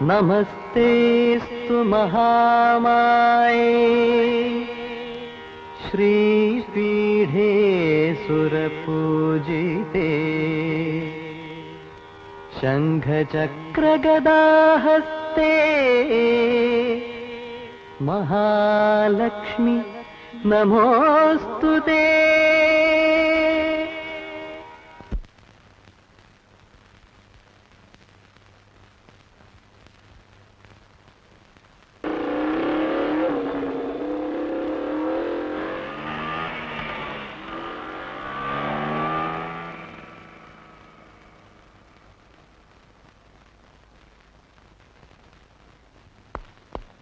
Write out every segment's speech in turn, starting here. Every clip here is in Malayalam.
നമസ്തേസ്തു മഹാമായേ ശ്രീപീഠേ സുരപൂജിതേ ശംഖചക്രഗദാഹസ്തേ മഹാലക്ഷ്മി നമോസ്തുതേ.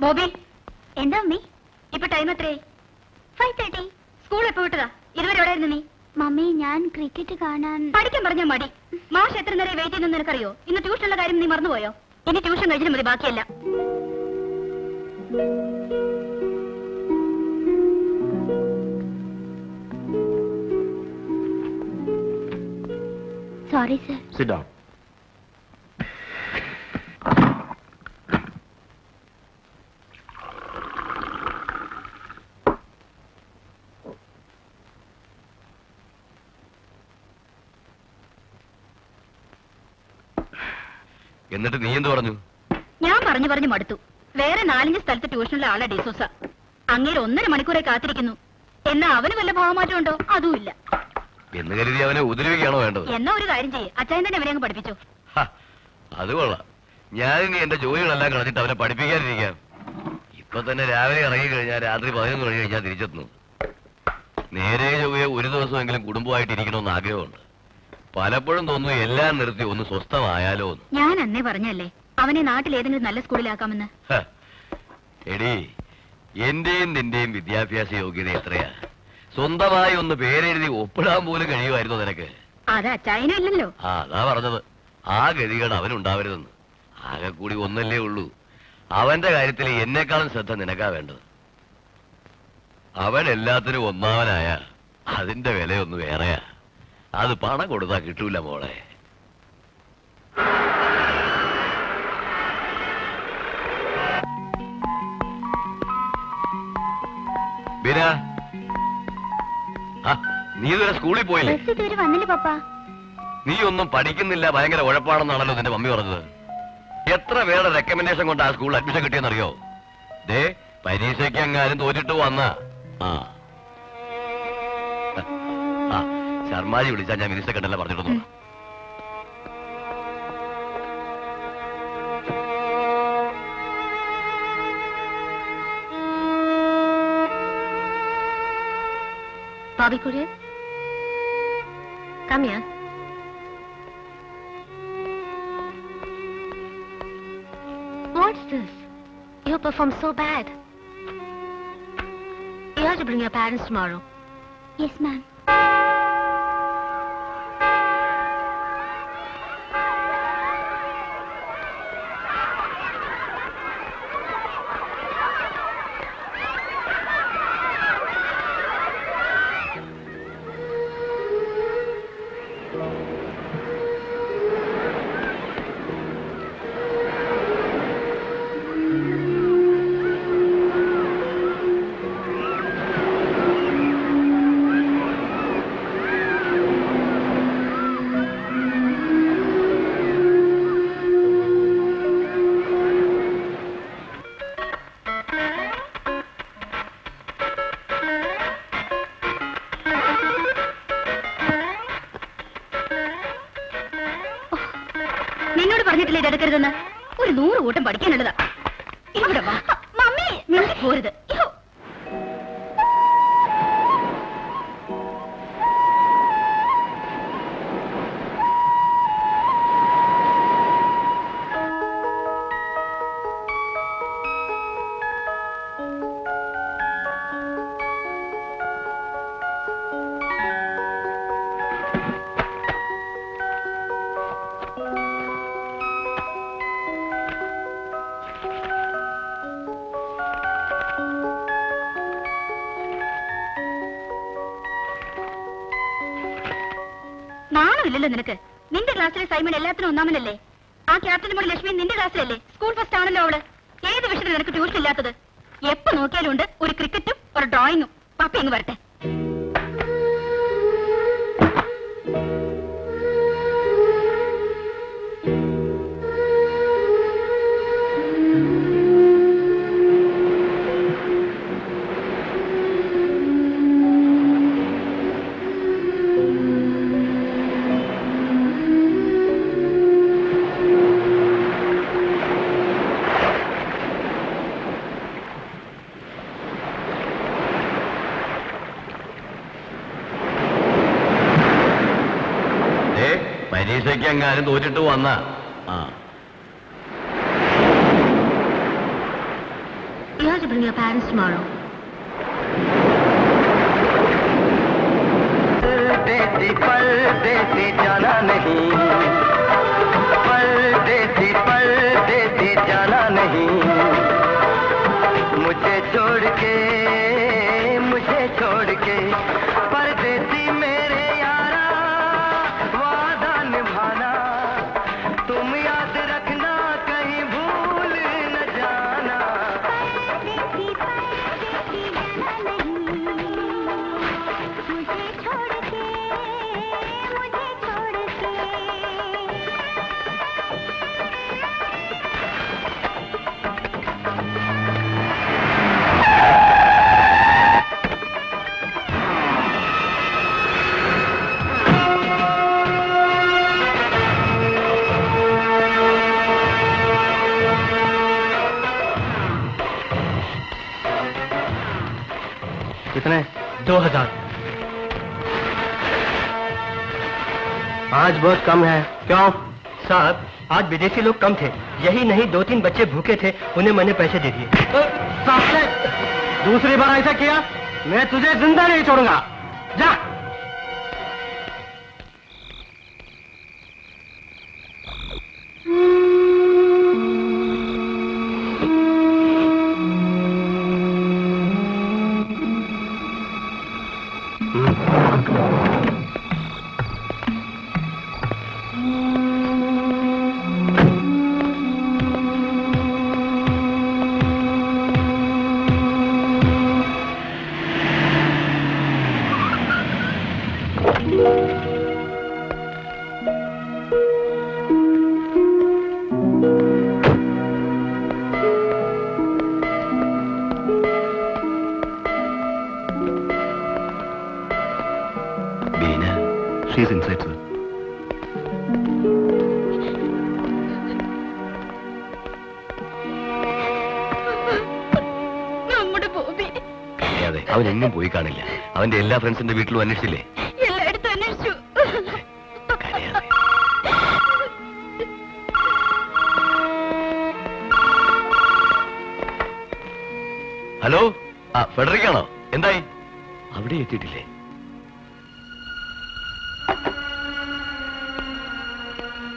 ബോബി, എന്താ മമ്മി ഇപ്പൊ ടൈം എത്രയായി? 5:30. സ്കൂൾ എപ്പോ വിട്ടതാ? ഇതുവരെ എവിടെയായിരുന്നു നീ? മമ്മി, ഞാൻ ക്രിക്കറ്റ് കാണാൻ. പഠിക്കാൻ പറഞ്ഞാ മടി. മാഷ് എത്ര നേരം വെയിറ്റ് ചെയ്യുന്നു നിനക്കറിയോ? ഇന്ന് ട്യൂഷനുള്ള കാര്യം നീ മറന്നുപോയോ? ഇനി ട്യൂഷൻ കഴിഞ്ഞിട്ട് മതി, ബാക്കിയല്ല. Sorry sir. Sit down. എന്നിട്ട് നീ എന്ത് പറഞ്ഞു? ഞാൻ പറഞ്ഞു മടുത്തു. വേറെ 4-5 സ്ഥലത്ത് ട്യൂഷനുള്ള ആളാ ഡിസോസ. അങ്ങേര് 1.5 മണിക്കൂറെ കാത്തിരിക്കുന്നു. എന്നാ അവന് വല്ല ഭാവമാറ്റം ഉണ്ടോ? അതുമില്ല. എന്ന് കരുതി അവനെ ഉപദ്രവിക്കുകയാണോ വേണ്ടത്? എന്നാ ഒരു കാര്യം ചെയ്യേ, അച്ചായൻ തന്നെ അവനെ അങ്ങ് പഠിപ്പിച്ചോ. അത് കൊള്ളാം. ഞാനിനി എന്റെ ജോലികളെല്ലാം കളഞ്ഞിട്ട് അവനെ പഠിപ്പിക്കാനിരിക്കാം. ഇപ്പൊ തന്നെ രാവിലെ ഇറങ്ങി കഴിഞ്ഞാൽ രാത്രി 11 മണി കഴിഞ്ഞാൽ തിരിച്ചെത്തുന്നു. നേരെ ചൊവ്വയെ ഒരു ദിവസമെങ്കിലും കുടുംബമായിട്ട് ഇരിക്കണമെന്ന് ആഗ്രഹമുണ്ട്. പലപ്പോഴും തോന്നുന്നു എല്ലാം നിർത്തി ഒന്ന് സ്വസ്ഥമായാലോ എന്ന്. ഞാൻ അന്നേ പറഞ്ഞല്ലേ അവനെ നാട്ടിൽ ഏതെങ്കിലും നല്ല സ്കൂളിലാക്കാമെന്ന്. എടീ, എന്റെയും നിന്റെയും വിദ്യാഭ്യാസ യോഗ്യത എത്രയാ? സ്വന്തമായി ഒന്ന് പേരെഴുതി ഒപ്പിടാൻ പോലും കഴിയുമായിരുന്നു നിനക്ക്. അത് അച്ചായനും ഇല്ലല്ലോ. അതാ പറഞ്ഞത്, ആ ഗതികേട് അവനുണ്ടാവരുതെന്ന്. ആകെ കൂടി ഒന്നല്ലേ ഉള്ളൂ. അവന്റെ കാര്യത്തിൽ എന്നെക്കാളും ശ്രദ്ധ നിനക്കാ വേണ്ടത്. അവൻ എല്ലാത്തിനും ഒന്നാവനായ അതിന്റെ വിലയൊന്ന് വേറെയാ. അത് പണം കൊടുത്താ കിട്ടൂല മോളെ. ബീന, നീ ഇതുവരെ സ്കൂളിൽ പോയില്ലേ? ഇതുവരെ വന്നില്ല പപ്പ. നീ ഒന്നും പഠിക്കുന്നില്ല, ഭയങ്കര ഉഴപ്പാണെന്നാണല്ലോ നിന്റെ മമ്മി പറഞ്ഞത്. എത്ര പേരുടെ റെക്കമെൻഡേഷൻ കൊണ്ട് ആ സ്കൂളിൽ അഡ്മിഷൻ കിട്ടിയെന്നറിയോ? ദേ, പരീക്ഷയ്ക്ക് എങ്ങാനും തോറ്റിട്ട് വന്ന ശർമാജി വിളിച്ചാ ഞാൻ മിനിസ്റ്റർ കണ്ടല്ല പറഞ്ഞിട്ടൊന്നു. Bobby Courier, come here. What's this? You performed so bad. You have to bring your parents tomorrow. Yes, ma'am. നിന്നോട് പറഞ്ഞിട്ടില്ലേ ഇതെടുക്കരുതെന്ന്? ഒരു 100 കൂട്ടം പഠിക്കാനുള്ളതാ. ഇവിടെ വാ മമ്മി, നിന്നെ പോരുത്. നാണമില്ലല്ലോ നിനക്ക്? നിന്റെ ക്ലാസ്സിലെ സൈമൺ എല്ലാത്തിനും ഒന്നാമനല്ലേ? ആ ക്യാപ്റ്റന്റെ മോള് ലക്ഷ്മി നിന്റെ ക്ലാസ്സിലല്ലേ? സ്കൂൾ ഫസ്റ്റ് ആണല്ലോ അവള്. ഏത് വിഷയത്തിൽ നിനക്ക് ട്യൂഷൻ ഇല്ലാത്തത്? എപ്പോ നോക്കിയാലും ഉണ്ട് ഒരു ക്രിക്കറ്റും ഒരു ഡ്രോയിങ്ങും. പപ്പ അങ്ങ് വരട്ടെ. പരീക്ഷയ്ക്ക് എങ്ങാനും തോറ്റിട്ട് വന്ന You have to bring your parents tomorrow. परदेसी जाना नहीं, परदेसी जाना नहीं, मुझे छोड़ के परदेसी मेरे यारा वादा निभाना, तुम याद रखना कहीं भूल न जाना। परदेसी जाना नहीं, मुझे छोड़ के कितने? 2000। आज बहुत कम है। क्यों? साहब, आज विदेशी लोग कम थे। यही नहीं 2-3 बच्चे भूखे थे, उन्हें मैंने पैसे दे दिए। दूसरी बार ऐसा किया मैं तुझे जिंदा नहीं छोड़ूंगा। जा। She's inside, sir. നമ്മുടെ ബോബി അതെ, അവൻ എങ്ങും പോയി കാണില്ല. അവന്റെ എല്ലാ ഫ്രണ്ട്സിന്റെ വീട്ടിലും അന്വേഷിച്ചില്ലേ? എല്ലായിടത്തും അന്വേഷിച്ചു. കരയാതെ. ഹലോ, ഫെഡറിക്കാണോ? എന്തായി? അവിടെ എത്തിയിട്ടില്ലേ?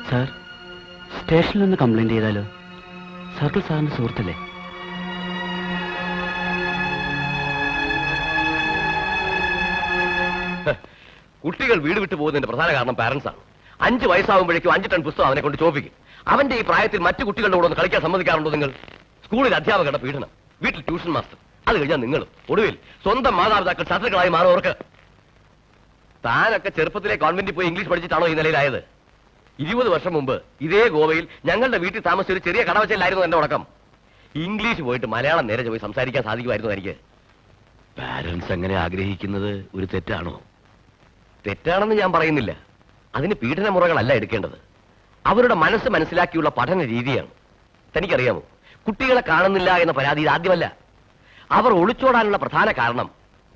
സാർ, സ്റ്റേഷനിലൊന്ന് കംപ്ലൈന്റ് ചെയ്താലോ? സർക്കിൾ സാറിന്റെ സുഹൃത്തല്ലേ? കുട്ടികൾ വീട് വിട്ടു പോകുന്നതിന്റെ പ്രധാന കാരണം പാരന്റ്സ് ആണ്. 5 വയസ്സാകുമ്പോഴേക്കും 5 ടൺ പുസ്തകം അവനെ കൊണ്ട് ചോദിക്കും. അവന്റെ ഈ പ്രായത്തിൽ മറ്റു കുട്ടികളുടെ കൂടെ ഒന്ന് കളിക്കാൻ സമ്മതിക്കാറുണ്ടോ നിങ്ങൾ? സ്കൂളിൽ അധ്യാപകരുടെ പീഡനം, വീട്ടിൽ ട്യൂഷൻ മാസ്റ്റർ, അത് കഴിഞ്ഞാൽ നിങ്ങളും. ഒടുവിൽ സ്വന്തം മാതാപിതാക്കൾ ശത്രുക്കളായി മാറുന്നവർക്ക്. താനൊക്കെ ചെറുപ്പത്തിലെ കോൺവെന്റിൽ പോയി ഇംഗ്ലീഷ് പഠിച്ചിട്ടാണോ ഈ നിലയിലായത്? 20 വർഷം മുമ്പ് ഇതേ ഗോവയിൽ ഞങ്ങളുടെ വീട്ടിൽ താമസിച്ച ഒരു ചെറിയ കടവച്ചലായിരുന്നു എന്റെ ഉടക്കം. ഇംഗ്ലീഷ് പോയിട്ട് മലയാളം നേരെ പോയി സംസാരിക്കാൻ സാധിക്കുമായിരുന്നു എനിക്ക്. പാരന്റ്സ് അങ്ങനെ ആഗ്രഹിക്കുന്നത് ഒരു തെറ്റാണോ? തെറ്റാണെന്ന് ഞാൻ പറയുന്നില്ല. അതിന് പീഡന മുറകളല്ല എടുക്കേണ്ടത്. അവരുടെ മനസ്സ് മനസ്സിലാക്കിയുള്ള പഠന രീതിയാണ്. തനിക്കറിയാമോ, കുട്ടികളെ കാണുന്നില്ല എന്ന പരാതി ഇത് ആദ്യമല്ല. അവർ ഒളിച്ചോടാനുള്ള പ്രധാന കാരണം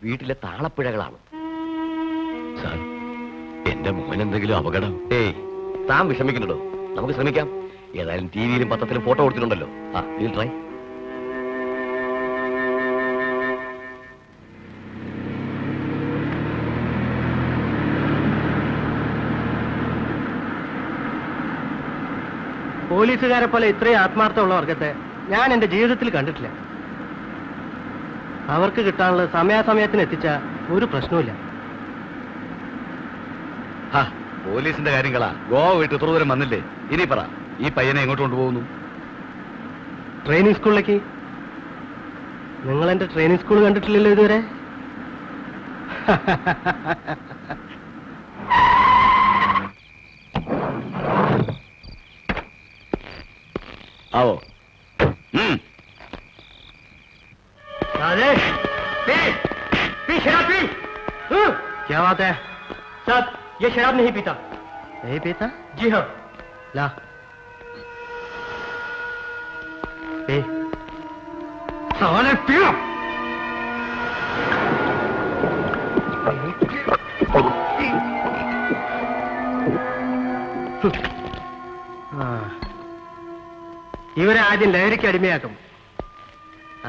വീട്ടിലെ താളപ്പിഴകളാണ്. സാർ, എന്റെ മോൻ എന്തെങ്കിലും അപകടം? ഏയ്, താൻ വിഷമിക്കുന്നുണ്ടോ? നമുക്ക് ശ്രമിക്കാം. ഏതായാലും ടിവിയിലും പത്രത്തിലും ഫോട്ടോ കൊടുത്തിട്ടുണ്ടല്ലോ. Will try. പോലീസുകാരെ പോലെ ഇത്രയും ആത്മാർത്ഥമുള്ള വർഗത്തെ ഞാൻ എന്റെ ജീവിതത്തിൽ കണ്ടിട്ടില്ല. അവർക്ക് കിട്ടാനുള്ളത് സമയാസമയത്തിന് എത്തിച്ച ഒരു പ്രശ്നവുമില്ല. പോലീസിന്റെ കാര്യങ്ങളാ. ഗോവ വിട്ട് ഇത്ര ദൂരം വന്നില്ലേ? ഇനി പറ, ഈ പയ്യനെ എങ്ങോട്ട് കൊണ്ടുപോകുന്നു? ട്രെയിനിങ് സ്കൂളിലേക്ക്. നിങ്ങൾ എന്റെ ട്രെയിനിങ് സ്കൂൾ കണ്ടിട്ടില്ലല്ലോ ഇതുവരെ. आओ। राजेश, पी शराब पी। क्या बात है? साहब, ये शराब नहीं पीता। नहीं पीता? जी हाँ। ला पी। साले पियो। ഇവരെ ആദ്യം ലഹരിക്ക് അടിമയാക്കും.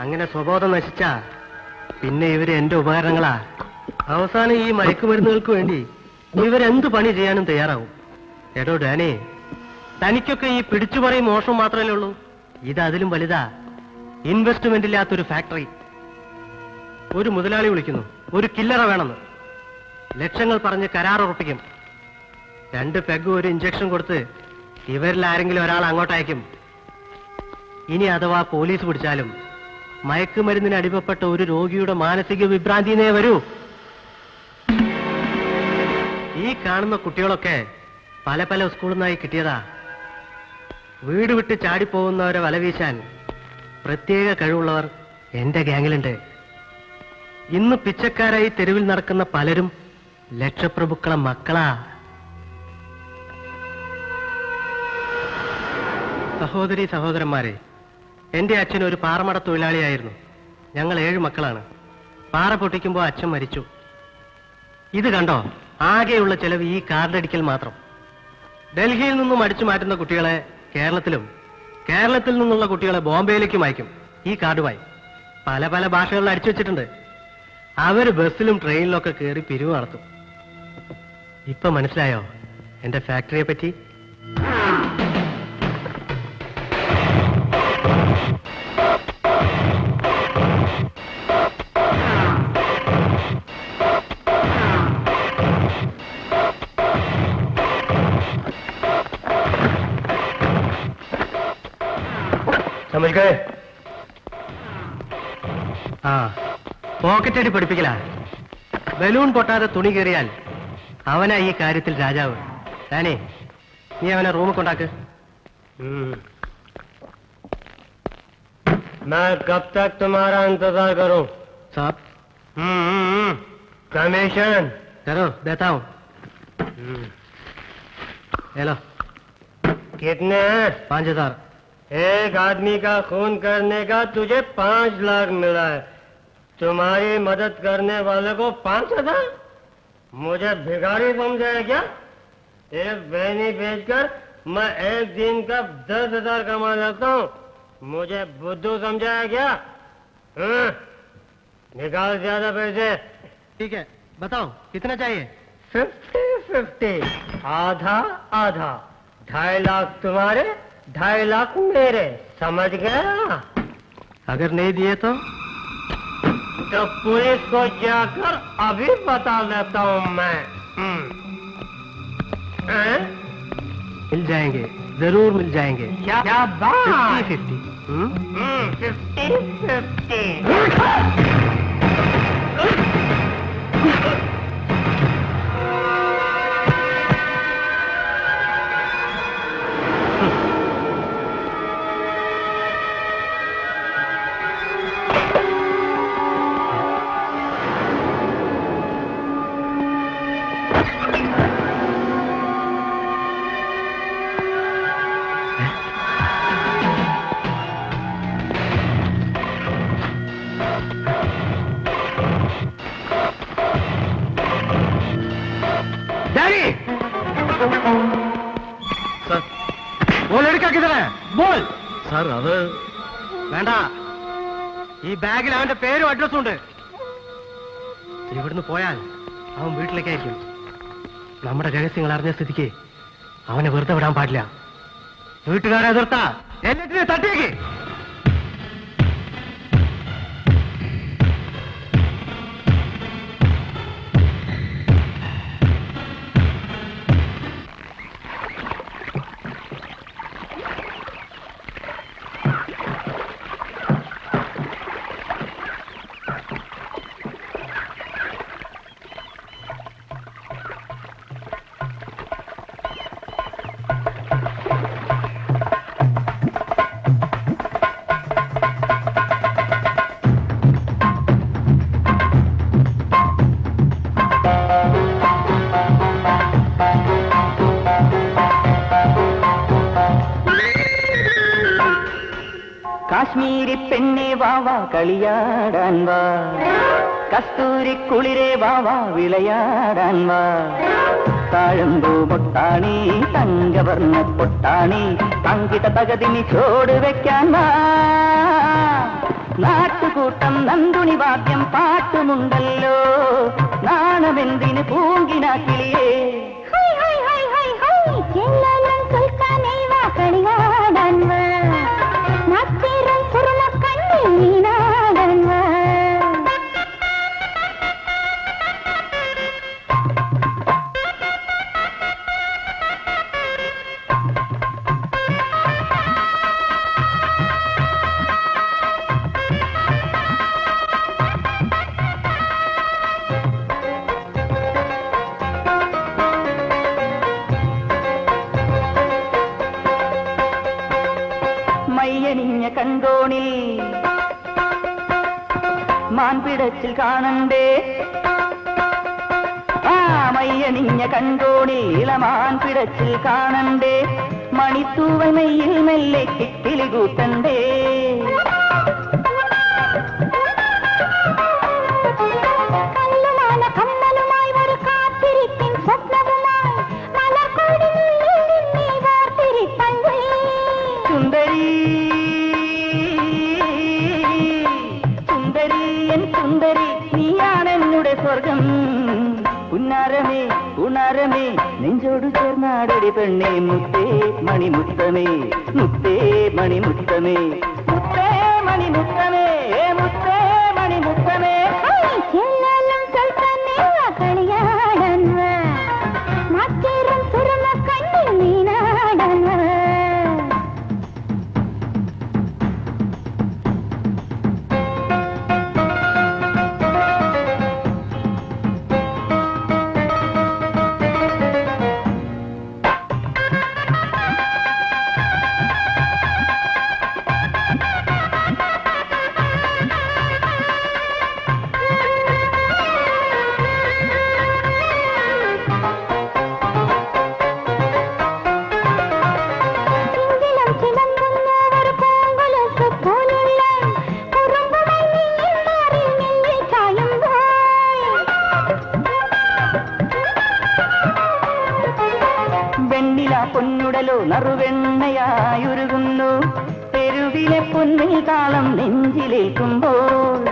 അങ്ങനെ സ്വബോധം നശിച്ചാ പിന്നെ ഇവര് എന്റെ ഉപകരണങ്ങളാ. അവസാനം ഈ മയക്കുമരുന്നുകൾക്ക് വേണ്ടി ഇവരെന്ത് പണി ചെയ്യാനും തയ്യാറാവും. എടോ ഡാനി, തനിക്കൊക്കെ ഈ പിടിച്ചുപറയും മോശം മാത്രമല്ലേ ഉള്ളൂ. ഇത് അതിലും വലുതാ. ഇൻവെസ്റ്റ്മെന്റ് ഇല്ലാത്തൊരു ഫാക്ടറി. ഒരു മുതലാളി വിളിക്കുന്നു, ഒരു കില്ലറ വേണമെന്ന്. ലക്ഷങ്ങൾ പറഞ്ഞ് കരാർ ഉറപ്പിക്കും. 2 പെഗ് ഒരു ഇഞ്ചക്ഷൻ കൊടുത്ത് ഇവരിൽ ആരെങ്കിലും ഒരാൾ അങ്ങോട്ടയക്കും. ഇനി അഥവാ പോലീസ് പിടിച്ചാലും മയക്കുമരുന്നിന് അടിമപ്പെട്ട ഒരു രോഗിയുടെ മാനസിക വിഭ്രാന്തിനെ വരൂ. ഈ കാണുന്ന കുട്ടികളൊക്കെ പല പല സ്കൂളിൽ നിന്നായി കിട്ടിയതാ. വീട് വിട്ട് ചാടിപ്പോകുന്നവരെ വലവീശാൻ പ്രത്യേക കഴിവുള്ളവർ എന്റെ ഗ്യാങ്ങിലുണ്ട്. ഇന്ന് പിച്ചക്കാരായി തെരുവിൽ നടക്കുന്ന പലരും ലക്ഷപ്രഭുക്കളെ മക്കളാ. സഹോദരി സഹോദരന്മാരെ, എന്റെ അച്ഛൻ ഒരു പാറമട തൊഴിലാളിയായിരുന്നു. ഞങ്ങൾ 7 മക്കളാണ്. പാറ പൊട്ടിക്കുമ്പോൾ അച്ഛൻ മരിച്ചു. ഇത് കണ്ടോ, ആകെയുള്ള ചെലവ് ഈ കാർഡടിക്കൽ മാത്രം. ഡൽഹിയിൽ നിന്നും അടിച്ചു മാറ്റുന്ന കുട്ടികളെ കേരളത്തിലും, കേരളത്തിൽ നിന്നുള്ള കുട്ടികളെ ബോംബെയിലേക്കും അയക്കും ഈ കാർഡുമായി. പല പല ഭാഷകളിൽ അടിച്ചു വെച്ചിട്ടുണ്ട്. അവര് ബസ്സിലും ട്രെയിനിലൊക്കെ കയറി പിരിവ് നടത്തും. ഇപ്പൊ മനസ്സിലായോ എന്റെ ഫാക്ടറിയെ പറ്റി? समझ गए? ആ പോക്കറ്റ് അടി പഠിപ്പിക്കല. ബലൂൺ പൊട്ടാതെ തുണി കയറിയാൽ അവനാ ഈ കാര്യത്തിൽ രാജാവ്. ഞാനേ നീ അവനെ റൂമിൽ കൊണ്ടാക്ക്. मैं कब तक तुम्हारा इंतजार करूं? साहब कमीशन करो, देता हूं. हेलो, कितने हैं? 5000. एक आदमी का खून करने का तुझे 5 लाख मिला है. तुम्हारी मदद करने वाले को 5000? मुझे भिखारी समझा है क्या? एक बहनी बेचकर मैं एक दिन का 10,000 कमा लेता हूँ. मुझे बुद्धू समझा है क्या? निकाल ज्यादा पैसे. ठीक है, बताओ कितना चाहिए? 50-50. आधा आधा. 2.5 लाख तुम्हारे, 2.5 लाख मेरे. समझ गया? अगर नहीं दिए तो पुलिस को जाकर अभी बता देता हूँ मैं. मिल जाएंगे, जरूर मिल जाएंगे. क्या बात? 50-50. 50-50. वो लड़का किधर है? बोल. സാർ അത് വേണ്ട. ഈ ബാഗിൽ അവന്റെ പേരും അഡ്രസ്സും ഉണ്ട്. ഇവിടുന്ന് പോയാൽ അവൻ വീട്ടിലേക്കായിരിക്കും. നമ്മുടെ രഹസ്യങ്ങൾ അറിഞ്ഞ സ്ഥിതിക്ക് അവനെ വെറുതെ വിടാൻ പാടില്ല. വീട്ടുകാരെ എതിർത്താ എല്ലാത്തിനെയും തട്ടിയേക്ക്. കാശ്മീരി പെണ്ണെ വാവാ കളിയാടാൻ വാ, കസ്തൂരി കുളിരെ വാവാ വിളയാടാൻ വാ. താഴമ്പൂ പൊട്ടാണി തങ്കവർണ്ണ പൊട്ടാണി തങ്കിട്ട തകതിനി ചോട് വെക്കാൻ വാ. നാട്ടുകൂട്ടം നന്ദുണി വാദ്യം പാട്ടുമുണ്ടല്ലോ, നാണമെന്തിന് പൂങ്കിനാക്കിളിയേ. കളിയാടാൻ വാ, നത്തിരം സുറുമ കണ്ണി നീനാടാൻ വാ. മയ്യണിഞ്ഞ കണ്ടോണിൽ മാൻപിടച്ചിൽ കാണണ്ടേ, ആ മയ്യണിഞ്ഞ കണ്ടോണിൽ ഇളമാൻ പിടച്ചിൽ കാണണ്ടേ, മണിത്തൂവമയിൽ മെല്ലെ കിക്കിളി കൂട്ടണ്ടേ. കല്ലുമാല കമ്മലുമായി ഒരു കാത്തിരിപ്പിൻ സ്വപ്നവുമായി സുന്ദരി സുന്ദരി എൻ സുന്ദരി നീയാണെന്നുടെ സ്വർഗം. പുന്നാരമേ ഉണാരമേ നെഞ്ചോട് ചേർന്നാടടി പെണ്ണേ, മുത്തേ മണിമുത്തമേ മുത്തേ മണിമുത്തമേ മുത്തേ മണിമുത്തമേ മുത്തേ മണിമുത്തമേ. കളിയാടാൻ വാ, മാറ്റേറും സുറുമ കണ്ണി നീനാടാൻ വാ. പൊന്നുടലോ നറുവെണ്ണയായുരുകുന്നു, തെരുവിലെ പൊന്നിൽ താളം നെഞ്ചിലേക്കുമ്പോൾ.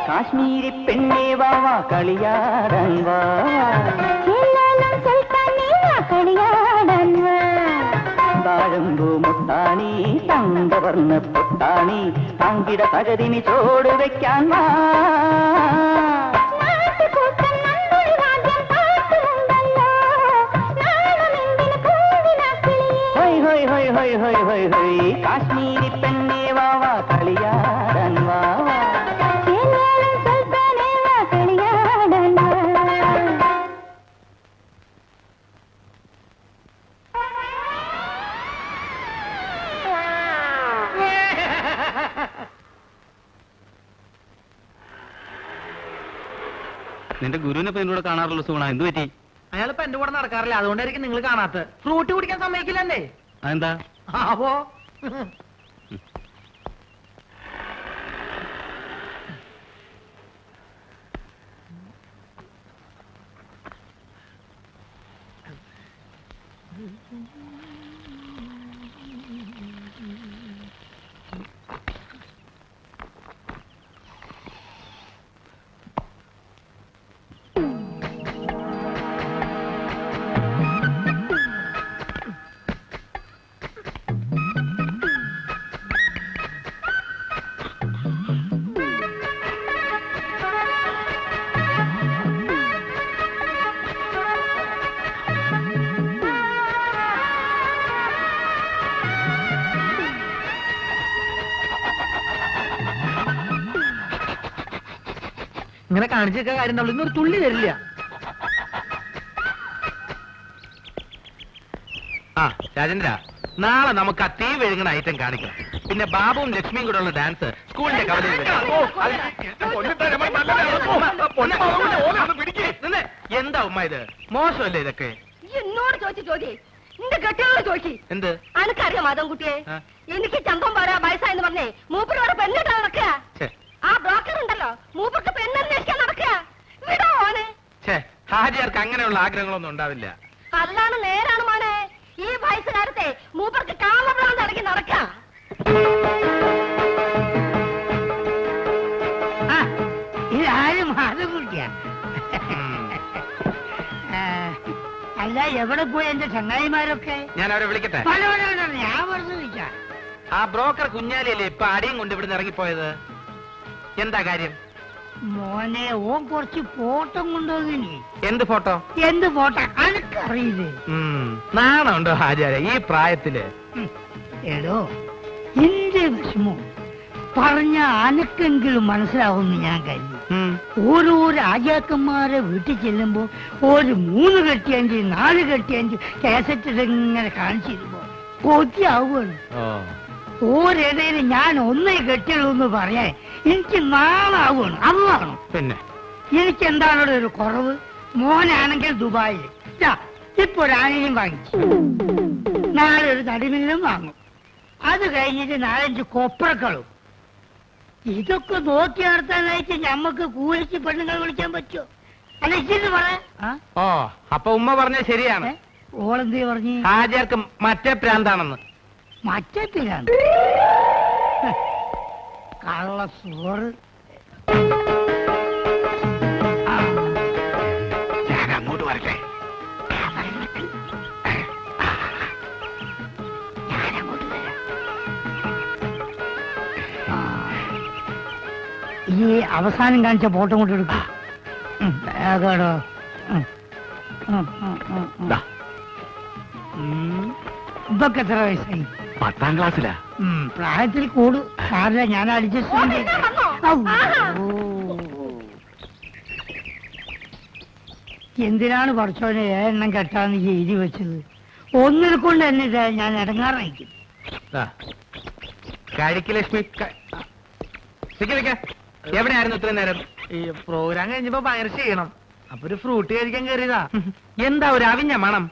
കാശ്മീരി പെണ്ണേ വാവാ കളിയാടാൻ വാ, കളിയാടാൻ വാ. താഴമ്പൂ മുട്ടാണി തങ്കവർണ്ണ പൊട്ടാണി തങ്കിട തകതിനി ചോട് വെക്കാൻ വാ. കാശ്മീരി പെണ്ണേ വാവാ കളിയാടാൻ വാ. നിന്റെ ഗുരുവിനെ എന്നോട് കാണാറുള്ള സുഗുണ, എന്ത് പറ്റി? അയാളിപ്പോ എന്റെ കൂടെ നടക്കാറില്ല, അതുകൊണ്ടായിരിക്കും നിങ്ങൾ കാണാത്ത. ഫ്രൂട്ടി കുടിക്കാൻ സമ്മതിക്കില്ലല്ലേ? അതെന്താ? ആവോ ഇങ്ങനെ കാണിച്ചൊക്കെ കാര്യം ഇന്നൊരു തുള്ളി തരില്ല. ആ രാജേന്ദ്ര, നാളെ നമുക്ക് ആ തീ വിഴുങ്ങണ ഐറ്റം കാണിക്കാം. പിന്നെ ബാബുവും ലക്ഷ്മിയും കൂടെ ഉള്ള ഡാൻസ് സ്കൂളിന്റെ കവലയിൽ വെക്കാം. എന്താ ഉമ്മ ഇത്? മോശമല്ലേ ഇതൊക്കെ? എന്നോട് ചോദിച്ചു ചോദ്യേ നിന്റെ കെട്ടിയോട് ചോദിച്ചു. എന്ത്? അനക്കറിയാം മാധവൻകുട്ടിയെ, ആ. എനിക്ക് ചന്തം പോരാ വയസ്സായെന്ന് പറഞ്ഞേ മൂപ്പരോട് പെണ്ണിട്ട് നടക്കുക. ഛെ, ആ ബ്രോക്കർ ഉണ്ടല്ലോ മൂപ്പർക്ക് പെണ്ണന്വേഷിക്കാൻ നടക്കുക. വിടോ ഓന്. ഛെ, ഹാജിയാർക്ക് അങ്ങനെയുള്ള ആഗ്രഹങ്ങളൊന്നും ഉണ്ടാവില്ല. അല്ലാണ് നേരാണ് മോനെ. ഈ വയസ്സുകാലത്തെ മൂപ്പർക്ക് കാമപ്രാന്ത് അടക്കി നടക്ക. ഇതാരും മാധവൻകുട്ടിയാ. അല്ല എവിടെ പോയി എന്റെ ചങ്ങായിമാരൊക്കെ? ഞാൻ അവരെ വിളിക്കട്ടെ? ഞാൻ വെറുതെ വിളിക്കാം. ആ ബ്രോക്കർ കുഞ്ഞാലിയല്ലേ ഇപ്പൊ അടിയും കൊണ്ട് ഇവിടുന്ന് ഇറങ്ങിപ്പോയത്? എന്താ കാര്യം? മോനെ ഓൻ കുറച്ച് ഫോട്ടോ കൊണ്ടുപോകിനി. എന്ത് ഫോട്ടോ? എന്ത് ഫോട്ടോ അനക്കറിയില്ലേ? നാണുണ്ടോ ഹാജിയാരെ ഈ പ്രായത്തില്? എടോ എന്റെ വിഷമം പറഞ്ഞ അനക്കെങ്കിലും മനസ്സിലാവുമെന്ന് ഞാൻ കരുതി. ഓരോ രാജാക്കന്മാരെ വീട്ടിൽ ചെല്ലുമ്പോ ഒരു 3 കെട്ടിയഞ്ച് 4 കെട്ടിയഞ്ച് കാസറ്റ് ഇങ്ങനെ കാണിച്ചിരുമ്പോ കൊതിയാവുകയാണ്. ഓരിടയിൽ ഞാൻ ഒന്നേ കെട്ടിയുള്ളൂ എന്ന് പറയാൻ എനിക്ക് നാളാവുകയാണ്. അതാണ് പിന്നെ എനിക്ക് എന്താണോ ഒരു കുറവ്. മോനാണെങ്കിൽ ദുബായിൽ ഇപ്പൊ ഒരു ആനയും വാങ്ങിച്ചു, നാളെ ഒരു നടുമില്ലും വാങ്ങും. അത് കഴിഞ്ഞിട്ട് 4-5 കൊപ്രക്കളും. ഇതൊക്കെ നോക്കി നടത്താനായിട്ട് ഞമ്മക്ക് കൂലിച്ച് പെണ്ണുങ്ങൾ വിളിക്കാൻ പറ്റുമോ? അല്ല ഇച്ചിരി പറയാ. ഓ, അപ്പൊ ഉമ്മ പറഞ്ഞത് ശരിയാണ്. ഓളെന്തേ പറഞ്ഞു? ഹാജിയാർക്ക് മറ്റേ പ്രാന്താണെന്ന്. മറ്റത്തിലാണ് കള്ള സോറ്. ഞാൻ അങ്ങോട്ട് വരട്ടെ? ഈ അവസാനം കാണിച്ച ഫോട്ടോ കൊണ്ട് എടുക്കും. ഇതൊക്കെ എത്ര വയസ്സായി? 10ാം ക്ലാസ്സിലാ. പ്രായത്തിൽ കൂടു സാറില്ല, ഞാൻ അഡ്ജസ്റ്റ്. എന്തിനാണ് പഠിച്ചോനെ എണ്ണം കെട്ടാന്ന് എഴുതി വെച്ചത്? ഒന്നിനെ കൊണ്ട് തന്നെ ഞാൻ ഇടങ്ങാറായിരിക്കും. കഴിക്ക് ലക്ഷ്മി. എവിടെയായിരുന്നു ഇത്രയും നേരം? ഈ പ്രോഗ്രാം കഴിഞ്ഞപ്പോ ഭയങ്കര ചെയ്യണം, അപ്പൊ ഒരു ഫ്രൂട്ട് കഴിക്കാൻ കയറിയതാ. എന്താ ഒരു അവിഞ്ഞ മണം?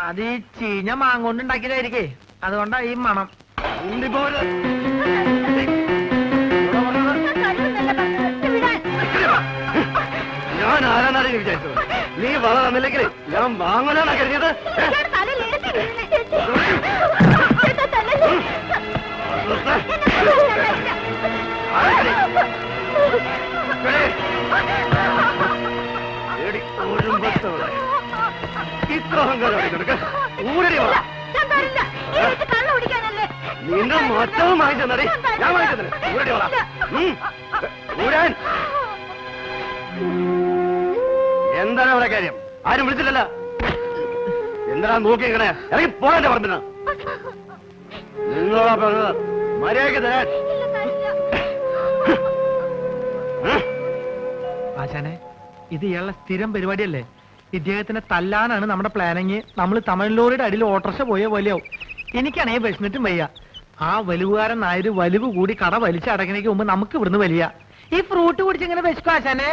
അത് ഈ ചീഞ്ഞ മാങ്ങോണ്ട് ഉണ്ടാക്കിയതായിരിക്കേ, അതുകൊണ്ടാ ഈ മണം. ഞാൻ ആരാണ് വിചാരിച്ചത്? നീ വള തന്നില്ലെങ്കിൽ ഞാൻ വാങ്ങലാണോ കരുതിയത്? ഇത്ര അഹങ്കാരം ഊരടി വാ. നിന്റെ മറ്റവും വാങ്ങിച്ചെന്നറി ഞാൻ വാങ്ങിച്ചെന്നെ. ഊരടി വാ. ഊരാൻ എന്താണ് അവിടെ കാര്യം? ആരും വിളിച്ചില്ലല്ലോ. എന്താ നോക്കി ഇങ്ങനെ ഇറങ്ങി പോകാന്റെ പറഞ്ഞ നിങ്ങളോടാ പറഞ്ഞത് മര്യാദയ്ക്ക് തരാൻ. ആശാനെ, ഇത് ഇയാളുടെ സ്ഥിരം പരിപാടിയല്ലേ? ഇദ്ദേഹത്തിനെ തല്ലാനാണ് നമ്മുടെ പ്ലാനിങ്. നമ്മൾ തമിഴ്ലോറിയുടെ അടിയിൽ ഓട്ടർഷ പോയ വലിയാവും. എനിക്കാണെങ്കിൽ വിശന്നിട്ടും വയ്യ. ആ വലിവുകാരൻ നായര് വലിവ് കൂടി കട വലിച്ചടക്കണേക്ക് മുമ്പ് നമുക്ക് ഇവിടുന്ന് വലിയ. ഈ ഫ്രൂട്ട് കുടിച്ചിങ്ങനെ വിശക്കും ആശാനെ.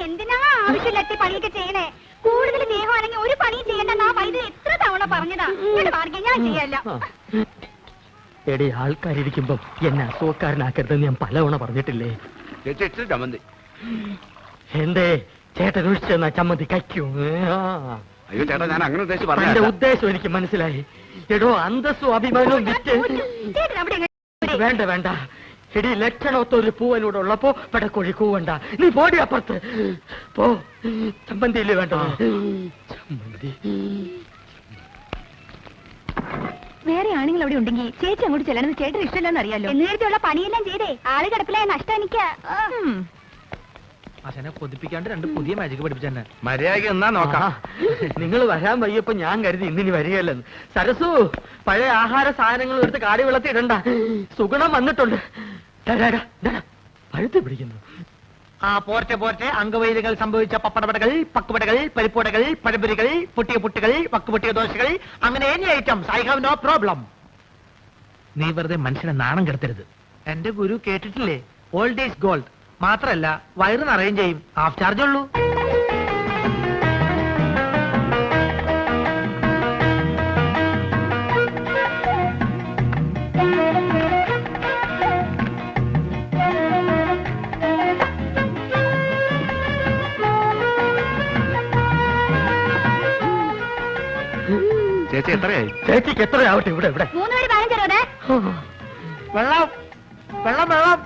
എന്തിനാ ആവശ്യമില്ലാത്ത പണിയൊക്കെ ചെയ്യണേ? കൂടുതൽ സ്നേഹമാണെങ്കിൽ ഒരു പണിയും ചെയ്യണ്ടെന്ന് ആ വൈദ്യുതി എത്ര തവണ പറഞ്ഞതാ. ഞാൻ ചെയ്യല്ല. എടി, ആൾക്കാരിയ്ക്കുമ്പോ എന്നെ അസുഖക്കാരനാക്കരുതെന്ന് ഞാൻ പലവണ പറഞ്ഞിട്ടില്ലേ? ചമ്മന്തി എന്തേ ചേട്ടൻ ഒഴിച്ചെന്നാ ചമ്മന്തി കഴിക്കൂ? അയ്യോ ചേട്ടാ, ഞാൻ അങ്ങനെ ഉദ്ദേശിച്ച് എന്റെ പറഞ്ഞ ഉദ്ദേശം എനിക്ക് മനസ്സിലായി. എടോ, അന്തസ്സും അഭിമാനവും വിറ്റ് വേണ്ട വേണ്ട. എടി, ലക്ഷണത്തൊരു പൂവനൂടെ ഉള്ളപ്പോ പെടക്കോഴി കൂവണ്ട. നീ പോടി അപ്പുറത്ത് പോ. ചമ്മന്തിയില്ലേ വേണ്ട? ചമ്മന്തി വേറെ ആണുങ്ങൾ അവിടെ ഉണ്ടെങ്കിൽ ചേച്ചി അങ്ങോട്ട് ചെല്ലണമെന്ന് ചേട്ടന് ഇഷ്ടമല്ലെന്ന് അറിയാലോ. നേരത്തെയുള്ള പണിയെല്ലാം ചെയ്തേ ആള് കിടപ്പിലായ നഷ്ടം എനിക്ക്. അച്ഛനെ കൊതിപ്പിക്കാണ്ട് 2 പുതിയ മാജിക് പഠിപ്പിച്ചെന്നെ. മര്യാദയ്ക്ക് എന്നാ നോക്കാം. നിങ്ങൾ വരാൻ വയ്യപ്പോ ഞാൻ കരുതി ഇന്നിനി വരികയല്ലെന്ന്. സരസു, പഴയ ആഹാര സാധനങ്ങൾ എടുത്ത് കാടി വെള്ളത്തിൽ ഇടണ്ട. സുഗുണം വന്നിട്ടുണ്ട്. പഴുത്ത് പിടിക്കുന്നു. ആ പോർട്ടെ പോർട്ടെ, അംഗവൈദ്യങ്ങൾ സംഭവിച്ച പപ്പടപടകൾ, പക്കുപടകൾ, പരിപ്പുടകൾ, പഴംപൊരികൾ, പൊട്ടിയ പുട്ടുകൾ, വക്കുപൊട്ടിയ ദോശകൾ, അങ്ങനെ any items. I have no problem. നീ വെറുതെ മനുഷ്യനെ നാണം കെടുത്തരുത്. എന്റെ ഗുരു കേട്ടിട്ടില്ലേ, ഓൾഡ് ഈസ് ഗോൾഡ്. മാത്രല്ല വയറ് നിറയും ചെയ്യും, ഹാഫ് ചാർജ് ഉള്ളൂ. ചേച്ചി എത്രയായി? ചേച്ചിക്ക് എത്രയാവട്ടെ? ഇവിടെ ഇവിടെ 3 മണി 15 വെള്ളം വെള്ളം വെള്ളം.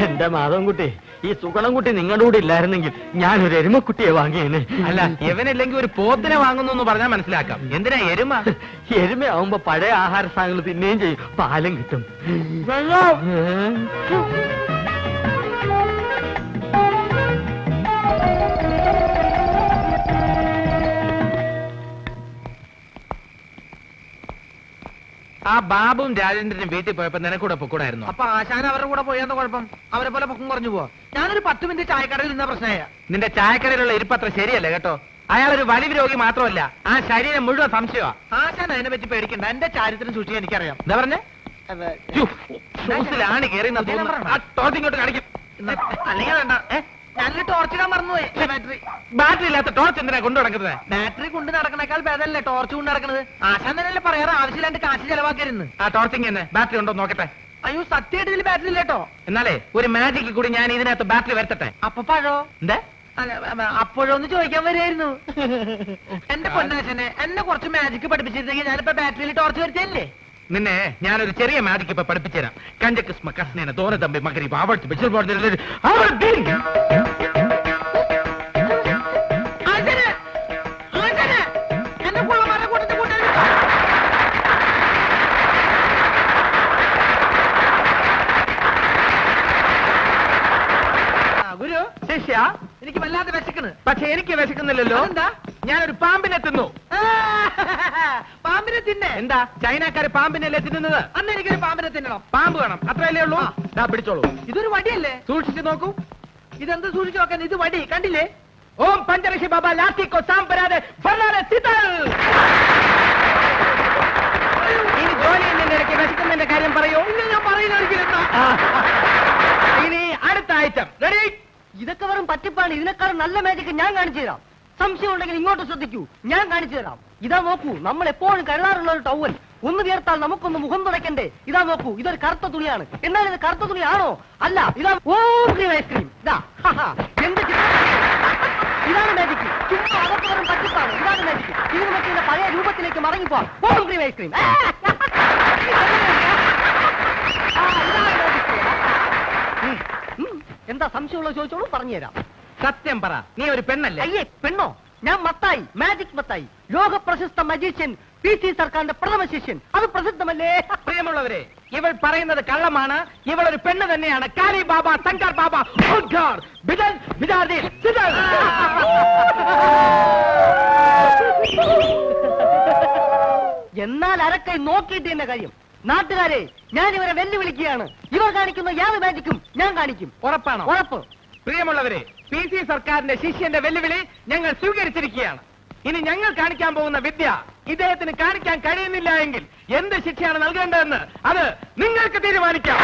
എന്റെ മാധവൻകുട്ടി, ഈ സുഗണൻകുട്ടി നിങ്ങളുടെ കൂടെ ഇല്ലായിരുന്നെങ്കിൽ ഞാനൊരു എരുമക്കുട്ടിയെ വാങ്ങിയേനെ. അല്ല, ഇവനില്ലെങ്കിൽ ഒരു പോത്തിനെ വാങ്ങുന്നു എന്ന് പറഞ്ഞാൽ മനസ്സിലാക്കാം. എന്തിനാ എരുമ? എരുമയാവുമ്പോ പഴയ ആഹാര സാധനങ്ങൾ തിന്നുകയും ചെയ്യും, പാലും കിട്ടും. ആ ബാബുവും രാജേന്ദ്രനും വീട്ടിൽ പോയപ്പോ നിനക്കൂടെ പൊക്കൂടായിരുന്നു. അപ്പൊ ആശാൻ അവരുടെ കൂടെ പോയാന്ന് കുഴപ്പം? അവരെ പോലെ പൊക്കം കുറഞ്ഞു പോവാ. ഞാനൊരു 10 മിനിറ്റ് ചായക്കടയിൽ നിന്ന പ്രശ്നമായ. നിന്റെ ചായക്കടയിലുള്ള ഇരിപ്പത്ര ശരിയല്ല കേട്ടോ. അയാളൊരു വലിയ രോഗി മാത്രമല്ല, ആ ശരീരം മുഴുവൻ സംശയമാ. ആശാൻ അതിനെ പറ്റി പേടിക്കണ്ട, എന്റെ ചാരിത്രം സൂക്ഷിക്കാൻ എനിക്കറിയാം. എന്താ പറഞ്ഞേ? ഷൂസിലാണ് കയറി ഇങ്ങോട്ട് കാണിക്കും. അല്ലെങ്കിൽ വേണ്ട, ഞാനൊരു ടോർച്ച് ഇടാൻ മറന്നുപോയി. ബാറ്ററി ഇല്ലാത്ത ടോർച്ച് എന്തിനാ കൊണ്ടു നടക്കുന്നത്? ബാറ്ററി കൊണ്ട് നടക്കണേക്കാൾ ഭേദമല്ലേ ടോർച്ച് കൊണ്ട് നടക്കുന്നത്? ആശാൻ തന്നെയല്ലേ പറയാറ് ആവശ്യമില്ലാണ്ട് കാശ് ചെലവാക്കരുന്ന്. ആ ടോർച്ചിങ് തന്നെ ബാറ്ററി ഉണ്ടോ നോക്കട്ടെ. അയ്യോ, സത്യമായിട്ട് ഇതിൽ ബാറ്ററി ഇല്ലേട്ടോ. എന്നാലേ ഒരു മാജിക്കിൽ കൂടി ഞാൻ ഇതിനകത്ത് ബാറ്ററി വരുത്തട്ടെ. അപ്പൊ പഴോ? എന്താ അപ്പോഴൊന്ന് ചോദിക്കാൻ വരികയായിരുന്നു. എന്റെ പൊന്നാശനെ, എന്നെ കുറച്ച് മാജിക് പഠിപ്പിച്ചിരുന്നെങ്കിൽ ഞാനിപ്പോ ബാറ്ററിയിൽ ടോർച്ച് വരുത്തിയല്ലേ. നിന്നെ ഞാനൊരു ചെറിയ മാജിക് ഇപ്പൊ പഠിപ്പിച്ചുതരാം. കഞ്ചക്കിസ്മ കസ്നേന തോന തമ്പി മകരി ആവർത്തി ഗുരു ശിഷ്യ, എനിക്ക് വല്ലാതെ വിശക്കണ്. പക്ഷെ എനിക്ക് വിശക്കുന്നില്ലല്ലോ. എന്താ? ഞാനൊരു പാമ്പിനെ തിന്നു. പാമ്പിനെ തിന്നെ? എന്താ, ചൈനക്കാര് പാമ്പിനല്ലേ തിന്നുന്നത്? അന്ന് എനിക്കൊരു പാമ്പിനെ തിന്നണം. പാമ്പ് വേണം, അത്രയല്ലേ ഉള്ളൂ. പിടിച്ചോളൂ. ഇതൊരു വടിയല്ലേ? സൂക്ഷിച്ചു നോക്കൂ. ഇതെന്ത് സൂക്ഷിച്ചു നോക്കാൻ? ഇത് വടി കണ്ടില്ലേ? ഓം പഞ്ചരക്ഷി ബാബ ലാത്തിക്കോ സാമ്പരാതെ ഇനി ജോലി ഇടയ്ക്ക് വിശക്കുന്നതിന്റെ കാര്യം പറയൂ. ഇല്ല, ഞാൻ പറയുന്ന ഇനി അടുത്ത ഐറ്റം റെഡി. ഇതൊക്കെ വെറും പറ്റിപ്പാണ്. ഇതിനേക്കാളും നല്ല മാജിക് ഞാൻ കാണിച്ചു തരാം. സംശയം ഉണ്ടെങ്കിൽ ഇങ്ങോട്ട് ശ്രദ്ധിക്കൂ, ഞാൻ കാണിച്ചു തരാം. ഇതാ നോക്കൂ, നമ്മൾ എപ്പോഴും കരുതാറുള്ള ഒരു ടവൽ. ഒന്ന് തീർത്താൽ നമുക്കൊന്ന് മുഖം തുടയ്ക്കണ്ടേ? ഇതാ നോക്കൂ, ഇതൊരു കറുത്ത തുണിയാണ്. എന്നാൽ ഇത് കറുത്ത തുണിയാണോ? അല്ല, ഇതാ ക്രീം ഐസ്ക്രീം. ഇതാ എന്ത് ഇതാണ് മാജിക്. ചുമ്മാ അതൊക്കെ വെറും പറ്റിപ്പാണ്. ഇതാണ് മാജിക്. ഇത് നമുക്ക് ഇതിന്റെ പഴയ രൂപത്തിലേക്ക് മടങ്ങിപ്പോവാം. ഓം ക്രീം ഐസ്ക്രീം. എന്താ സംശയമുള്ള ചോദിച്ചോളൂ, പറഞ്ഞുതരാം. സത്യം പറ, നീ ഒരു പെണ്ണല്ലേ? അയ്യേ, പെണ്ണോ? ഞാൻ മത്തായി, മാജിക് മത്തായി, ലോക പ്രശസ്ത മജീഷ്യൻ, PC സർക്കാരിന്റെ പ്രഥമ ശിഷ്യൻ. അത് പ്രസിദ്ധമല്ലേ? പ്രിയമുള്ളവരെ, ഇവൾ പറയുന്നത് കള്ളമാണ്. ഇവൾ ഒരു പെണ്ണ് തന്നെയാണ്. കാലി ബാബ, ശങ്കർ ബാബ, എന്നാൽ അരക്കൈ നോക്കിയിട്ട് തന്നെ കാര്യം. നാട്ടുകാരെ, ഞാൻ ഇവരെ വെല്ലുവിളിക്കുകയാണ്. ഇവർ കാണിക്കുന്ന യാതൊരു മാജിക്കും ഞാൻ കാണിക്കും. ഉറപ്പാണോ? ഉറപ്പ്. പ്രിയമുള്ളവരെ, PC സർക്കാരിന്റെ ശിഷ്യന്റെ വെല്ലുവിളി ഞങ്ങൾ സ്വീകരിച്ചിരിക്കുകയാണ്. ഇനി ഞങ്ങൾ കാണിക്കാൻ പോകുന്ന വിദ്യ ഇദ്ദേഹത്തിന് കാണിക്കാൻ കഴിയുന്നില്ല എങ്കിൽ എന്ത് ശിക്ഷയാണ് നൽകേണ്ടതെന്ന് അത് നിങ്ങൾക്ക് തീരുമാനിക്കാം.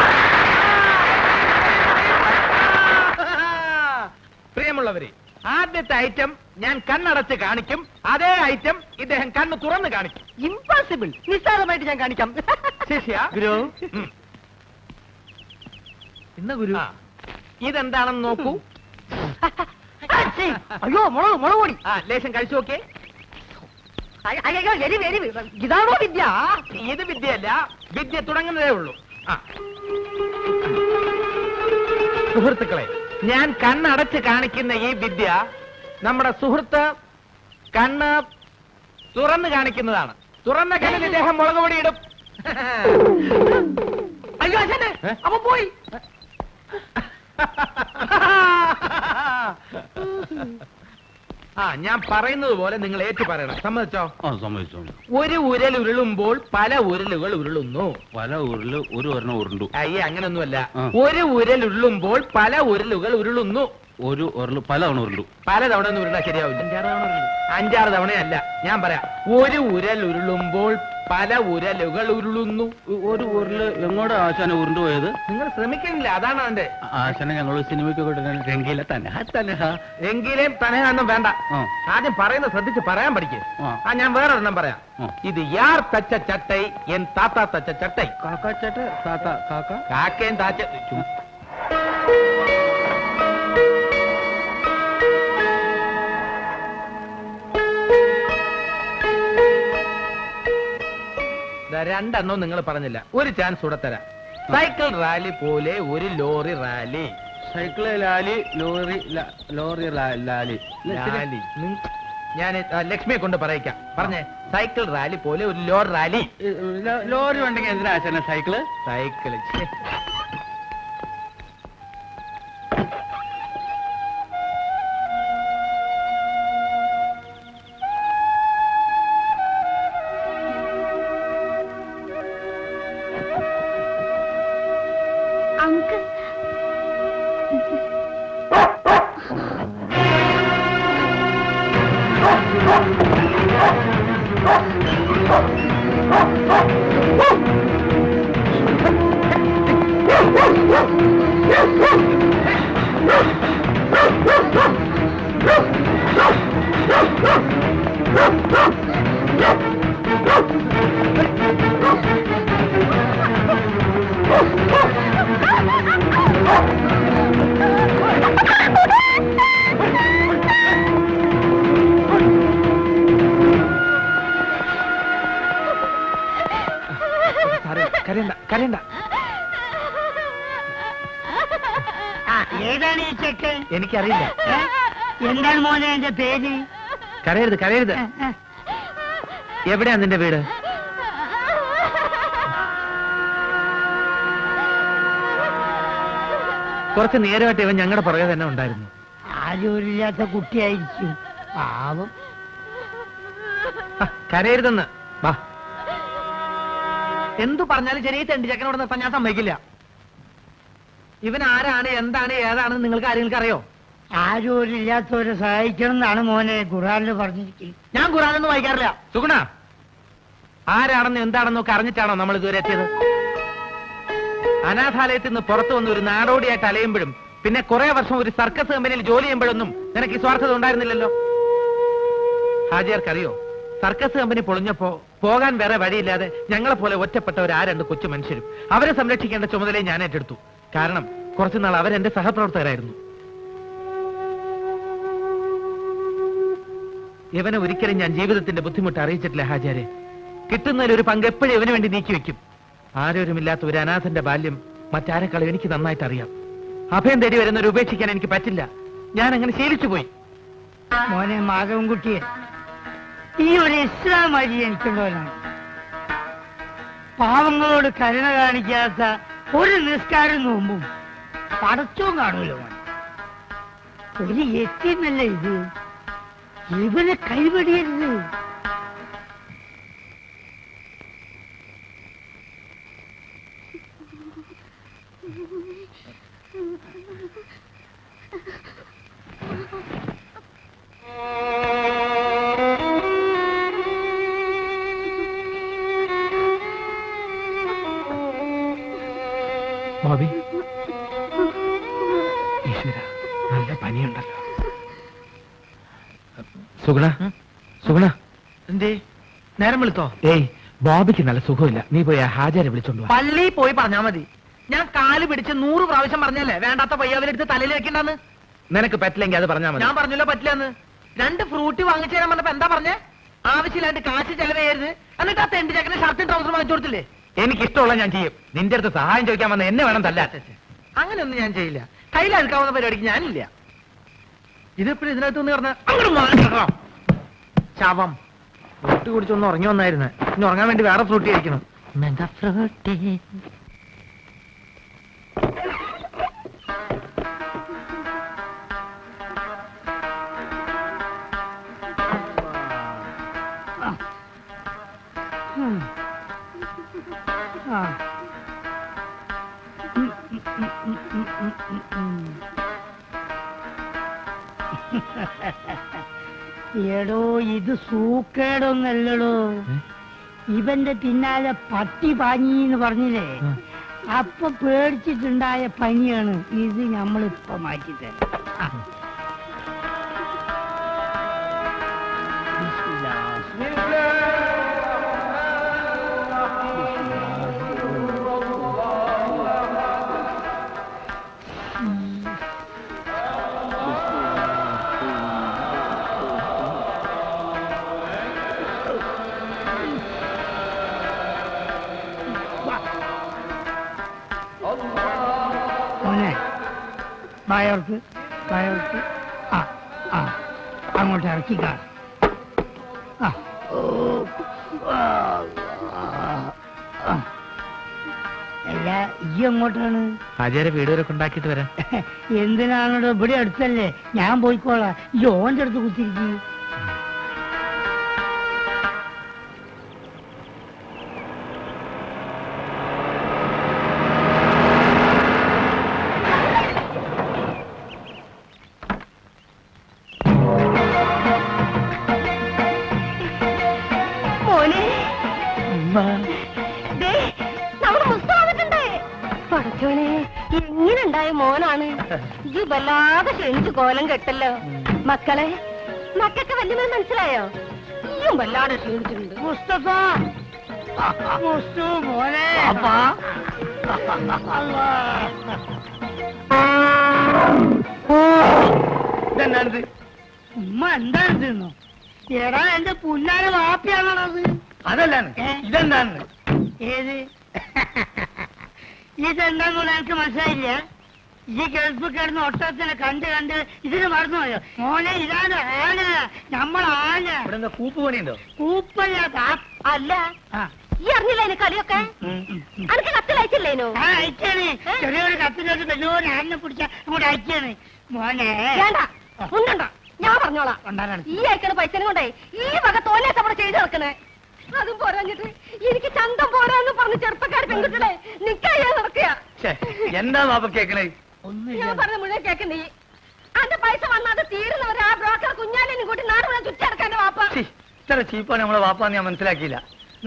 പ്രിയമുള്ളവരെ, ആദ്യത്തെ ഐറ്റം ഞാൻ കണ്ണടച്ച് കാണിക്കും. അതേ ഐറ്റം ഇദ്ദേഹം കണ്ണ് തുറന്ന് കാണിക്കും. ഇംപോസിബിൾ. നിസ്സാരമായിട്ട് ഞാൻ കാണിക്കാം. ശിഷ്യ, ഗുരു. ഇന്ന ഗുരു, ഇതെന്താണെന്ന് നോക്കൂ. അയ്യോ, മുളക് പൊടി. ലേശം കഴിച്ചു നോക്കിയേ. അയ്യോ, എരിവ്. ഇതാണോ വിദ്യ? ഇത് വിദ്യയല്ല, വിദ്യ തുടങ്ങുന്നതേ ഉള്ളൂ. സുഹൃത്തുക്കളെ, ഞാൻ കണ്ണടച്ച് കാണിക്കുന്ന ഈ വിദ്യ നമ്മുടെ സുഹൃത്ത് കണ്ണ് തുറന്നു കാണിക്കുന്നതാണ്. തുറന്ന കണ്ണിൽ ഇദ്ദേഹം മുളക് പൊടി ഇടും. അയ്യോ അച്ഛനെ, അപ്പൊ പോയി. ഞാൻ പറയുന്നത് പോലെ നിങ്ങൾ ഏറ്റു പറയണം. സമ്മതിച്ചോ? സമ്മതിച്ചോ. ഒരു ഉരൽ ഉരുളുമ്പോൾ പല ഉരുളുകൾ ഉരുളുന്നു. പല ഉരുള് ഒരു ഒരെണ്ണം ഉരുണ്ടു. അയ്യേ, അങ്ങനൊന്നുമല്ല. ഒരു ഉരൽ ഉരുളുമ്പോൾ പല ഉരുളുകൾ ഉരുളുന്നു. ഒരു ഉരുള് പല തവണ ഉരുണ്ടു. പല തവണ ഒന്നും ഉരുളാ ശരിയാവില്ല. 5-6 തവണയല്ല. ഞാൻ പറയാം. ഒരു ഉരൽ ഉരുളുമ്പോൾ പല ഉരലുകൾ ഉരുളുന്നു. ഒരു ഉരുള് എങ്ങോട്ടാ ആശാനെ ഉരുണ്ടു പോയത്? നിങ്ങൾ ശ്രമിക്കണില്ല, അതാണ് അതിന്റെ. ആശാനെ ഞങ്ങൾ സിനിമയ്ക്ക് രംഗീല തന്നെ എങ്കിലും തനയൊന്നും വേണ്ട. ആദ്യം പറയുന്നത് ശ്രദ്ധിച്ച് പറയാൻ പഠിക്കേ. ഞാൻ വേറെ ഒരെണ്ണം പറയാം. ഇത് യാർ തച്ച ചട്ടൈ എൻ താത്ത തച്ച ചട്ടൈ. കാക്കാച്ചട്ട താത്ത കാക്ക കാക്കയും താച്ച. രണ്ടെണ്ണവും നിങ്ങൾ പറഞ്ഞില്ല. ഒരു ചാൻസ് കൂടെ തരാം. സൈക്കിൾ റാലി പോലെ ഒരു lorry rally. Cycle Lali lorry lorry Lali Lali. ഞാൻ ലക്ഷ്മിയെ കൊണ്ട് പറയിക്കാം. പറഞ്ഞേ. സൈക്കിൾ റാലി പോലെ ഒരു ലോറി റാലി. ലോറി ഉണ്ടെങ്കിൽ എന്തിനാ ആശാനെ സൈക്കിള്? സൈക്കിള് അങ്കിൾ കരയണ്ട. ഏതാണ് ഈ ചെക്കൻ? എനിക്കറിയില്ല. എന്താണ് മോനെ എന്റെ പേര്? കരയരുത്. എവിടെയാ നിന്റെ വീട്? കുറച്ച് നേരമായിട്ട് ഇവൻ ഞങ്ങളുടെ പുറകെ തന്നെ ഉണ്ടായിരുന്നു. ആരോരില്ലാത്ത കുട്ടിയായിരിക്കും. പാവം. കരയരുതെന്ന്. വാ. എന്തു പറഞ്ഞാലും ചെറിയ തെണ്ടി ചക്കനോട് നിർത്താൻ ഞാൻ സമ്മതിക്കില്ല. ഇവൻ ആരാണ്, എന്താണ്, ഏതാണെന്ന് നിങ്ങൾക്ക് ആരെങ്കിലും അറിയോ? ആരോരില്ലാത്തവരെ സഹായിക്കണം എന്നാണ് മോനെ ഖുർആനിൽ പറഞ്ഞിരിക്കുന്നത്. ഞാൻ ഖുർആനൊന്നും വായിക്കാറില്ല. സുഗുണ, ആരാണെന്ന് എന്താണെന്നൊക്കെ അറിഞ്ഞിട്ടാണോ നമ്മൾ ഇതുവരെ എത്തിയത്? അനാഥാലയത്തിൽ നിന്ന് പുറത്തു വന്ന് ഒരു നാടോടിയായിട്ട് അലയുമ്പോഴും പിന്നെ കുറെ വർഷം ഒരു സർക്കസ് കമ്പനിയിൽ ജോലി ചെയ്യുമ്പോഴൊന്നും നിനക്ക് ഈ സ്വാർത്ഥത ഉണ്ടായിരുന്നില്ലല്ലോ. ഹാജിയാർക്കറിയോ, സർക്കസ് കമ്പനി പൊളിഞ്ഞപ്പോ പോകാൻ വേറെ വഴിയില്ലാതെ ഞങ്ങളെ പോലെ ഒറ്റപ്പെട്ടവർ ആ 2 കൊച്ചു മനുഷ്യരും അവരെ സംരക്ഷിക്കേണ്ട ചുമതലയെ ഞാൻ ഏറ്റെടുത്തു. കാരണം കുറച്ചുനാൾ അവരെന്റെ സഹപ്രവർത്തകരായിരുന്നു. ഇവനെ ഒരിക്കലും ഞാൻ ജീവിതത്തിന്റെ ബുദ്ധിമുട്ട് അറിയിച്ചിട്ടില്ല ഹാജിയാരെ. കിട്ടുന്നതിൽ ഒരു പങ്ക് എപ്പോഴും ഇവന് വേണ്ടി നീക്കി വെക്കും. ആരോരുമില്ലാത്ത ഒരു അനാഥന്റെ ബാല്യം മറ്റാരെക്കാളും എനിക്ക് നന്നായിട്ട് അറിയാം. അഭയം തേടി വരുന്നവരെ ഉപേക്ഷിക്കാൻ എനിക്ക് പറ്റില്ല. ഞാൻ അങ്ങനെ ശീലിച്ചു പോയി. മോനെ മാധവൻകുട്ടിയെ, ഈ ഒരു ഇസ്ലാം വഴി എനിക്കുള്ളവനാണ്. പാവങ്ങളോട് കരുണ കാണിക്കാത്ത ഒരു നിസ്കാരം നോമ്പും പടച്ചവും കാണൂല്ലോ. ഒരു യത്തീമല്ല ഇത്. ഇവനെ കൈവടിയരുത്. ബോബി, ഈശ്വര, നല്ല പനിയുണ്ടല്ലോ. സുഗുണ എന്തേ നേരം വിളിത്തോ? ഏയ്, ബോബിക്ക് നല്ല സുഖമില്ല. നീ പോയി ഹാജരെ വിളിച്ചോണ്ട് പള്ളിയിൽ പോയി പറഞ്ഞാ മതി. ഞാൻ കാല് പിടിച്ച് 100 പ്രാവശ്യം പറഞ്ഞല്ലേ വേണ്ടാത്ത പയ്യാവിലെടുത്ത് തലയിൽ വെക്കണ്ടെന്ന്. നിനക്ക് പറ്റില്ലെങ്കിൽ അത് പറഞ്ഞാൽ മതി. ഞാൻ പറഞ്ഞല്ലോ പറ്റില്ലെന്ന്. 2 ഫ്രൂട്ടി വാങ്ങിച്ചു തരാൻ പറഞ്ഞപ്പോ എന്താ പറഞ്ഞേ? ആവശ്യമില്ലാണ്ട് കാശ് ചെലവ് ചെയ്യരുത്. എന്നിട്ട് ആ തെണ്ടി ചക്കനെ ഷർട്ടും ട്രൗസർ വാങ്ങിച്ചു കൊടുത്തില്ലേ? എനിക്കിഷ്ടമുള്ള ഞാൻ ചെയ്യും. നിന്റെ അടുത്ത് സഹായം ചോദിക്കാൻ വന്ന എന്നെ വേണം തല്ലാ. അങ്ങനെയൊന്നും ഞാൻ ചെയ്യില്ല. കയ്യിലെടുക്കാവുന്ന പരിപാടിക്ക് ഞാനില്ല. ഇതിപ്പോഴും ഇതിനകത്ത് പറഞ്ഞ ശവം. ഫ്രൂട്ടി കുടിച്ചൊന്ന് ഉറങ്ങി വന്നായിരുന്നു. ഇനി ഉറങ്ങാൻ വേണ്ടി വേറെ ഫ്രൂട്ടി കഴിക്കണം. Mega Frooti. എടോ ഇത് സൂക്കേടൊന്നല്ലടോ, ഇവന്റെ പിന്നാലെ പട്ടി പാഞ്ഞിന്ന് പറഞ്ഞില്ലേ, അപ്പൊ പേടിച്ചിട്ടുണ്ടായ പനിയാണ് ഇത്. നമ്മളിപ്പൊ മാറ്റിത്തരാം. മോനെ ബായോർക്ക് അങ്ങോട്ട് ഇറക്കിക്കാ. അല്ല ഈ അങ്ങോട്ടാണ്? ആചാര്യ വീട് വരെ ഉണ്ടാക്കിയിട്ട് വരാം. എന്തിനാണോ ഇവിടെ അടുത്തല്ലേ, ഞാൻ പോയിക്കോളാം. ഈ ഓന്റെ അടുത്ത് കുത്തിരിക്കും. പടച്ചോനെ, എങ്ങനെയുണ്ടായ മോനാണ് ഇത്? വല്ലാതെ ക്ഷണിച്ചു കോലം കെട്ടല്ലോ. മക്കൾക്ക് വല്യമേ മനസ്സിലായോ? ഈയും വല്ലാതെ ക്ഷീണിച്ചിട്ടുണ്ട്. മുസ്തഫ, മുസ്തു മോനെ. ഇതെന്നാണിത്? ഉമ്മ എന്താണെന്നോ? എടാ എന്റെ പുല്ലാരെ വാപ്പിയാണത്. അതല്ലാണ്, ഇതെന്താണ്? ഏത്? ഇതെന്താന്നുള്ള എനിക്ക് മനസ്സിലായില്ല. ഈ ഗൾഫ് കിടന്ന് ഒട്ടത്തിനെ കണ്ട് ഇതിന് മറന്നുപോയോ മോനെ? ഇതാണ് ആന, നമ്മളാന. ഇവിടെ എന്താ കൂപ്പ് പണിയുണ്ടോ? കൂപ്പല്ല, അല്ല, ഈ അറിഞ്ഞില്ല അതിന് കളിയൊക്കെ. അനക്ക് കത്തിലയച്ചില്ലേനോ? അയച്ചാണ്. ചെറിയൊരു കത്തിലോട്ട് വലിയൊരു ആനെ പിടിച്ച അങ്ങോട്ട് അയച്ചാണ് മോനെ. വേണ്ട, ഉണ്ടണ്ട, ഞാൻ പറഞ്ഞോളാം. ഉണ്ടാകാണ് ഈ അയക്കണ പൈസനും കൊണ്ടേ ഈ വക തോന്നിയാ അവിടെ ചെയ്തു നടക്കണേ. അതും പോരാഞ്ഞിട്ട് എനിക്ക് ചന്തം പോരാന്ന് പറഞ്ഞ് ചെറുപ്പക്കാര് പെൺകുട്ടികളെ നിക്കാ നടക്കുക. എന്താ വാപ്പ കേക്കണേ? ഞാൻ പറഞ്ഞ മുഴുവൻ കേക്കണ്ടേ? അന്റെ പൈസ വന്നാത് തീരുന്നവരെ ആ ബ്രോക്കർ കുഞ്ഞാലിനും കൂട്ടി നാട് മുഴുവൻ ചുറ്റടക്കാന്റെ വാപ്പ. ഇത്ര ചീപ്പാണ് നമ്മളെ വാപ്പാന്ന് ഞാൻ മനസ്സിലാക്കിയില്ല.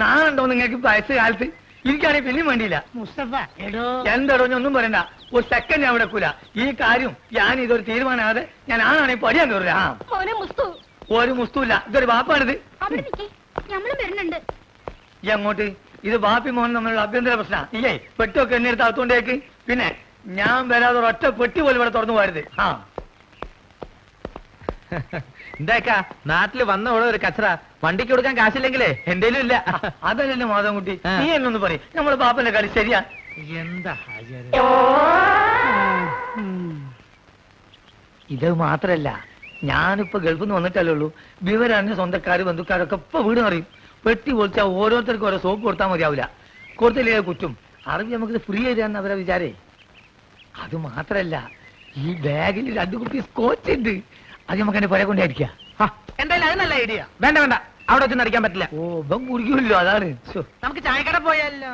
നാളുണ്ടോ നിങ്ങൾക്ക് വയസ്സ് കാലത്ത്? എനിക്കാണെങ്കിൽ പിന്നെയും വേണ്ടിയില്ല. മുസ്തഫ എടോ, എന്തടോ ഒന്നും പറയണ്ട. ഒരു സെക്കൻഡ് ഞാൻ വിടക്കൂല. ഈ കാര്യം ഞാൻ ഇതൊരു തീരുമാനമാകാതെ ഞാൻ ആണെങ്കിൽ പടിയാൻ കയറില്ല. മോനെ മുസ്തു. ഒരു മുസ്തുല്ല, ഇതൊരു വാപ്പാണിത്. അവിടെ നിൽക്കി, ഞമ്മളും വരുന്നുണ്ട്. ഈ അങ്ങോട്ട് ഇത് ബാപ്പി മോഹൻ തമ്മിലുള്ള അഭ്യന്തര പ്രശ്നം. ഇല്ലേ പെട്ടിയൊക്കെ എന്നെ എടുത്ത് അകത്തോണ്ടേക്ക്. പിന്നെ ഞാൻ വരാതെ ഒറ്റ പെട്ടി പോലും ഇവിടെ തുറന്നു പോരുത്. എന്താക്കാ നാട്ടില് വന്ന ഇവിടെ ഒരു കച്ചറ. വണ്ടിക്ക് കൊടുക്കാൻ കാശില്ലെങ്കിലേ എന്തേലും ഇല്ല. അതല്ലേ മാധവൻകുട്ടി, നീ എന്നൊന്ന് പറയും. നമ്മളെ ബാപ്പന്റെ കളി ശരിയാ? എന്താ ഇത് മാത്രല്ല, ഞാനിപ്പോ ഗൾഫിൽ നിന്ന് വന്നിട്ടല്ലേ ഉള്ളൂ. വിവരറിഞ്ഞ സ്വന്തക്കാര് ബന്ധുക്കാരൊക്കെ ഇപ്പൊ വീട് അറിയും. പെട്ടി പൊളിച്ചാൽ ഓരോരുത്തർക്കും ഓരോ സോപ്പ് കൊടുത്താൽ മതിയാവില്ല. കൊടുത്തില്ലേ കുറ്റും. അറിവ് നമുക്ക് ഫ്രീ തരാന്ന് അവരെ വിചാരേ. അത് മാത്രല്ല, ഈ ബാഗിൽ 2 കുപ്പി സ്കോച്ച് ഉണ്ട്. അത് നമുക്ക് എന്നെ പുര കൊണ്ടായിരിക്കാം. എന്തായാലും അത് നല്ല ഐഡിയ. വേണ്ട അവിടെ വെച്ച് നടിക്കാൻ പറ്റില്ല. ഓ ഇപ്പം കുടിക്കുമല്ലോ, അതാണ്. നമുക്ക് ചായക്കട പോയാലോ?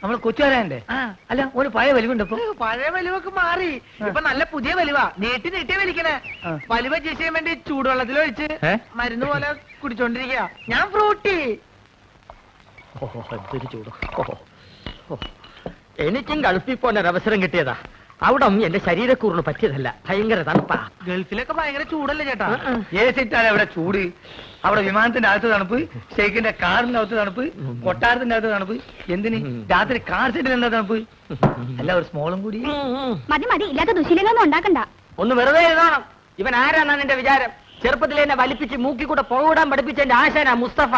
നമ്മളെ കൊച്ചുകാരൻ്റെ അല്ല, ഒരു പഴയ വലിവുണ്ട് ഇപ്പൊ. പഴയ വലിവൊക്കെ മാറി, ഇപ്പൊ നല്ല പുതിയ വലിവാ. നീട്ടി വലിക്കണേ. വലിവ ചെയ്യാൻ വേണ്ടി ചൂടുവെള്ളത്തിൽ ഒഴിച്ച് മരുന്ന് പോലെ കുടിച്ചോണ്ടിരിക്കുക. ഞാൻ ഫ്രൂട്ടി. എനിക്കും ഗൾഫിൽ പോലെ അവസരം കിട്ടിയതാ. അവിടെ എന്റെ ശരീരക്കൂറിന് പറ്റിയതല്ല. ഭയങ്കര തണുപ്പാ. ഗൾഫിലൊക്കെ ഭയങ്കര ചൂടല്ലേ ചേട്ടാ? ഏസിട്ടാണ് അവിടെ ചൂട്. അവിടെ വിമാനത്തിന്റെ അകത്ത് തണുപ്പ്, ഷെയ്ഖിന്റെ കാറിന്റെ അകത്ത് തണുപ്പ്, കൊട്ടാരത്തിന്റെ അകത്ത് തണുപ്പ്. എന്തിന് രാത്രി കാർ സെറ്റിൽ എന്താ തണുപ്പ്? അല്ല ഒരു സ്മോളും കൂടി. മതി, ഇല്ലാത്ത ദുശീലങ്ങളൊന്നും ഉണ്ടാക്കണ്ട. ഒന്ന് വെറുതെ എഴുതണം. ഇവൻ ആരാന്നാണ് എന്റെ വിചാരം? ചെറുപ്പത്തിൽ എന്നെ വലിപ്പിച്ച് മൂക്കിക്കൂടെ പോടാൻ പഠിപ്പിച്ച എന്റെ ആശാനാ മുസ്തഫ.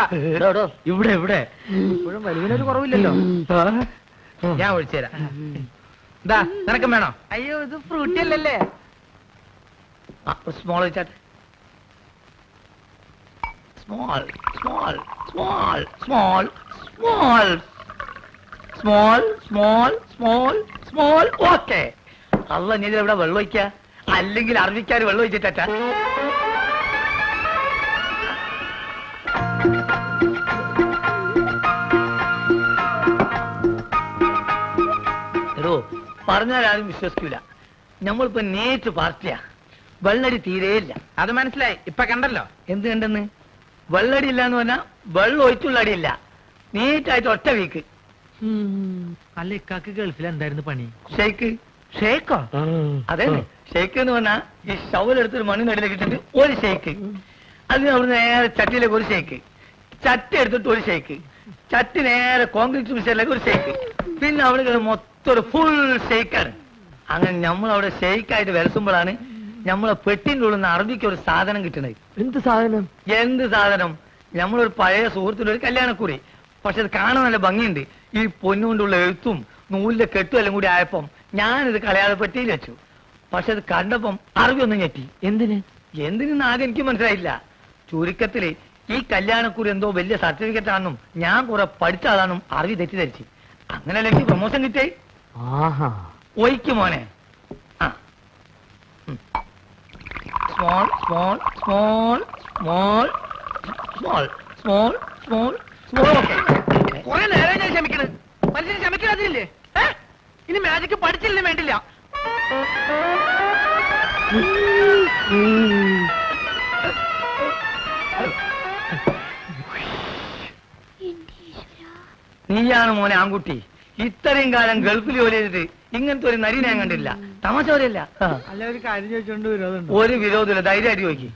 ഇവിടെ ഇപ്പോഴും വലിവിനൊരു കുറവില്ലല്ലോ. ഞാൻ ഒഴിച്ചുതരാം. എന്താ നിനക്കും വേണോ? അയ്യോ ഇത് ഫ്രൂട്ടി അല്ലല്ലേ. സ്മോൾ വെച്ചാട്ടെ. Small small small small small small small small small okay. അല്ല നീ ഇവിടെ വെള്ളം ഒഴിക്ക, അല്ലെങ്കിൽ അറബിക്കാർ വെള്ളം ഒഴിച്ചിട്ടാ. എടോ പറഞ്ഞാൽ ആരും വിശ്വസിക്കൂല. നമ്മളിപ്പോ നേരിട്ട് പാർട്ടിയാ. വെള്ളടി തീരെയില്ല. അത് മനസ്സിലായി, ഇപ്പൊ കണ്ടല്ലോ. എന്ത് കണ്ടെന്ന്? വെള്ളടി ഇല്ല എന്ന് പറഞ്ഞാ വെള്ളം ഒഴിച്ചുള്ള അടിയില്ല. നീറ്റായിട്ട് ഒറ്റ വീക്ക്. അല്ല ഇക്കാക്ക് ഗൾഫിൽ എന്തായിരുന്നു പണി? ഷെയ്ക്ക്. ഷേക്കോ? അതെ, ഷെയ്ക്ക് എന്ന് പറഞ്ഞാ ഈ ഷവലെടുത്തൊരു മണ്ണ് നടിയിലേക്ക് ഇട്ടിട്ട് ഒരു ഷെയ്ക്ക്, അതിന് അവിടെ നേരെ ചട്ടിയിലേക്ക് ഒരു ഷെയ്ക്ക്, ചട്ടി എടുത്തിട്ട് ഒരു ഷെയ്ക്ക്, ചട്ടി നേരെ കോൺക്രീറ്റ് മിക്സറിലേക്ക് ഒരു ഷെയ്ക്ക്, പിന്നെ അവിടെ മൊത്തം ഒരു ഫുൾ ഷെയ്ക്കാണ്. അങ്ങനെ നമ്മളവിടെ ഷെയ്ക്കായിട്ട് വിലസുമ്പോഴാണ് നമ്മളെ പെട്ടിന്റെ ഉള്ളിൽ നിന്ന് അറബിക്ക് ഒരു സാധനം കിട്ടണത്. എന്ത് സാധനം? എന്ത് സാധനം? നമ്മളൊരു പഴയ സുഹൃത്തിന്റെ ഒരു കല്യാണക്കുറി. പക്ഷെ അത് കാണാൻ നല്ല ഭംഗിയുണ്ട്. ഈ പൊന്നുകൊണ്ടുള്ള എഴുത്തും നൂലിന്റെ കെട്ടും എല്ലാം കൂടി ആയപ്പം ഞാനിത് കളയാതെ പെട്ടിയിൽ വെച്ചു. പക്ഷെ അത് കണ്ടപ്പം അറബി ഒന്നും ഞെട്ടി. എന്തിനെന്ന് ആകെ എനിക്ക് മനസ്സിലായില്ല. ചുരുക്കത്തില് ഈ കല്യാണക്കുറി എന്തോ വലിയ സർട്ടിഫിക്കറ്റ് ആണെന്നും ഞാൻ കുറെ പഠിച്ച ആളാണെന്നും അറബി തെറ്റിദ്ധരിച്ച്. അങ്ങനെയല്ല എനിക്ക് പ്രൊമോഷൻ കിട്ടേ. ഒയ്ക്ക് മോനെ. ആ small small small small small small small small. Okay, കുറെ നേരം ഞാൻ ക്ഷമിക്കണ്. മനുഷ്യന് ക്ഷമിക്കാതില്ലേ? ഇനി മാജിക്ക് പഠിച്ചില്ലേ വേണ്ടില്ല. നീയാണ് മോനെ ആൺകുട്ടി. ഇത്രയും കാലം ഗൾഫിൽ ജോലി ചെയ്തിട്ട് ഇങ്ങനത്തെ ഒരു നരി ഞാൻ കണ്ടില്ല. തമാശ പോലെയല്ല. അല്ല ഒരു കാര്യം ചോദിച്ചോണ്ട് വിരോധമുണ്ടോ? ഒരു വിരോധമില്ല, ധൈര്യമായിട്ട് ചോദിക്കും.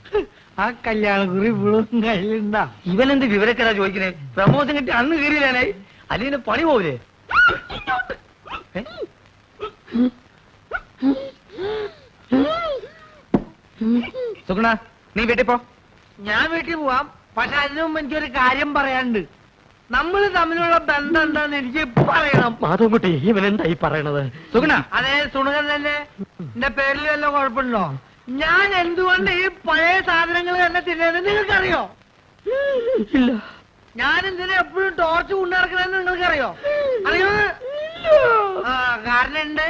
ആ കല്യാണക്കുറി ഇപ്പോഴും കയ്യിലുണ്ടാ? ഇവനെന്ത് വിവരക്കരാ ചോദിക്കണേ? പ്രമോഷൻ കിട്ടി അന്ന് കയറിയില്ലാനായി, അല്ലെങ്കിൽ പണി പോവില്ലേ? സുഗുണ, നീ വീട്ടിൽ പോ. ഞാൻ വീട്ടിൽ പോവാം. പക്ഷെ അതിനു മുമ്പ് എനിക്കൊരു കാര്യം പറയാനുണ്ട്. നമ്മൾ തമ്മിലുള്ള ബന്ധം എന്താന്ന് എനിക്ക് പറയണം. മാധവൻകുട്ടി, ഇവനെന്തായി പറയണത്? സുഗുണ, അതെ, സുണകൻ തന്നെ. എന്റെ പേരിൽ വല്ല കുഴപ്പമുണ്ടോ? ഞാൻ എന്തുകൊണ്ട് ഈ പഴയ സാധനങ്ങൾ തന്നെ തിന്നത് നിങ്ങൾക്കറിയോ? ഇല്ല. ഞാൻ എന്തിനാ എപ്പോഴും ടോർച്ച് കൊണ്ടിറക്കണെന്ന് നിങ്ങൾക്കറിയോ? അറിയോ? ആ, കാരണം ഉണ്ട്.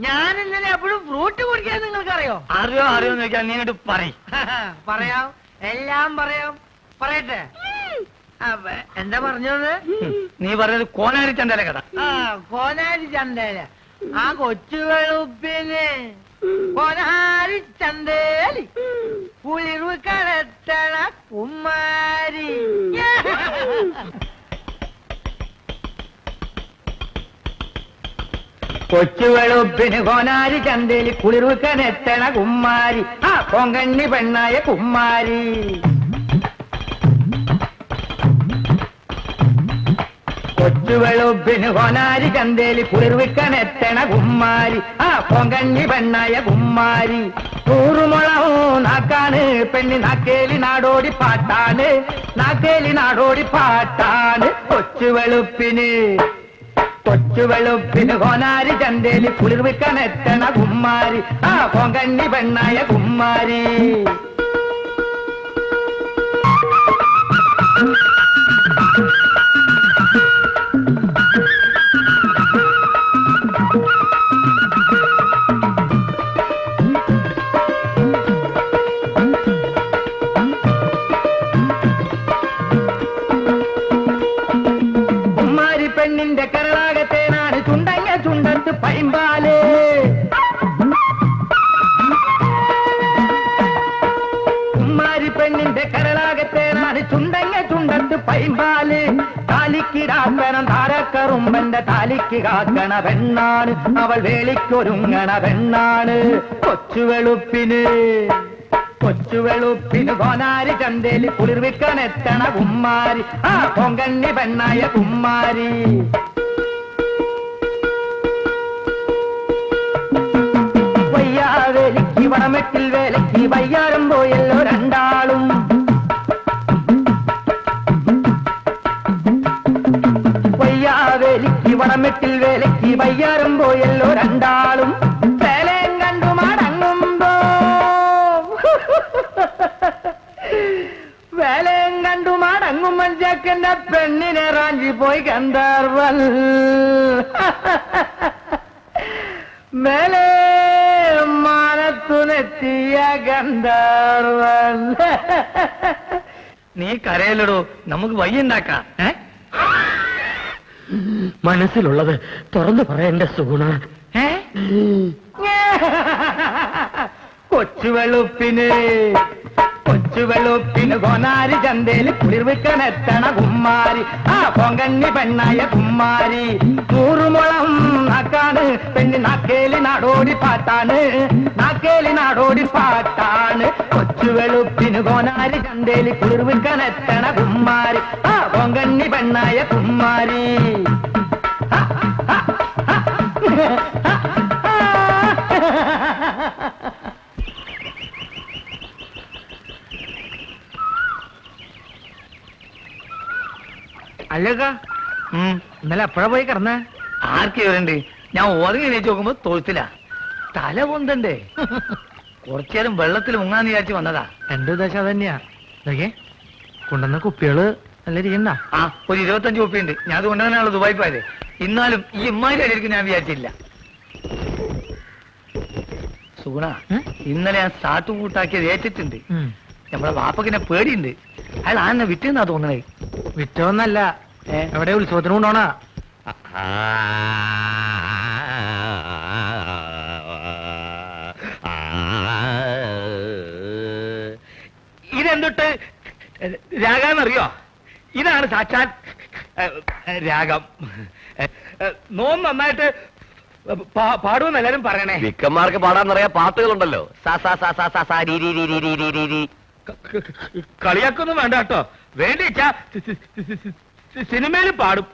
ഞാൻ എന്തിനാ എപ്പോഴും ഫ്രൂട്ട് കുടിക്കാൻ നിങ്ങൾക്കറിയോ? അറിയോ അറിയോ എന്ന് ചോദിക്കാൻ നീ അങ്ങോട്ട് പറയും. പറയാം, എല്ലാം പറയാം. പറയട്ടെ? എന്താ പറഞ്ഞത്? നീ പറഞ്ഞത് കോനാരി ചന്തല കഥ. ആ, കോനാരി ചന്തേല. ആ കൊച്ചു വെളുപ്പിന് കോനാരി ചന്തേലി കുളിർവ് കടത്തണ കുമാരി. കൊച്ചു വെളുപ്പിന് കോനാരി ചന്തേലി കുളിർവ് കടത്തണ കുമാരി. ആ പൊങ്കണ്ണി പെണ്ണായ കുമാരി. കൊച്ചു വെളുപ്പിന് കോനാരി ചന്തേലി കുളിർവിക്കനെത്തണ കുമ്മാരി. ആ പൊങ്കഞ്ഞി പെണ്ണായ കുമ്മാരി. നൂറുമുളവും നാക്കാണ് പെണ്ണി നാക്കേലി നാടോടി പാട്ടാണ്. നാക്കേലി നാടോടി പാട്ടാണ്. കൊച്ചു വെളുപ്പിന് കോനാരി ചന്തേലി കുളിർവിക്കനെത്തണ കുമ്മാരി. ആ പൊങ്കണ്ണി പെണ്ണായ കുമ്മാരി. പെണ്ണിന്റെ കരളാകത്തേനാണ് ചുണ്ടങ്ങ ചുണ്ടത്ത് പൈമ്പാല്. കുമ്മാരി പെണ്ണിന്റെ കരളാകത്തേനാണ് ചുണ്ടങ്ങ ചുണ്ടത്ത് പൈമ്പാല്. താലിക്കിടാക്കണം താരക്കറുമ്പന്റെ താലിക്ക് കാക്കണ പെണ്ണാണ് അവൾ. വേളിക്കൊരുങ്ങണ പെണ്ണാണ്. കൊച്ചുവെളുപ്പിന് കോനാരി ചന്തേലി കുളിർവിക്കനെത്തണ കുമ്മാരി. ആ പൊങ്കണ്ണി പെണ്ണായ കുമ്മാരി. വയ്യാവേലിക്ക് വടമെട്ടിൽ വേലയ്ക്ക് വയ്യാരം പോയല്ലോ രണ്ടാളും. വയ്യാവേലിക്ക് വടമെട്ടിൽ വേലയ്ക്ക് വയ്യാരം പോയല്ലോ രണ്ടാളും. വേലയും കണ്ടു മടങ്ങുമ്പോ വേലയും കണ്ടു മടങ്ങും മഞ്ചക്കന്റെ പെണ്ണിനെ റാഞ്ചി പോയി ഗന്ധർവൻ മേലെ മാനത്തുനെത്തിയ ഗന്ധർവൻ. നീ കരയിലടോ, നമുക്ക് വയ്യുണ്ടാക്കാം. മനസ്സിലുള്ളത് തുറന്നു പറയണ്ട സുഗുണ. കൊച്ചുവെളുപ്പിന് കൊനാരി ചന്തേല് കുളിർവിക്കനെത്തണ കുമ്മാരി, ആ പൊങ്കണ്ണി പെണ്ണായ കുമ്മാരി. 100 മുളം നാക്കാണ് പെണ്ണി, നാക്കേലി നാടോടി പാട്ടാണ്, നാക്കേലി നാടോടി പാട്ടാണ്. കൊച്ചുവെളുപ്പിന് കൊനാരി ചന്തേല് കുളിർവിക്കനെത്തണ കുമ്മാരി, ആ പൊങ്കണ്ണി പെണ്ണായ കുമ്മാരി. അല്ലക്ക ഇന്നലെ എപ്പോഴാ പോയി കിടന്നേ? ആർക്ക് വരണ്ട്? ഞാൻ ഉറങ്ങി എണീച്ച് നോക്കുമ്പോ തൊഴുത്തില്ല, തല പൊന്തണ്ടേ. കുറച്ചേരം വെള്ളത്തിൽ മുങ്ങാന്ന് വിചാരിച്ച് വന്നതാ. എന്റെ ഉദ്ദേശം അതന്നെയാ. ഇതൊക്കെ കൊണ്ടുവന്ന കുപ്പികള് നല്ല ഇരിക്കണ്ട. ആ, ഒരു 25 കുപ്പിയുണ്ട്. ഞാൻ അത് കൊണ്ടുവന്നാണല്ലോ ദുബായി പോയത്. എന്നാലും ഈ ഇമ്മാരി അടിയിരിക്കും ഞാൻ വിചാരിച്ചില്ല. സുഗുണ, ഇന്നലെ ഞാൻ സ്റ്റാർട്ടും കൂട്ടാക്കിയത് ഏറ്റിട്ടുണ്ട്. നമ്മളെ വാപ്പക്കിനെ പേടിയുണ്ട്. അയാൾ ആന്നെ വിറ്റെന്നാ തോന്നണേ. വിറ്റോന്നല്ല, എവിടെ ഉത്സവത്തിന് കൊണ്ടോണാ. ഇതെന്തൊട്ട് രാഗാന്നറിയോ? ഇതാണ് സാക്ഷാൽ രാഗം. നോം നന്നായിട്ട് പാടുമെന്ന് എല്ലാരും പറയണേ. വിക്കന്മാർക്ക് പാടാന്നറിയാ പാട്ടുകളുണ്ടല്ലോ. കളിയാക്കൊന്നും വേണ്ട കേട്ടോ. വേണ്ടിച്ചാ സിനിമയിൽ പാടും.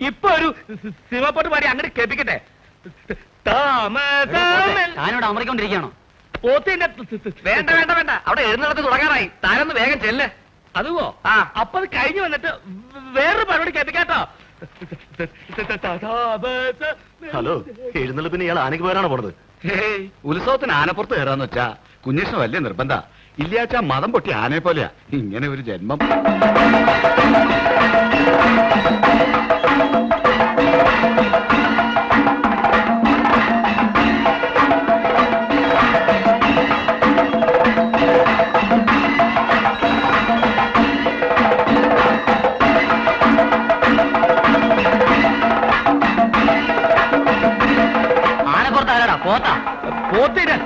ഇപ്പൊ ഒരു സിനിമ പാട്ട് പാടി അങ്ങനെ കേൾപ്പിക്കട്ടെ. ഞാനിവിടെ അമറിക്കൊണ്ടിരിക്കുകയാണോ? പോത്തിന്റെ വേണ്ട വേണ്ട വേണ്ട, അവിടെ എഴുന്നള്ളത്ത് തുടങ്ങാറായി. താനൊന്ന് വേഗം ചെല്ല്. അതുവോ? ആ, അപ്പൊ അത് കഴിഞ്ഞു വന്നിട്ട് വേറൊരു പരിപാടി കേൾപ്പിക്കാട്ടോ. ഹലോ, എഴുന്നള്ളിപ്പിന് ഇയാൾ ആനയ്ക്ക് പോരാണോ പോണത്? ഉത്സവത്തിന് ആനപ്പുറത്ത് കയറാന്ന് വെച്ചാ കുഞ്ഞിഷ്ണ വലിയ നിർബന്ധ. ഇല്ലാച്ചാ മതം പൊട്ടി ആനയെ പോലെയാ. ഇങ്ങനെ ഒരു ജന്മം. ആനപ്പുറത്ത് ആരാടാ? പോത്താ? പോത്തിന്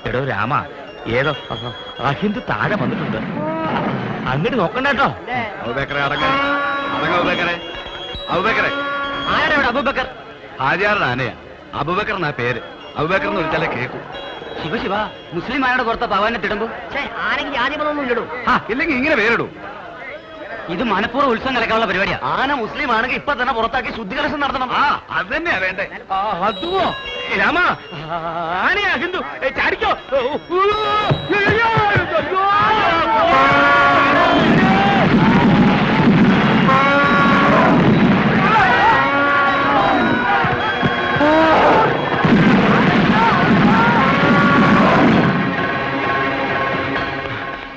എടോ രാമ, ഏതോ അഹിന്ദു താഴെ വന്നിട്ടുണ്ട്. അങ്ങോട്ട് നോക്കണ്ട കേട്ടോ. ആരാടാ ഇവിടെ? അബൂബക്കർ? ഹാജിയാറുടെ ആനയാ. അബൂബക്കർ എന്നാ പേര്. അബൂബക്കർ എന്ന് വിളിച്ചാലേ കേൾക്കൂ. ശിവ ശിവ, മുസ്ലിം ആരുടെ പുറത്ത് പവാനെ തിടുമ്പോ? ആരെങ്കിലും ആദ്യമൊന്നും ഇല്ലടൂ. ഇല്ലെങ്കിൽ ഇങ്ങനെ പേരിടൂ. ഇത് മനഃപൂർവ്വം ഉത്സവം കലക്കാനുള്ള പരിപാടിയാ. ആന മുസ്ലിം ആണെങ്കിൽ ഇപ്പൊ തന്നെ പുറത്താക്കി ശുദ്ധികലശം നടത്തണം. ആ, അത് തന്നെയാ വേണ്ടേ. അതുവോ? രാമ, ആനയാ ഹിന്ദു. ചാടിക്കോ.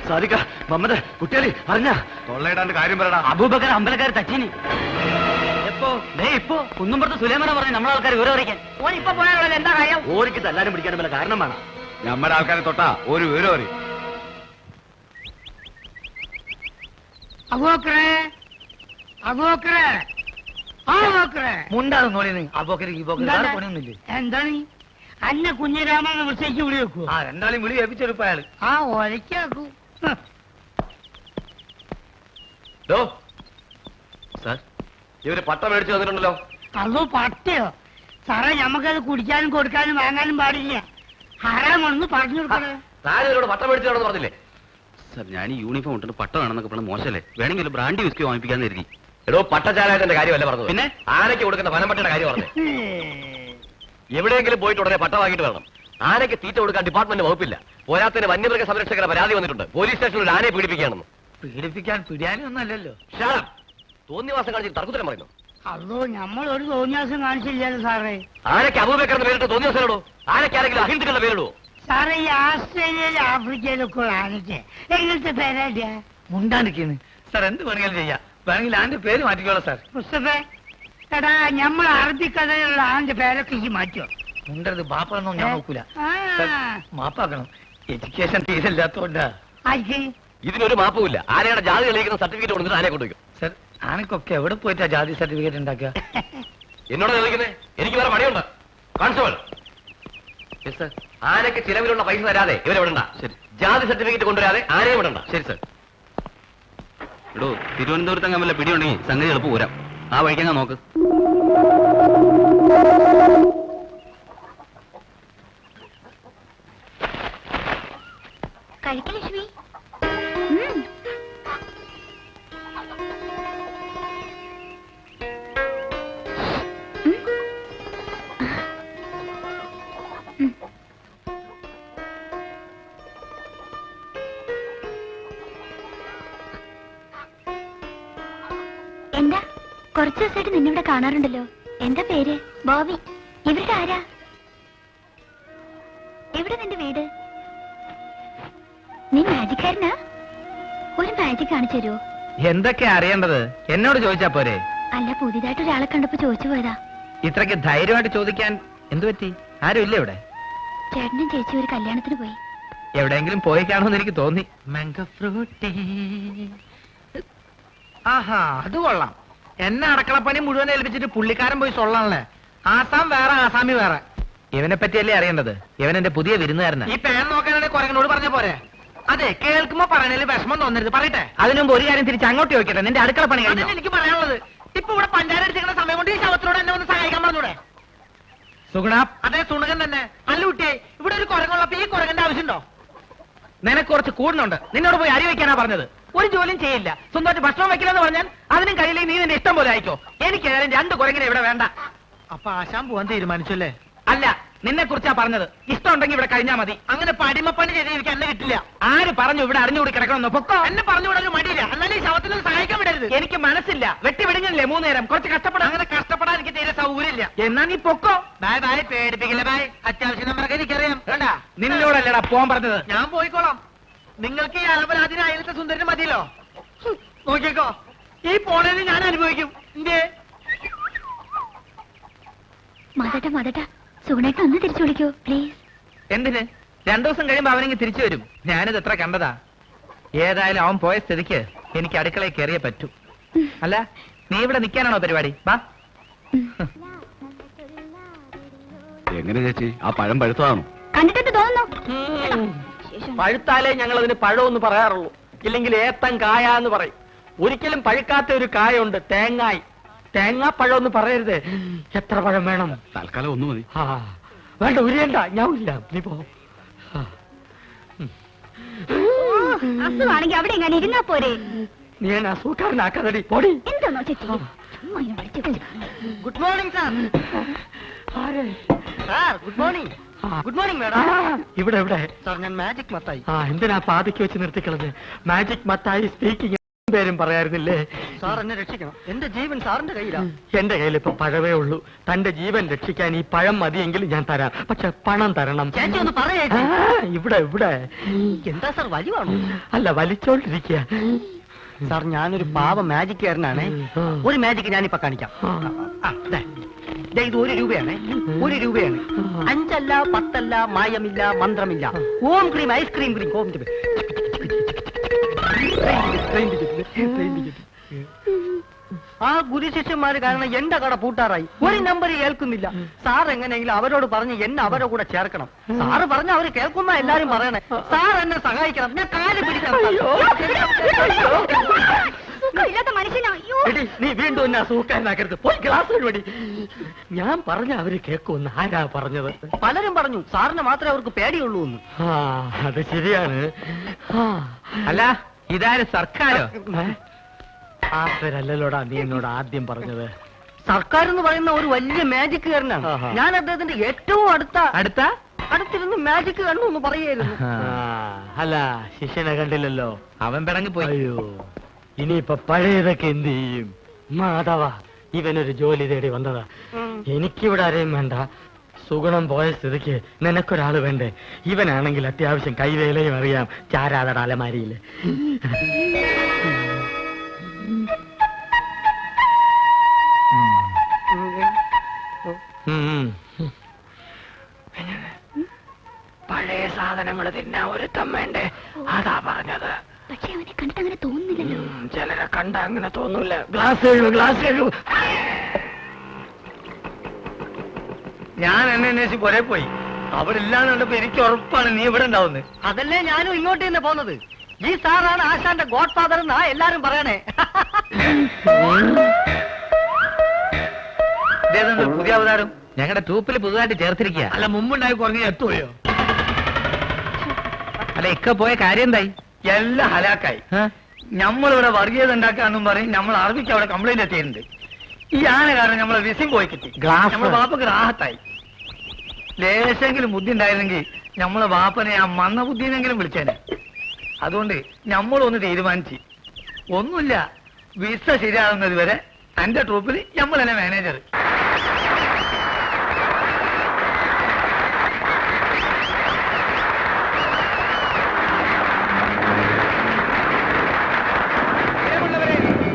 സാധിക്ക മമ്മദ് കുട്ടികളി അറിഞ്ഞ തൊള്ളയിടാണ്ട് കാര്യം പറയടാ. അബൂബക്കർ അമ്പലക്കാർ തച്ചിനി. എപ്പോ? ഇപ്പോ കുന്നുംപുറത്ത് സുലൈമാന പറഞ്ഞു നമ്മളെ ആൾക്കാർ വിവരം അറിയിക്കാൻ. ഓൻ ഇപ്പൊ പോയാൽ എന്താ കാര്യം? ഓരിക്ക് തല്ലാനും പിടിക്കാനും വല്ല കാരണം വേണം. നമ്മുടെ ആൾക്കാരെ തൊട്ടാ ഒരു വിവരം അറിയും. അബൂബക്കറേ, അബൂബക്കറേ, അബൂബക്കറേ. മുണ്ടാകും നോളിന്ന്. അബോക്കര് ഈ പോക്കര് പണിയൊന്നുമില്ലേ? എന്താണ് അന്നെ കുഞ്ഞിരാമെന്ന് വിളിച്ചേക്ക് വിളി വെക്കൂ. ആ, രണ്ടാളെയും വിളി ഏൽപ്പിച്ചെടുപ്പ അയാള്. ആ ഒലക്കാക്കൂ. സാർ, ഇവര് പട്ട മേടിച്ചു തന്നിട്ടുണ്ടല്ലോ. അതോ പട്ടയോ? സാറേ, ഞമ്മക്കത് കുടിക്കാനും കൊടുക്കാനും വാങ്ങാനും പാടില്ല. ഹറാമാണെന്ന് പറഞ്ഞു കൊടുക്കണേ. താഴെ ഇവരോട് പട്ട മേടിച്ചു തരണമെന്ന് പറഞ്ഞില്ലേ? സാർ, ഞാൻ ഈ യൂണിഫോം ഇട്ടിട്ട് പട്ട വേണമെന്നൊക്കെ പറഞ്ഞ മോശമല്ലേ? വേണമെങ്കിൽ ബ്രാൻഡി വിസ്കി വാങ്ങിപ്പിക്കാന്ന് കരുതി. എടോ, പട്ടചാരായത്തിന്റെ കാര്യമല്ല പറഞ്ഞത്. പിന്നെ ആനയ്ക്ക് കൊടുക്കുന്ന വനംപട്ടയുടെ കാര്യം പറഞ്ഞു. എവിടെയെങ്കിലും പോയിട്ട് ഉടനെ പട്ട വാങ്ങിയിട്ട് വരണം. ആനയ്ക്ക് തീറ്റ കൊടുക്കാൻ ഡിപ്പാർട്ട്മെന്റ് വകുപ്പില്ല. പോരാത്തതിന് വന്യമൃഗ സംരക്ഷകരുടെ പരാതി വന്നിട്ടുണ്ട്. പോലീസ് സ്റ്റേഷനിൽ ഒരു ആനയെ പീഡിപ്പിക്കുകയാണെന്ന്. പീഡിപ്പിക്കാൻ പിടിയാനും ഒന്നും അല്ലല്ലോ. തോന്നിവാസം കാണിച്ച് തർക്കുത്തരം പറയുന്നു. അതോ നമ്മളൊരു തോന്നിയാസം കാണിച്ചില്ലല്ലോ സാറേ. ആരൊക്കെ അബൂബക്കർ എന്ന് പേരിട്ട് തോന്നിയ ദിവസമോ? ആരൊക്കെ ആരെങ്കിലും അഹിന്ദുക്കളുടെ പേരിടുവോ? സാറേ ഈ ആസ്ട്രേലിയയിലും ആഫ്രിക്കയിലൊക്കെ ഉള്ള ആനയ്ക്ക് എങ്ങനത്തെ പേരാ? മുണ്ടാണ്ടിരിക്കുന്നു സാർ, എന്ത് വേണമെങ്കിലും ചെയ്യാം. വേണമെങ്കിൽ ആന്റെ പേര് മാറ്റിക്കോളാം സാർ. മുസ്തഫ, എടാ നമ്മൾ അറബിക്കഥയിലുള്ള ആന്റെ പേരൊക്കെ ഈ മാറ്റോ? മുണ്ടരുത്, ബാപ്പാന്നോ ഞാൻ നോക്കൂല. ആ. സാർ, മാപ്പാക്കണം. എഡ്യൂക്കേഷൻ തീരില്ലാത്തോണ്ടാ. ആർക്ക്? ഇതിനൊരു മാപ്പുമില്ല. ആരെയാണ് ജാതി തെളിയിക്കുന്ന സർട്ടിഫിക്കറ്റ് കൊടുത്തിട്ട് ആരെ കൊണ്ടുവയ്ക്കും? സാർ, ആനക്കൊക്കെ എവിടെ പോയിട്ടാ ജാതി സർട്ടിഫിക്കറ്റ് ഉണ്ടാക്കുക? എന്നോട് ചോദിക്കുന്നേ? എനിക്ക് വേറെ പണിയുണ്ട്. കോൺസ്റ്റബിൾ, ആനയ്ക്ക് ചിലവിലുള്ള പൈസ തരാതെ ഇവരെ വിടണ്ട. ശരി. ജാതി സർട്ടിഫിക്കറ്റ് കൊണ്ടുവരാതെ ആരെയും വിടണ്ട. ശരി സർ. എടോ, തിരുവനന്തപുരത്ത് വല്ല പിടിയുണ്ടെങ്കിൽ സംഗതി എളുപ്പം പോരാം. ആ വഴിക്കങ്ങ നോക്ക്. കഴിക്ക ലക്ഷ്മി. എന്താ കുറച്ചു ദിവസമായിട്ട് നിന്നിവിടെ കാണാറുണ്ടല്ലോ. എന്താ പേര്? ബോബി. ഇവരുടെ ആരാ? എവിടെ നിന്റെ വീട്? നീ മാജിക്കാരനാ? ഒരു മാജിക് കാണിച്ചു തരുമോ? എന്തൊക്കെ അറിയേണ്ടത് എന്നോട് ചോദിച്ചാ പോരെ? അല്ല, പുതിയതായിട്ട് ഒരാളെ കണ്ടപ്പോ ചോദിച്ചു പോയതാ. ഇത്രയ്ക്ക് ധൈര്യമായിട്ട് ചോദിക്കാൻ എന്തു പറ്റി? ആരും ഇല്ല ഇവിടെ? ചേട്ടനും ചേച്ചി ഒരു കല്യാണത്തിന് പോയി. എവിടെയെങ്കിലും പോയി കാണുമെന്ന് എനിക്ക് തോന്നി. ആഹാ, അത് കൊള്ളാം. എന്നെ അടക്കളപ്പണി മുഴുവൻ ഏൽപ്പിച്ചിട്ട് പുള്ളിക്കാരൻ പോയി സൊള്ളാണല്ലേ. ആസാം വേറെ, ആസാമി വേറെ. ഇവനെ പറ്റിയല്ലേ അറിയേണ്ടത്? ഇവൻ എന്റെ പുതിയ വിരുന്നുകാരനാ. ഈ പേൻ നോക്കാനാണ് കുരങ്ങനോട് പറഞ്ഞ പോരെ? അതെ, കേൾക്കുമ്പോ പറയണേല് വിഷമം തോന്നരുത്. പറയട്ടെ. അതിനു മുമ്പ് ഒരു കാര്യം തിരിച്ച് അങ്ങോട്ട് ചോദിക്കട്ടെ. നിന്റെ അടുക്കള പണി കഴിഞ്ഞോ? എനിക്ക് പറയാനുള്ളത്, ഇപ്പൊ ഇവിടെ പഞ്ചാര അടിച്ചിരിക്കുന്ന സമയം കൊണ്ട് ഈ ശവത്തിനോട് എന്നെ ഒന്ന് സഹായിക്കാൻ പറഞ്ഞൂടെ? സുഗുണ. അതെ, സുണകൻ തന്നെ. അല്ല കുട്ടിയെ, ഇവിടെ ഒരു കുരങ്ങുള്ളപ്പോ ഈ കുരങ്ങന്റെ ആവശ്യമുണ്ടോ? നിനക്ക് കുറച്ച് കൂടുന്നുണ്ട്. നിന്നോട് പോയി അരി വെക്കാനാ പറഞ്ഞത്. ഒരു ജോലിയും ചെയ്യില്ല. സ്വന്തമായിട്ട് ഭക്ഷണം വെക്കില്ലെന്ന് പറഞ്ഞാൽ അതിനും കഴിയില്ലെങ്കിൽ നീ നിന്റെ ഇഷ്ടം പോലെ ആയിക്കോ. എനിക്ക് ഏതായാലും 2 കുരങ്ങിനെ ഇവിടെ വേണ്ട. അപ്പൊ ആശാൻ പോവാൻ തീരുമാനിച്ചല്ലേ? അല്ല, നിന്നെ കുറിച്ചാ പറഞ്ഞത്. ഇഷ്ടമുണ്ടെങ്കിൽ ഇവിടെ കഴിഞ്ഞാ മതി. അങ്ങനെ പടിമപ്പണി ചെയ്ത് എനിക്ക് എന്നെ കിട്ടില്ല. ആര് പറഞ്ഞു ഇവിടെ അറിഞ്ഞുകൂടി കിടക്കണമെന്നോ? പൊക്കോ. എന്നെ പറഞ്ഞുകൂടാൻ മടിയില്ല. എന്നാലും ഈ ശവത്തിനൊന്ന് സഹായിക്കാൻ വിടരുത്. എനിക്ക് മനസ്സില്ല. വെട്ടി വിടുങ്ങില്ലേ 3 നേരം. കുറച്ച് കഷ്ടപ്പെടാം. അങ്ങനെ കഷ്ടപ്പെടാൻ എനിക്ക് തീരെ സൗകര്യമില്ല. എന്നാ നീ പൊക്കോ. Bye bye. പേടിപ്പിക്കില്ല ബായ്. അത്യാവശ്യം നമ്മളൊക്കെ എനിക്കറിയാം. വേണ്ട, നിന്നോടല്ലടാ പോകാൻ പറഞ്ഞത്. ഞാൻ പോയിക്കോളാം. നിങ്ങൾക്ക് ഈ അലപരാധിന് അയലത്തെ സുന്ദരന് മതിയല്ലോ. നോക്കിക്കോ, ഈ പോണേന് ഞാൻ അനുഭവിക്കും. മതട്ട സുഗുണേട്ടൻ ഒന്ന് തിരിച്ചു വിളിക്കൂ പ്ലീസ്. എന്തിന്? 2 ദിവസം കഴിയുമ്പോ അവനെങ്കിൽ തിരിച്ചു വരും. ഞാനിത് എത്ര കണ്ടതാ. ഏതായാലും അവൻ പോയ സ്ഥിതിക്ക് എനിക്ക് അടുക്കളയിൽ കയറിയേ പറ്റൂ. അല്ല, നീ ഇവിടെ നിൽക്കാനാണോ പരിപാടി? വാ. എങ്ങനെ ചേച്ചി, ആ പഴം പഴുത്തതാണോ? കണ്ടിട്ട് തോന്നുന്നു. പഴുത്താലേ ഞങ്ങൾ അതിന് പഴമെന്ന് പറയാറുള്ളൂ. ഇല്ലെങ്കിൽ ഏത്തൻ കായ എന്ന് പറയും. ഒരിക്കലും പഴുക്കാത്ത ഒരു കായുണ്ട്, തേങ്ങായി. തേങ്ങാപ്പഴം എന്ന് പറയരുത്. എത്ര പഴം വേണം? തൽക്കാലം ഒന്നു മതി. വേണ്ട, ഉരിയണ്ട, ഞാൻ ഇല്ല. നീ പോ. അസുഖാണെങ്കിൽ അവിടെ എങ്ങനെ ഇരുന്നാ പോരെ? നീ എന്നെ അസുഖക്കാരനാക്കാതടി, പൊടി. എന്താണോ ചേച്ചി? Good morning sir. ആരെ? Sir, good morning. Good morning madam. ഇവിടെ ഇവിടെ. സാർ, ഞാൻ മാജിക് മത്തായി. എന്തിനാ പാതിക്ക് വെച്ച് നിർത്തിക്കളഞ്ഞ്? മാജിക് മത്തായി സ്പീക്കിംഗ് പേരും പറയായിരുന്നില്ലേ? സാർ, എന്നെ രക്ഷിക്കണം. എന്റെ ജീവൻ സാറിന്റെ കയ്യിലാ. എന്റെ കയ്യിൽ ഇപ്പൊ പഴവേ ഉള്ളൂ. തന്റെ ജീവൻ രക്ഷിക്കാൻ ഈ പഴം മതിയെങ്കിൽ ഞാൻ തരാം. പക്ഷെ പണം തരണം. ചേച്ചി ഒന്ന് പറയേ. ഇവിടെ ഇവിടെ. എന്താ സാർ, വലിവാണോ? അല്ല, വലിച്ചോണ്ടിരിക്കുക. സാർ, ഞാനൊരു പാവ മാജിക്കാരനാണ്. ഒരു മാജിക് ഞാനിപ്പോ കാണിക്കാം. ഇത് 1 രൂപയാണ്. 1 രൂപയാണ്. 5 അല്ല, 10 അല്ല, മായമില്ല, മന്ത്രമില്ല. ഓം ക്രീം, ഐസ്ക്രീം ക്രീം. ഓം ക്രീം. ആ ഗുരുശിഷ്യന്മാര് കാരണം എന്റെ കട പൂട്ടാറായി. ഒരു നമ്പർ കേൾക്കുന്നില്ല. സാർ എങ്ങനെയെങ്കിലും അവരോട് പറഞ്ഞ് എന്നെ അവരുടെ കൂടെ ചേർക്കണം. സാറ് പറഞ്ഞ അവര് കേൾക്കുന്ന എല്ലാരും പറയണേ. സാർ എന്നെ സഹായിക്കണം. ഞാൻ കാല് പിടിക്കണം. ഇല്ലാത്ത മനുഷ്യനാ. നീ വീണ്ടും എന്നെ അസുഖക്കാരനാക്കരുത്. പോയി ക്ലാസ് പരിപാടി. ഞാൻ പറഞ്ഞ അവര് കേൾക്കുമെന്ന് ആരാ പറഞ്ഞത്? പലരും പറഞ്ഞു സാറിന് മാത്രമേ അവർക്ക് പേടിയുള്ളൂ എന്ന്. അത് ശരിയാണ്. അല്ല, ഇതാര് സർക്കാരോ? ആ പേരല്ലോടാ നീ എന്നോട് ആദ്യം പറഞ്ഞത്. സർക്കാർ എന്ന് പറയുന്ന ഒരു വലിയ മാജിക്കുകാരനാണ്. ഞാൻ അദ്ദേഹത്തിന്റെ ഏറ്റവും അടുത്തിരുന്ന് മാജിക് കണ്ടു എന്ന് പറയായിരുന്നു. അല്ല, ശിഷ്യനെ കണ്ടില്ലല്ലോ. അവൻ പിടങ്ങി പോയി. അയ്യോ, ഇനിയിപ്പൊ പഴയതൊക്കെ എന്ത് ചെയ്യും? മാധവ, ഇവനൊരു ജോലി തേടി വന്നതാ. എനിക്കിവിടെ ആരെയും വേണ്ട. സുഗുണം പോയ സ്ഥിതിക്ക് നിനക്കൊരാള് വേണ്ടേ? ഇവനാണെങ്കിൽ അത്യാവശ്യം കൈവേലയും അറിയാം. ചാരാതട അലമാരിയില്. പഴയ സാധനങ്ങൾ തിന്നാ ഒരുത്തം വേണ്ടേ? അതാ പറഞ്ഞത്. പക്ഷെ അവനെ കണ്ടിട്ട് അങ്ങനെ തോന്നുന്നില്ലല്ലോ. ചിലരെ കണ്ട അങ്ങനെ തോന്നൂല. ഗ്ലാസ് എഴുതു. ഞാൻ എന്നെ അന്വേഷിച്ച് പുറേ പോയി. അവിടെ ഇല്ലാന്ന് കണ്ടപ്പോ എനിക്ക് ഉറപ്പാണ് നീ ഇവിടെ ഉണ്ടാവുന്നത്. അതല്ലേ ഞാനും ഇങ്ങോട്ട് തന്നെ പോന്നത്. ഈ സാറാണ് ആശാന്റെ ഗോഡ് ഫാദർ എന്നാ എല്ലാരും പറയണേ. പുതിയ അവതാരം ഞങ്ങളുടെ ട്രൂപ്പിൽ പുതുതായിട്ട് ചേർത്തിരിക്കുക. അല്ല മുമ്പുണ്ടായി കുറഞ്ഞ എത്തുകയോ? അല്ല ഇക്ക പോയ കാര്യം എന്തായി? എല്ലാം ഹലാക്കായി. നമ്മളിവിടെ വർഗീയത ഉണ്ടാക്കാന്നും പറയും. നമ്മൾ അറബിക്ക് അവിടെ കംപ്ലൈന്റ് എത്തിയിട്ടുണ്ട്. ഈ ആന കാരണം നമ്മളെ വിസിം പോയി കിട്ടി. നമ്മളെ വാപ്പക്ക് റാഹത്തായി. ലേശെങ്കിലും ബുദ്ധി ഉണ്ടായിരുന്നെങ്കിൽ നമ്മളെ വാപ്പനെ ആ മന്ന ബുദ്ധിനെങ്കിലും വിളിച്ചേനെ. അതുകൊണ്ട് നമ്മളൊന്ന് തീരുമാനിച്ച് ഒന്നുമില്ല, വിസ ശരിയാകുന്നത് വരെ എന്റെ ട്രൂപ്പിൽ നമ്മൾ തന്നെ മാനേജർ.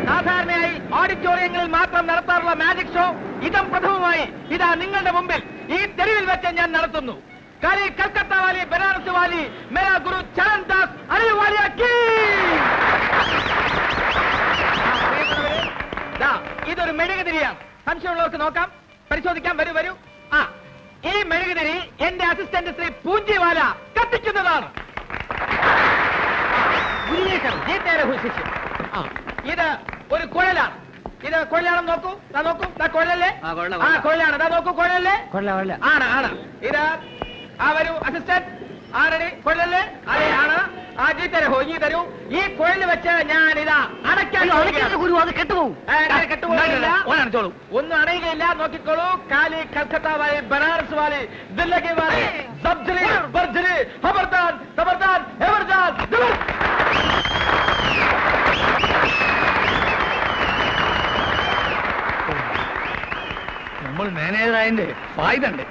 സാധാരണയായി ഓഡിറ്റോറിയങ്ങളിൽ മാത്രം നടത്താറുള്ള മാജിക് ഷോ ഇതം പ്രഥമമായി ഇതാ നിങ്ങളുടെ മുമ്പിൽ ഈ തെരുവിൽ വെച്ച് ഞാൻ നടത്തുന്നു. കളി കൽക്കത്ത വാലി, ബനാറസ് വാലി, മേരാ ഗുരു ചരൺ ദാസ് അലിവാലിയ കീ. ഇതൊരു മെഴുകുതിരിയാണ്. സംശയമുള്ളവർക്ക് നോക്കാം, പരിശോധിക്കാം. വരൂ വരൂ. ഈ മെഴുകുതിരി എന്റെ അസിസ്റ്റന്റ് ശ്രീ പൂഞ്ചിവാല കത്തിക്കുന്നതാണ്. ഇത് ഒരു കുഴലാണ്. ഇത് കുഴലാണെന്ന് നോക്കൂ. നോക്കൂ, കുഴലല്ലേ? കുഴലാണ്. നോക്കൂ, കുഴലല്ലേ? ആണ് ആണ്. ഇത് വരൂ അസിസ്റ്റന്റ്. ആരടി കുഴലല്ലേ? അതെ ആണ്. ജീ തരൂ, ഈ തരൂ. ഈ കുഴല് വെച്ച് ഞാൻ ഇതാ അടയ്ക്കാൻ കെട്ടുപോകും. ഒന്നും അണയുകയില്ല. നോക്കിക്കോളൂ. കാലി, കൽക്കത്ത വാലി, ബനാറസ് വാലി, ദില്ലി വാലി, സബ്ജലി, ബർജലി, ഖബർദാർ, ഖബർദാർ, എവർദാർ. നമ്മൾ മാനേജറായതിന്റെ ഫായ്ദ ഉണ്ട്.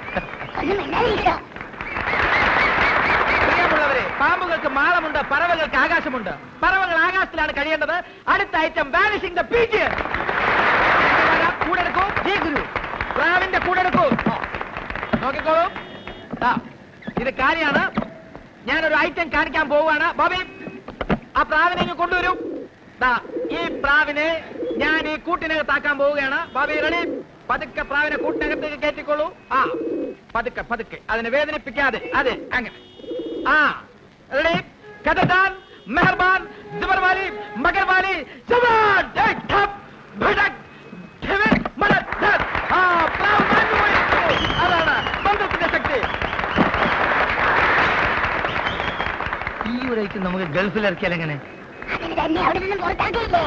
പ്രിയമുള്ളവരെ, പാമ്പുകൾക്ക് മാളമുണ്ട്, പറവകൾക്ക് ആകാശമുണ്ട്. പറവകൾ ആകാശത്തിലാണ് കഴിയേണ്ടത്. അടുത്ത ഐറ്റം വാനിഷിംഗ് ദ പീച്ച്. കൂടെടുക്കൂ. ജി ഗുരു പ്രാവിന്റെ കൂടെടുക്കൂ. നോക്കിക്കോളൂ. ഇത് കാര്യമാണ്. ഞാനൊരു ഐറ്റം കാണിക്കാൻ പോവുകയാണ്. ബോബി, ആ പ്രാവിനെ ഇങ്ങ് കൊണ്ടുവരൂ. ഈ പ്രാവിനെ ഞാൻ ഈ കൂട്ടിനകത്താക്കാൻ പോവുകയാണ്. ബോബി റെഡി? പതുക്കെ പ്രാവിനെ കൂട്ടിനകത്തേക്ക് കയറ്റിക്കോളൂ. പതുക്കെ പതുക്കെ, അതിനെ വേദനിപ്പിക്കാതെ. അതെ, അങ്ങനെ. റെഡി? കഥതാൻ, മെഹർബാൻ, ജബർവാലി, മഗർവാലി, ജവാൻ, അതാണ് ബന്ധത്തിന്റെ ശക്തി. ഈ ഒരൈക്ക് നമുക്ക് ഗൾഫിൽ ഇറക്കിയാൽ എങ്ങനെ? അതിന് തന്നെ അവിടെ നിന്ന് പുറത്താക്കിയില്ലേ?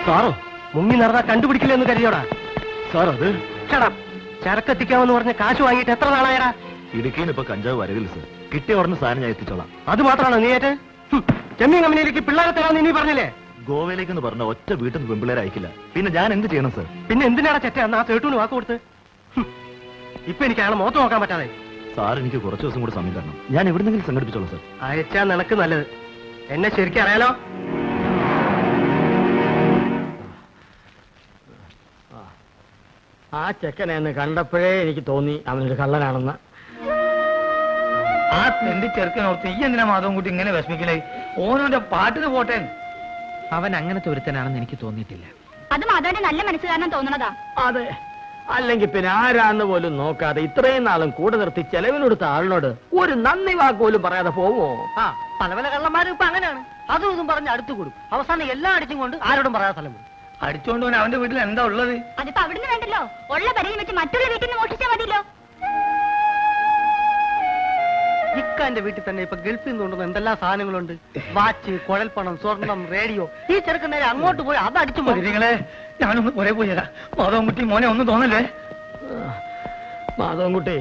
സാറോ മുങ്ങി നടന്നാ കണ്ടുപിടിക്കില്ലെന്ന് കരുതിയോടാ? സാർ അത് ചരക്കെത്തിക്കാമെന്ന് പറഞ്ഞ കാശ് വാങ്ങിയിട്ട് എത്ര നാളായടാ? ഇടുക്കിയിൽ ഇപ്പൊ കഞ്ചാവ് വരവില്ല സർ. കിട്ടിയ ഉടനെ സാധനം ഞാൻ എത്തിച്ചോളാം. അത് മാത്രമാണോ നീ ഏറ്റ? ചെമ്മീൻ കമ്പനിയിലേക്ക് പിള്ളേരെ തരാമെന്ന് നീ പറഞ്ഞില്ലേ? ഗോവയിലേക്കെന്ന് പറഞ്ഞ ഒറ്റ വീട്ടിൽ നിന്ന് പെമ്പിള്ളേരെ അയക്കില്ല. പിന്നെ ഞാൻ എന്ത് ചെയ്യണം സർ? പിന്നെ എന്തിനാണ് ചെറ്റ അന്ന് ആ സേട്ടൂന് വാക്ക് കൊടുത്ത്? ഇപ്പൊ എനിക്ക് അയാളെ മുഖത്ത് നോക്കാൻ പറ്റാതെ. സാർ എനിക്ക് കുറച്ച് ദിവസം കൂടി സമയം തരണം. ഞാൻ എവിടെന്നെങ്കിലും സംഘടിപ്പിച്ചോളാം സർ. അയച്ചാ നിനക്ക് നല്ലത്. എന്നെ ശരിക്കും അറിയാലോ. ആ ചെക്കനെ എന്ന് കണ്ടപ്പോഴേ എനിക്ക് തോന്നി അവനൊരു കള്ളനാണെന്ന്. ആ തെണ്ടി ചെറുക്കനോർത്ത് ഈ എന്തിനാ മാധവൻ കൂട്ടി ഇങ്ങനെ വിഷമിക്കലേ? ഓനോന്റെ പാട്ടിന് പോട്ടെ. അവൻ അങ്ങനത്തെ ഒരുത്തനാണെന്ന് എനിക്ക് തോന്നിയിട്ടില്ല. അത് മാധവന്റെ നല്ല മനസ്സ് കാരണം തോന്നണതാ. അതെ, അല്ലെങ്കിൽ പിന്നെ ആരാന്ന് പോലും നോക്കാതെ ഇത്രയും നാളും കൂടെ നിർത്തി ചെലവിനെടുത്ത ആളിനോട് ഒരു നന്ദി വാക്ക് പോലും പറയാതെ പോവോ? ആ പല പല കള്ളന്മാരും ഇപ്പൊ അങ്ങനെയാണ്. അതും ഇതും പറഞ്ഞ് അടുത്ത് കൂടും. അവസാനം എല്ലാം അടിച്ചും കൊണ്ട് ആരോടും പറയാതെ സ്ഥലം വിടും. അടിച്ചോണ്ട് പോകാൻ അവന്റെ വീട്ടിൽ എന്താ ഉള്ളത്? അതിപ്പോ അവിടുന്ന് വേണ്ടല്ലോ, ഉള്ള പരിധി വെച്ച് മറ്റുള്ള വീട്ടിൽ നിന്ന് മോഷിച്ചാൽ മതിയല്ലോ. ഇക്കാന്റെ വീട്ടിൽ തന്നെ ഇപ്പൊ ഗൾഫിൽ നിന്ന് കൊണ്ടുവന്ന എന്തെല്ലാം സാധനങ്ങളുണ്ട്. വാച്ച്, കുഴൽപ്പണം, സ്വർണം, റേഡിയോ. ഈ ചെറുക്കൻ നേരെ അങ്ങോട്ട് പോയി അത് അടിച്ചു പോയി. നിങ്ങളെ ഞാനൊന്ന് പുറേ പോയി തരാം. മാധവൻകുട്ടി മോനെ ഒന്നും തോന്നല്ലേ? മാധവൻകുട്ടി,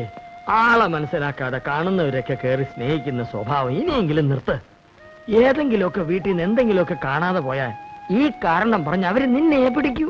ആളെ മനസ്സിലാക്കാതെ കാണുന്നവരൊക്കെ കയറി സ്നേഹിക്കുന്ന സ്വഭാവം ഇനിയെങ്കിലും നിർത്ത്. ഏതെങ്കിലുമൊക്കെ വീട്ടിൽ നിന്ന് എന്തെങ്കിലുമൊക്കെ കാണാതെ പോയാൽ ഈ കാരണം പറഞ്ഞ് അവര് നിന്നെ പിടിക്കൂ.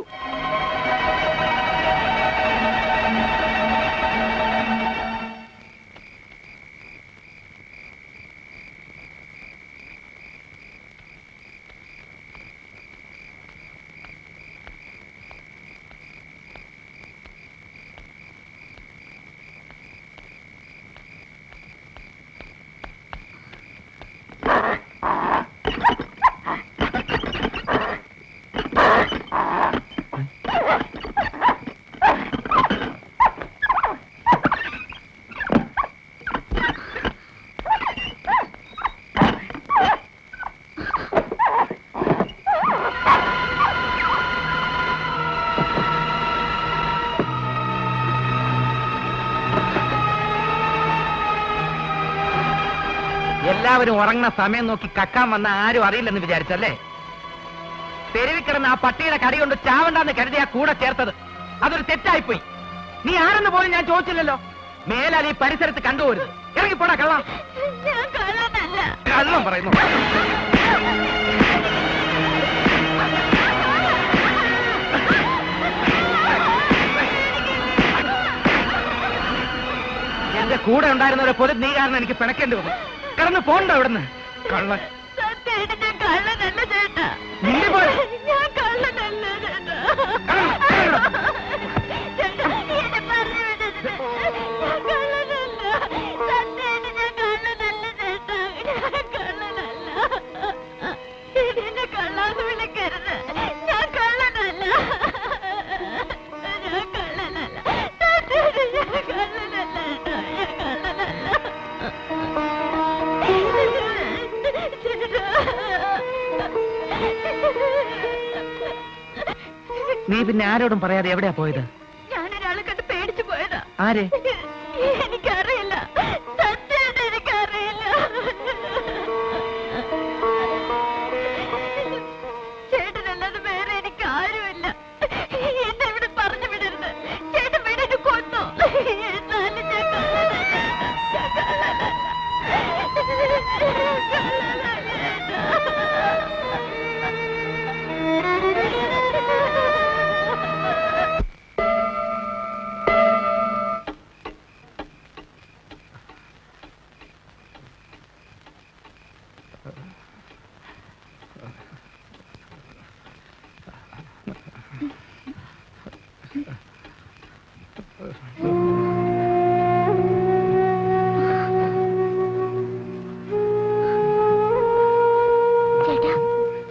എല്ലാവരും ഉറങ്ങുന്ന സമയം നോക്കി കക്കാൻ വന്ന ആരും അറിയില്ലെന്ന് വിചാരിച്ചല്ലേ? തെരുവിൽ കിടന്ന ആ പട്ടിയുടെ കടി കൊണ്ട് ചാവണ്ടെന്ന് കരുതിയാ കൂടെ ചേർത്തത്. അതൊരു തെറ്റായിപ്പോയി. നീ ആരെന്ന് പോലും ഞാൻ ചോദിച്ചില്ലല്ലോ. മേലാൽ ഈ പരിസരത്ത് കണ്ടുപോരുത്. ഇറങ്ങിപ്പോടാ കള്ളം. കള്ളം പറയുന്നു. എന്റെ കൂടെ ഉണ്ടായിരുന്നവരെ പോലും നീ കാരണം എനിക്ക് പിണക്കേണ്ടി വന്നു. കടന്നു പോണ്ട ഇവിടുന്ന്. കള്ളൻ. കള്ളനല്ല ചേട്ടാ, നിന്നെ പോലെ ഞാൻ കള്ളനല്ല ചേട്ടാ. എന്നെ പറഞ്ഞു വിടരുത്. ഞാൻ കള്ളനല്ല. സത്യമായിട്ട് ഞാൻ കള്ളനല്ല ചേട്ടാ. ഞാൻ കള്ളനല്ല. എന്നെ കള്ളാന്ന് വിളിക്കരുത്. ഞാൻ കള്ളനല്ല. ഞാൻ കള്ളനല്ല. സത്യമായിട്ട് ഞാൻ കള്ളനല്ല ചേട്ടാ. ഞാൻ കള്ളനല്ല. നീ പിന്നെ ആരോടും പറയാതെ എവിടെയാ പോയത്? ഞാനൊരാളെ കണ്ട് പേടിച്ചു പോയതാ. ആരെ? എനിക്കറിയില്ല, സത്യമായിട്ട് എനിക്കറിയില്ല. ചേട്ടനല്ലാതെ വേറെ എനിക്ക് ആരുമില്ല. എന്നെ ഇവിടെ പറഞ്ഞു വിടരുത്. ചേട്ടൻ വീടിന് കൊന്നു. എന്നാലും ഞാൻ കള്ളനല്ല. ഞാൻ കള്ളനല്ല.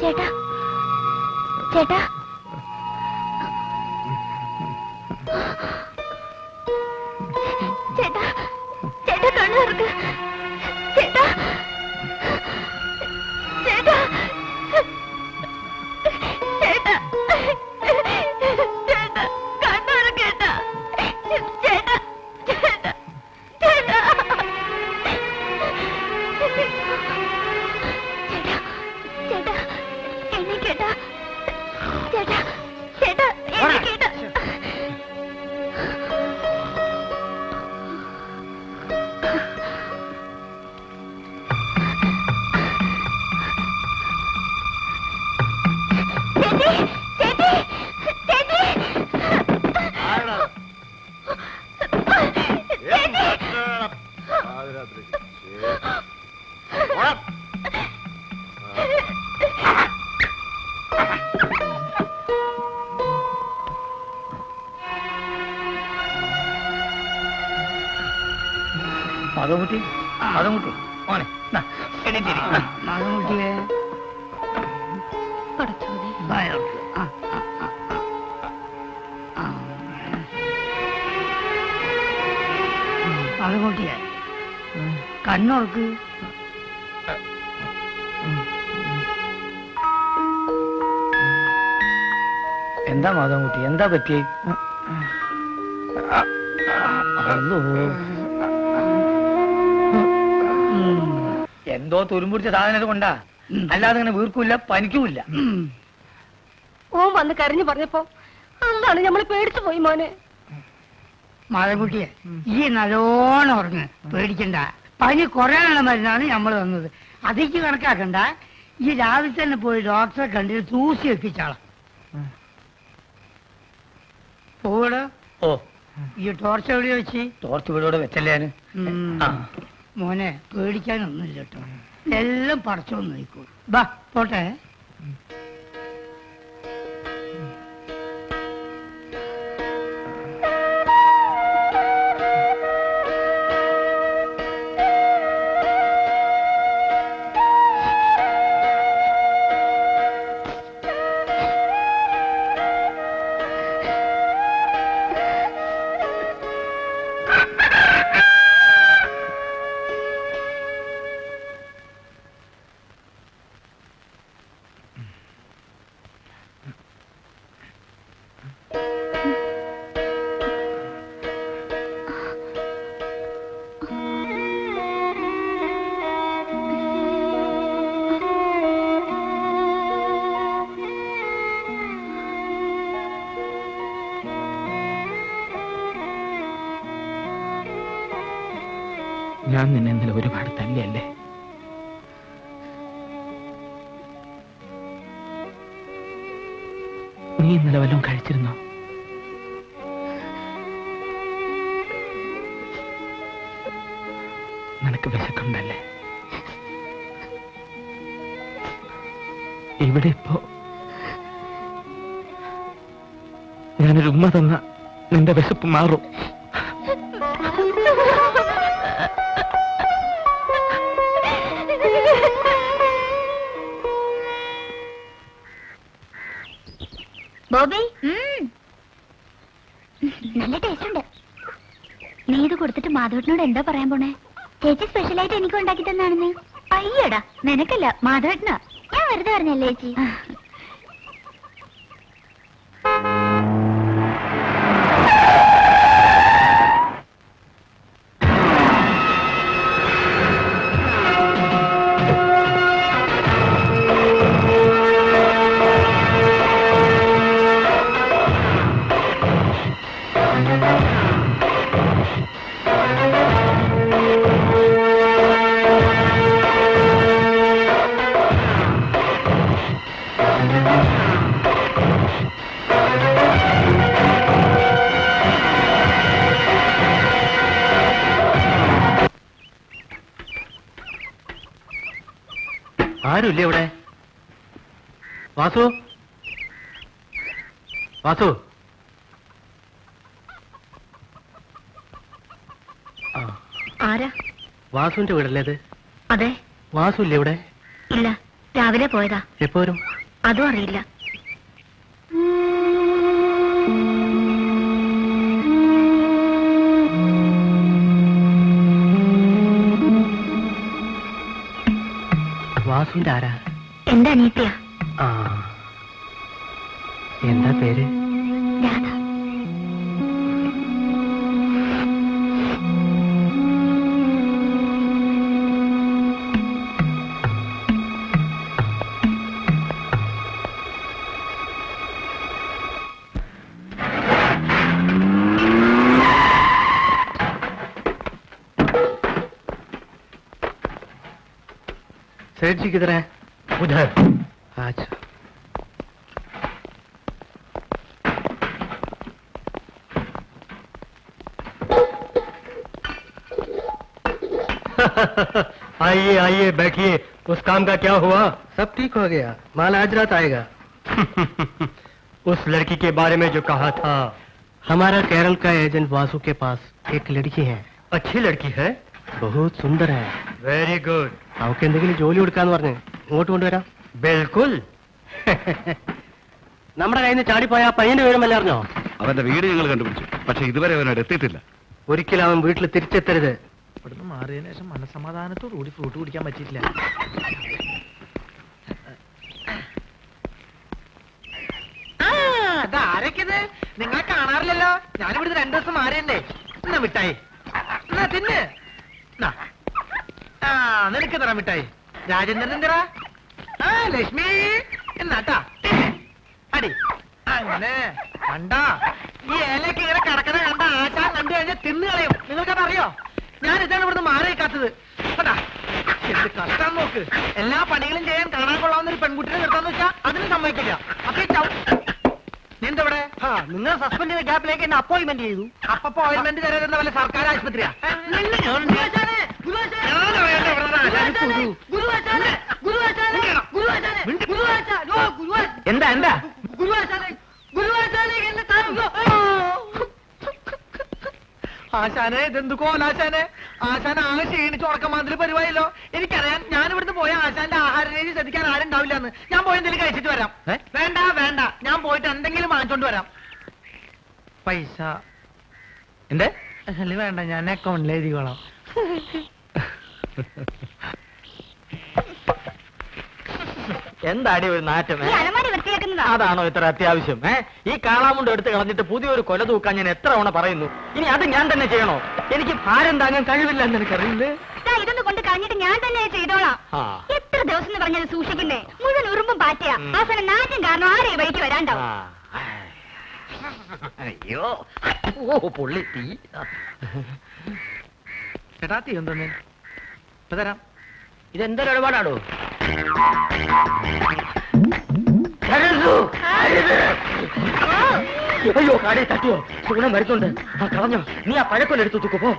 ചേട്ടാ, ചേട്ടാ, ചേട്ടാ, ചേട്ടാ കണ്ണു തുറക്ക്. ചേട്ടാ, ചേട്ടാ, ചേട്ടാ, ചേട്ടാ കണ്ണു തുറക്കേട്ടാ. ചേട്ടാ, ചേട്ടാ, ചേട്ടാ, ചേട്ടാ, എണീക്കേട്ടാ. ചേട്ടാ, ചേട്ടാ, എണീക്കേട്ടാ. മാധവൻകുട്ടി, മാധവൻകുട്ടി മോനെ എണീറ്റിരി. മാധവൻകുട്ടിയെ പടച്ചോനെ, വായോട്ട്. അതുകൂട്ടിയാ കണ്ണുറക്ക്. എന്താ മാധവൻകുട്ടി, എന്താ പറ്റി? എന്തോ തുരുമ്പുടിച്ച സാധനം കൊണ്ടാ, അല്ലാതെ ഇങ്ങനെ വീർക്കൂല്ല പനിക്കൂല്ല. ഓൻ വന്ന് കരഞ്ഞു പറഞ്ഞപ്പോ അതാണ് നമ്മൾ പേടിച്ചു പോയി മോനെ. മാധവൻകുട്ടിയെ ഈ നല്ലോണം ഉറങ്ങ്, പേടിക്കണ്ട. പനി കുറയാനുള്ള മരുന്നാണ് നമ്മൾ തന്നത്. അതിക്ക് കണക്കാക്കണ്ട. ഈ രാവിലെ തന്നെ പോയി ഡോക്ടറെ കണ്ടിട്ട് തൂസി എത്തിച്ചാളാം. പോവട. ഓ, ഈ ടോർച്ച് എവിടെ വെച്ച്? ടോർച്ച് വീടോടെ വെച്ചല്ലേ ഞാന്. മോനെ പേടിക്കാനൊന്നുമില്ല കേട്ടോ, എല്ലാം പടച്ചോന്ന് നോക്കൂ. ബാ പോട്ടെ. ഞാൻ നിന്നെ ഇന്നലെ ഒരുപാട് തല്ലിയല്ലേ? നീ ഇന്നലെ വല്ലതും കഴിച്ചിരുന്നോ? നിനക്ക് വിശക്കുണ്ടല്ലേ? ഇവിടെ ഇപ്പോ ഞാനൊരു ഉമ്മ തന്ന നിന്റെ വിശപ്പ് മാറും. ബോബി, നല്ല ടേസ്റ്റ് ഉണ്ട്. നീ ഇത് കൊടുത്തിട്ട് മാധവേട്ടനോട് എന്താ പറയാൻ പോണേ? ചേച്ചി സ്പെഷ്യലായിട്ട് എനിക്ക് ഉണ്ടാക്കി തന്നാണെന്ന്. അയ്യടാ, നിനക്കല്ല, മാധവേട്ടനാ. ഞാൻ വെറുതെ പറഞ്ഞല്ലേ ചേച്ചി. ആരുമില്ലേ ഇവിടെ? വാസു, വാസു. ആരാ? വാസുവിന്റെ വീടല്ലേ ഇത്? അതെ. വാസു ഇല്ലേ ഇവിടെ? ഇല്ല, രാവിലെ പോയതാ. എപ്പോ വരും? അതും അറിയില്ല. വാസുവിന്റെ ആരാ? എന്റെ അനിയത്തിയാ. ആ, എന്താ പേര്? രാധ. सेठ जी किधर है? उधर। अच्छा। आइए आइए बैठिए। उस काम का क्या हुआ? सब ठीक हो गया, माल आज रात आएगा। उस लड़की के बारे में जो कहा था। हमारा केरल का एजेंट वासु के पास एक लड़की है। अच्छी लड़की है? बहुत सुंदर है। Very good. അവർക്ക് എന്തെങ്കിലും ജോലി കൊടുക്കാന്ന് പറഞ്ഞ് ഇങ്ങോട്ട് കൊണ്ടുവരാം. ബിൽക്കുൽ. നമ്മുടെ കയ്യിൽ നിന്ന് ചാടിപ്പോയ ആ പയ്യന്റെ വിവരമല്ല അറിഞ്ഞോ? അവന്റെ വീട് ഞങ്ങൾ കണ്ടുപിടിച്ചു, പക്ഷെ ഇതുവരെ അവനോട് എത്തിയിട്ടില്ല. ഒരിക്കലും അവൻ വീട്ടിൽ തിരിച്ചെത്തരുത്. ഇവിടുന്ന് മാറിയതിനു ശേഷം മനസമാധാനത്തോടു കൂടി ഫ്രൂട്ട് കുടിക്കാൻ പറ്റിയിട്ടില്ല. ആരൊക്കെത് നിങ്ങളെ കാണാറില്ലല്ലോ. ഞാനിവിടുന്ന് 2 ദിവസം മാറിയല്ലേ. എന്നാ മിഠായി എന്നാ തിന്ന്. ആ നിനക്ക് തരാം മിഠായി. രാജേന്ദ്രൻ എന്തിനാ? ആ ലക്ഷ്മി എന്നാട്ടാ അടി. അങ്ങനെ കണ്ടാ ഈ ഇലക്ക് ഇങ്ങനെ കിടക്കണ കണ്ട ആശാൻ കണ്ടു കഴിഞ്ഞാൽ തിന്നു കളയും. നിങ്ങൾക്കത് അറിയോ? ഞാൻ ഇതാണ് ഇവിടുന്ന് മാറി കാത്തത്. കേട്ടാ എന്ത് കഷ്ടം നോക്ക്. എല്ലാ പണികളും ചെയ്യാൻ കാണാൻ കൊള്ളാവുന്ന ഒരു പെൺകുട്ടിനെ നിർത്താന്ന് വെച്ചാൽ അതിന് സമ്മതിക്കില്ല. അപ്പൊ നീ എന്തവിടെ? നിങ്ങൾ സസ്പെൻഡ് ചെയ്ത ഗ്യാപ്പിലേക്ക് എന്നെ അപ്പോയിന്റ്മെന്റ് ചെയ്തു. അപ്പൊ അപ്പോയിന്റ്മെന്റ് തരുന്ന വല്ല സർക്കാർ ആശുപത്രിയാ? എന്താ എന്താ ആശാനെ ഇതെന്തു കോലാശാനെ? ആശാൻ ആകെ ക്ഷീണിച്ച് ഉറക്കമാതിരി പരിപാടിയല്ലോ. എനിക്കറിയാം ഞാൻ ഇവിടുന്ന് പോയ ആശാന്റെ ആഹാര രീതി ശ്രദ്ധിക്കാൻ ആരും ഉണ്ടാവില്ല എന്ന്. ഞാൻ പോയി എന്തെങ്കിലും കഴിച്ചിട്ട് വരാം. വേണ്ട വേണ്ട, ഞാൻ പോയിട്ട് എന്തെങ്കിലും വാങ്ങിച്ചോണ്ട് വരാം. പൈസ എന്റെ അല്ലേ വേണ്ട, ഞാൻ അക്കൗണ്ടിൽ എഴുതിക്കോളാം. എന്താടി ഒരു നാറ്റം? ഈ അലമാരി വൃത്തിയാക്കുന്നതാ. അതാണോ ഇത്ര അത്യാവശ്യം? ഈ കാളാമുണ്ട് എടുത്ത് കളഞ്ഞിട്ട് പുതിയൊരു കൊല തൂക്കാൻ ഞാൻ എത്ര തവണ പറയുന്നു. ഇനി അത് ഞാൻ തന്നെ ചെയ്യണോ? എനിക്ക് ഭാരം താങ്ങാൻ കഴിവില്ല എന്ന് എനിക്കറിയില്ലേ. ഇതൊന്ന് കൊണ്ട് കളഞ്ഞിട്ട് ഞാൻ തന്നെ ചെയ്തോളാം. എത്ര ദിവസം എന്ന് പറഞ്ഞത് സൂക്ഷിക്കുന്നേ? മുഴുവൻ ഉറുമ്പും പാറ്റയാ. അവസാനം നാറ്റം കാരണം ആരെ വഴിക്ക് വരാണ്ടാവും. അയ്യോ ഓ പൊള്ളി തീ. ചേട്ടാ തീ എന്തോന്ന് ഇപ്പൊ തരാം. ഇതെന്തൊരു ഇടപാടാണോ? അയ്യോ കാടി തട്ടിയോ? സുഗുണം വരുന്നുണ്ട്. ആ കളഞ്ഞോ? നീ ആ പഴക്കൊല്ലെടുത്തു തൂക്കോ പോ.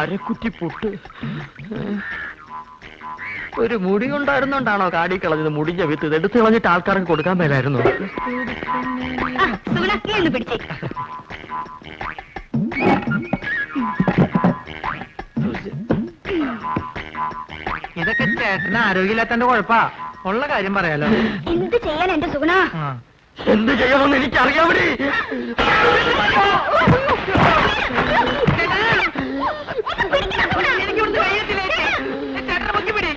അരക്കുറ്റി പൊട്ട്. ഒരു മുടി കൊണ്ടായിരുന്നോണ്ടാണോ കാടി കളഞ്ഞത്? മുടിഞ്ഞ വിത്ത് ഇത് എടുത്ത് കളഞ്ഞിട്ട് ആൾക്കാർക്ക് കൊടുക്കാൻ മേലായിരുന്നു. പിടിച്ചേ. ഇതൊക്കെ ചേട്ടന് ആരോഗ്യമില്ലാത്തന്റെ കുഴപ്പാ. ഉള്ള കാര്യം പറയാലോ. എന്ത് ചെയ്യാൻ എന്റെ സുഗുണ? എന്ത് ചെയ്യണമെന്ന് എനിക്കറിയാൻ വേണ്ടി. എനിക്കിവിടുന്ന് കഴിയത്തില്ലേ? ചേട്ടനെ പൊക്കി പിടി.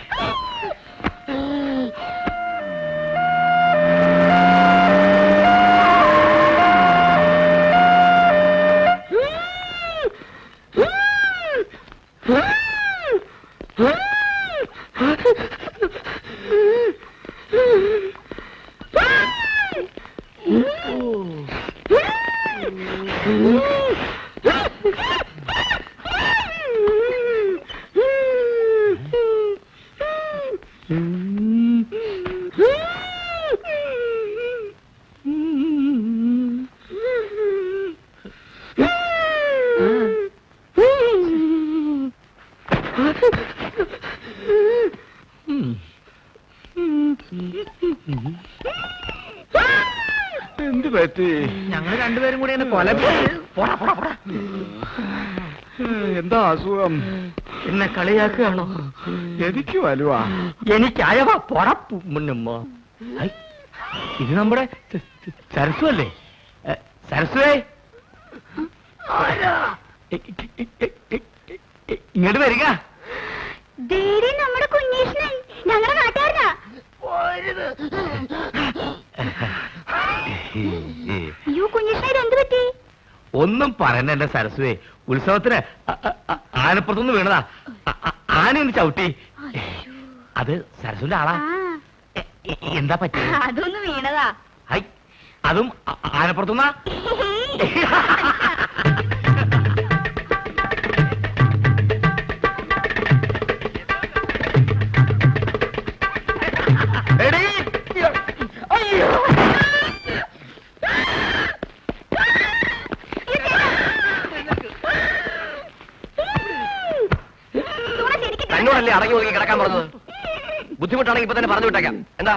എന്ത് പറ്റി? ഞങ്ങൾ രണ്ടുപേരും കൂടി എന്നെ കൊല. എന്താ അസുഖം? എന്നെ കളിയാക്കുകയാണോ? എനിക്ക് വലുവാ. എനിക്ക് അയവ പൊറപ്പു മുന്നമ്മ. ഇത് നമ്മുടെ സരസു അല്ലേ? സരസുവേ ഇങ്ങോട്ട് വരിക. നമ്മുടെ കുഞ്ഞീഷ്ണൻ ഞങ്ങളുടെ നാട്ടുകാരനാ. അയ്യോ കുഞ്ഞീഷ്ണൻ എന്ത് പറ്റി? ഒന്നും പറയണ്ട എന്റെ സരസുവേ. ഉത്സവത്തിന് ആനപ്പുറത്തുനിന്ന് വീണതാ. ആനയൊന്ന് ചവിട്ടി. അത് സരസുവിന്റെ ആളാ. എന്താ പറ്റി? അതൊന്ന് വീണതാ. ഹൈ അതും ആനപ്പുറത്തുനിന്നാ? അയ്യോ തന്നോടല്ലേ അടങ്ങി ഒതുങ്ങി കിടക്കാൻ പറഞ്ഞത്? ബുദ്ധിമുട്ടാണെങ്കിൽ ഇപ്പൊ തന്നെ പറഞ്ഞു വിട്ടേക്കാം. എന്താ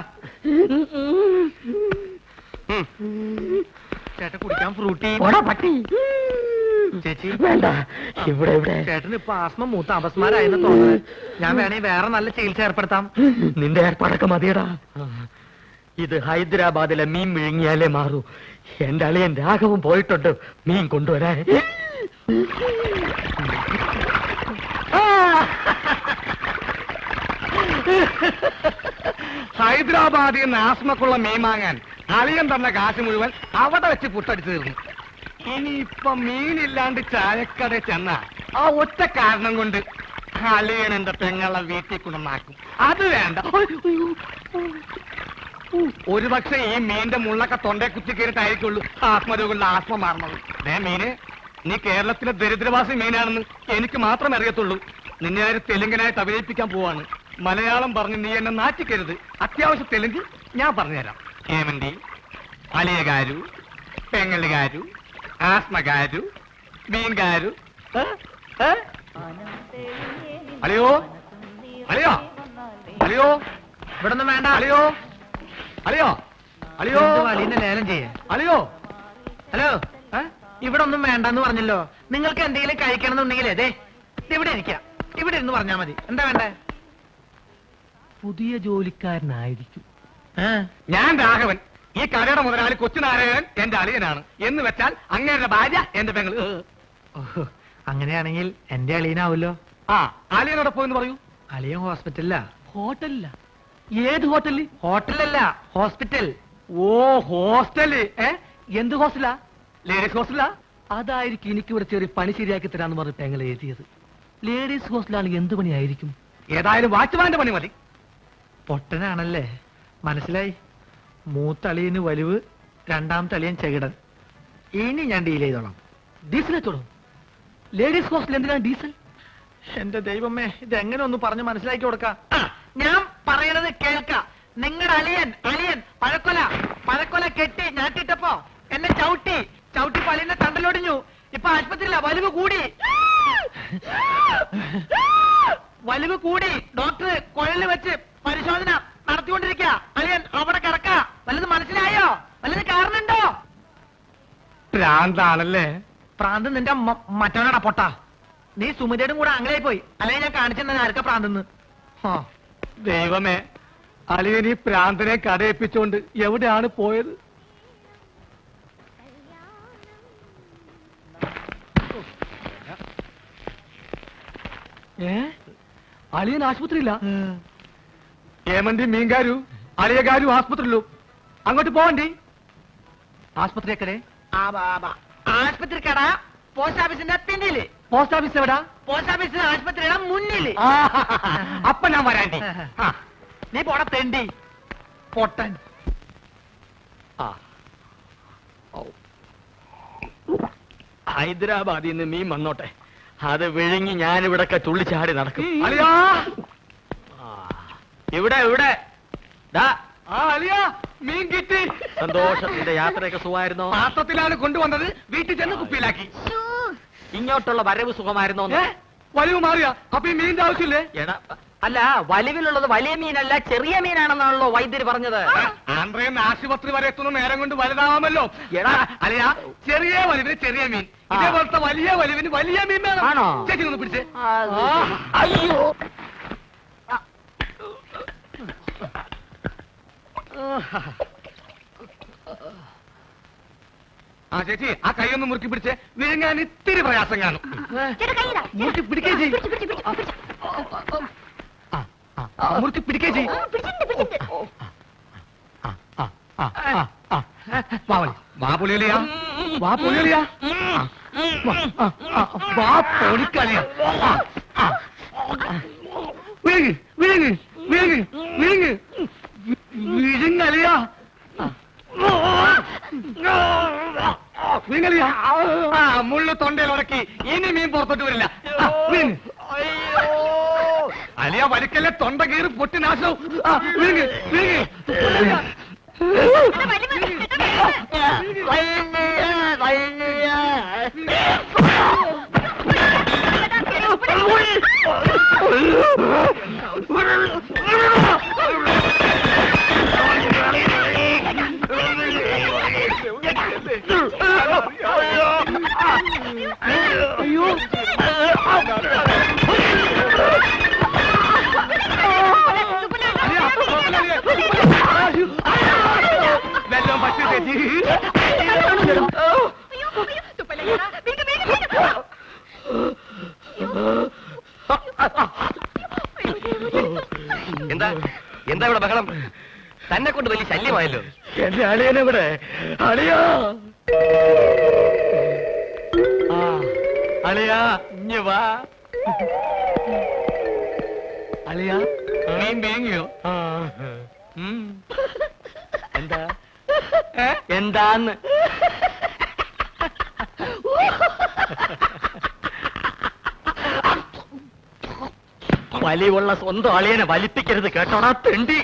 ചേട്ടൻ കുടിക്കാൻ ഫ്രൂട്ടി പട്ടി ചേച്ചി വേണ്ട ഇവിടെ ഇവിടെ ചേട്ടന് ഇപ്പൊ ആസ്മ മൂത്ത അപസ്മാരായെന്ന് തോന്നുന്നത്. ഞാൻ വേണേ വേറെ നല്ല ചികിത്സ ഏർപ്പെടുത്താം. നിന്റെ ഏർപ്പാടൊക്കെ മതിയടാ. ഇത് ഹൈദരാബാദിലെ മീൻ വിഴുങ്ങിയാലേ മാറൂ. എന്റെ അളിയൻ രാഘവൻ പോയിട്ടുണ്ട് മീൻ കൊണ്ടുവരാൻ. ഹൈദരാബാദിൽ നിന്ന് ആസ്മക്കുള്ള മീൻ വാങ്ങാൻ അളിയൻ തന്ന കാശ് മുഴുവൻ അവിടെ വെച്ച് പുട്ടടിച്ചു തീർന്നു. ഇനിയിപ്പൊ മീനില്ലാണ്ട് ചായക്കട ചെന്ന ആ ഒറ്റ കാരണം കൊണ്ട് അളിയൻ എന്റെ പെങ്ങളെ വീട്ടിൽ കൊണ്ടുവന്നാക്കും. അത് വേണ്ട. ഒരു പക്ഷേ ഈ മീന്റെ മുള്ളൊക്കെ തൊണ്ടേ കുത്തി കയറിയിട്ടായിരിക്കുള്ളൂ ആത്മരോഗങ്ങളുടെ ആത്മ മാറുന്നത്. മീന് നീ കേരളത്തിലെ ദരിദ്രവാസി മീനാണെന്ന് എനിക്ക് മാത്രമേ അറിയത്തുള്ളൂ. നിന്നെ ആര് തെലുങ്കനായിട്ട് അഭിനയിപ്പിക്കാൻ പോവാണ്. മലയാളം പറഞ്ഞ് നീ എന്നെ നാറ്റിക്കരുത്. അത്യാവശ്യം തെലുങ്ക് ഞാൻ പറഞ്ഞുതരാം. ഏമന്തി, അലിയകാരു, പെങ്ങലുകാരു, ആസ്മകാരു, മീൻകാരു. അലിയോ അലിയോ അലിയോ ഇവിടെ ഒന്നും വേണ്ട. അലിയോ അലിയോ അലിയോ അലീനെ ലേലം ചെയ്യേ. അലിയോ ഹലോ, ഇവിടെ ഒന്നും വേണ്ടെന്ന് പറഞ്ഞല്ലോ. നിങ്ങൾക്ക് എന്തെങ്കിലും കഴിക്കണമെന്നുണ്ടെങ്കിൽ അതെ ഇവിടെ ഇരിക്കാം. ഇവിടെ ഇരുന്ന് പറഞ്ഞാ മതി. എന്താ വേണ്ടേ? പുതിയ ജോലിക്കാരനായിരിക്കും. ഞാൻ രാഘവൻ. ഈ കടയുടെ മുതലാളി കൊച്ചുനാരായണൻ എന്റെ അളിയനാണ്. എന്ന് വെച്ചാൽ അങ്ങേരുടെ ഭാര്യ എന്റെ പെങ്ങള്. അങ്ങനെയാണെങ്കിൽ എന്റെ അളിയനാവല്ലോ. ആ അളിയനോടെ പോയെന്ന് പറയൂ. അളിയൻ ഹോസ്പിറ്റലിലാ. ഹോട്ടലില്ല. ഏത് ഹോട്ടലിൽ? ഹോട്ടലല്ല, ഹോസ്പിറ്റൽ. ഓ ഹോസ്റ്റല്. എന്ത് ഹോസ്റ്റലാ? ലേഡീസ് ഹോസ്റ്റലാ? അതായിരിക്കും എനിക്ക് ഇവിടെ ചെറിയ പണി ശരിയാക്കി തരാന്ന് പറഞ്ഞിട്ട് ഞങ്ങൾ എഴുതിയത്. ലേഡീസ് ഹോസ്റ്റലാണെങ്കിൽ എന്ത് പണിയായിരിക്കും? ഏതായാലും വാച്ച്മാന്റെ പണി മതി. പൊട്ടനാണല്ലേ, മനസ്സിലായി. മൂത്തളിയന് വലിവ്, രണ്ടാമത്തെ അളിയൻ ചെകിടൻ. ഇനി ഞാൻ ഡീൽ ചെയ്തോളാം. ഡീസൽ വെച്ചോളൂ. ലേഡീസ് ഹോസ്റ്റൽ എന്തിനാണ് ഡീസൽ? എന്റെ ദൈവമേ, ഇതെങ്ങനെ ഒന്ന് പറഞ്ഞ് മനസ്സിലാക്കി കൊടുക്കാം. ഞാൻ പറയണത് കേൾക്ക. നിങ്ങളുടെ അളിയൻ പഴക്കൊല കെട്ടി ഞാട്ടിട്ടപ്പോ എന്നെ ചവിട്ടി പലിന്റെ തണ്ടലൊടിഞ്ഞു. ഇപ്പൊ ആശുപത്രിയില്ല. വലിവ് കൂടി ഡോക്ടർ കുഴലിൽ വെച്ച് പരിശോധന നടത്തിക്കൊണ്ടിരിക്കുക. അളിയൻ അവിടെ കിടക്ക. വല്ലത് മനസ്സിലായോ? വല്ലത് കാരണുണ്ടോ? ഭ്രാന്താണല്ലേ? പ്രാന്ത് നിന്റെ മറ്റവനാടാ പൊട്ട. നീ സുമിതയുടെ കൂടെ അങ്ങനെ പോയി. അല്ലെങ്കിൽ ഞാൻ കാണിച്ചെന്ന ആർക്കാ പ്രാന്തെന്ന്. ദൈവമേ, അളിയൻ ഈ പ്രാന്തനെ കടയിപ്പിച്ചോണ്ട് എവിടെയാണ് പോയത്? അളിയൻ ആശുപത്രിയില്ല. ഏമന്തി മീൻകാരു അളിയകാരു ആസ്പത്രിയിലു. അങ്ങോട്ട് പോവണ്ടി. ആശുപത്രിയൊക്കെ ആശുപത്രി കട പോസ്റ്റ് ഓഫീസിന്റെ പിന്നില്. പോസ്റ്റ് ഓഫീസ് എവിടാ? പോസ്റ്റ് ഓഫീസിന് ആശുപത്രിയുടെ മുന്നില്. അപ്പൊ ഞാൻ വരാണ്ടി. നീ പോട തെണ്ടി പൊട്ടൻ. ഹൈദരാബാദിൽ നിന്ന് മീൻ വന്നോട്ടെ. അത് വിഴുങ്ങി ഞാനിവിടൊക്കെ തുള്ളിച്ചാടി നടക്കും. അളിയാ, ഇവിടെ ഇവിടെ അളിയാ, മീൻ കിട്ടി. സന്തോഷത്തിന്റെ യാത്രയൊക്കെ സുഖമായിരുന്നോ? പാത്രത്തിലാണ് കൊണ്ടുവന്നത്. വീട്ടിൽ ചെന്ന് കുപ്പിയിലാക്കി. ഇങ്ങോട്ടുള്ള വരവ് സുഖമായിരുന്നോ? വലിവ് മാറിയ അപ്പൊ ഈ മീനിന്റെ ആവശ്യമില്ലേ? എടാ, അല്ല, വലിവിലുള്ളത് വലിയ മീനല്ല ചെറിയ മീനാണെന്നാണല്ലോ വൈദ്യര് പറഞ്ഞത്. ആന്ധ്രയിൽ ആശുപത്രി വരെ എത്തുന്ന നേരം കൊണ്ട് വലുതാവാമല്ലോ. എടാ, അളിയാ, ചെറിയ വലിവിന് ചെറിയ മീൻ, ഇതേപോലത്തെ വലിയ വലിവിന് വലിയ മീൻ വേണം. ആണോ? ചേച്ചി ഒന്ന് പിടിച്ചേ. അയ്യോ, ആ ചേച്ചി, ആ കൈയൊന്ന് മുറുക്കി പിടിച്ചേ. വിഴുങ്ങാൻ ഇത്തിരി പ്രയാസം കാണും. മുറുക്കി പിടിക്കേ ചെയ്. മുറുക്കി പിടിക്കേ ചെയ്. വാ പൊളിയലിയാ, വാ പൊളിയലിയാ, വാ പൊളിക്കളിയാ. വിഴുങ്ങ് വിഴുങ്ങ് വിഴുങ്ങ് വിഴുങ്ങ് വിഴുങ്ങലിയാ, വിഴുങ്ങലിയാ. മുള്ളു തൊണ്ടയിൽ ഉടക്കി. ഇനി മീൻ പുറത്തോട്ട് വരില്ല. വിഴുങ്ങ്. അലിയ വലിക്കല്ലേ, തൊണ്ട കീറി പൊട്ടി നാശവും. വിഴുങ്ങ് വിഴുങ്ങ്. വെല്ലം പറ്റി ചേച്ചി. എന്താ എന്താ ഇവിടെ ബഹളം? തന്നെ കൊണ്ട് വലിയ ശല്യമായല്ലോ. എന്റെ അളിയനെവിടെ? അളിയാ, അളിയാ, ഇഞ്ഞ് വാ. അളിയാ, മീൻ വേങ്ങിയോ? എന്താ എന്താന്ന്? വലിയുള്ള സ്വന്തം അളിയനെ വലിപ്പിക്കരുത് കേട്ടോടാ തെണ്ടി.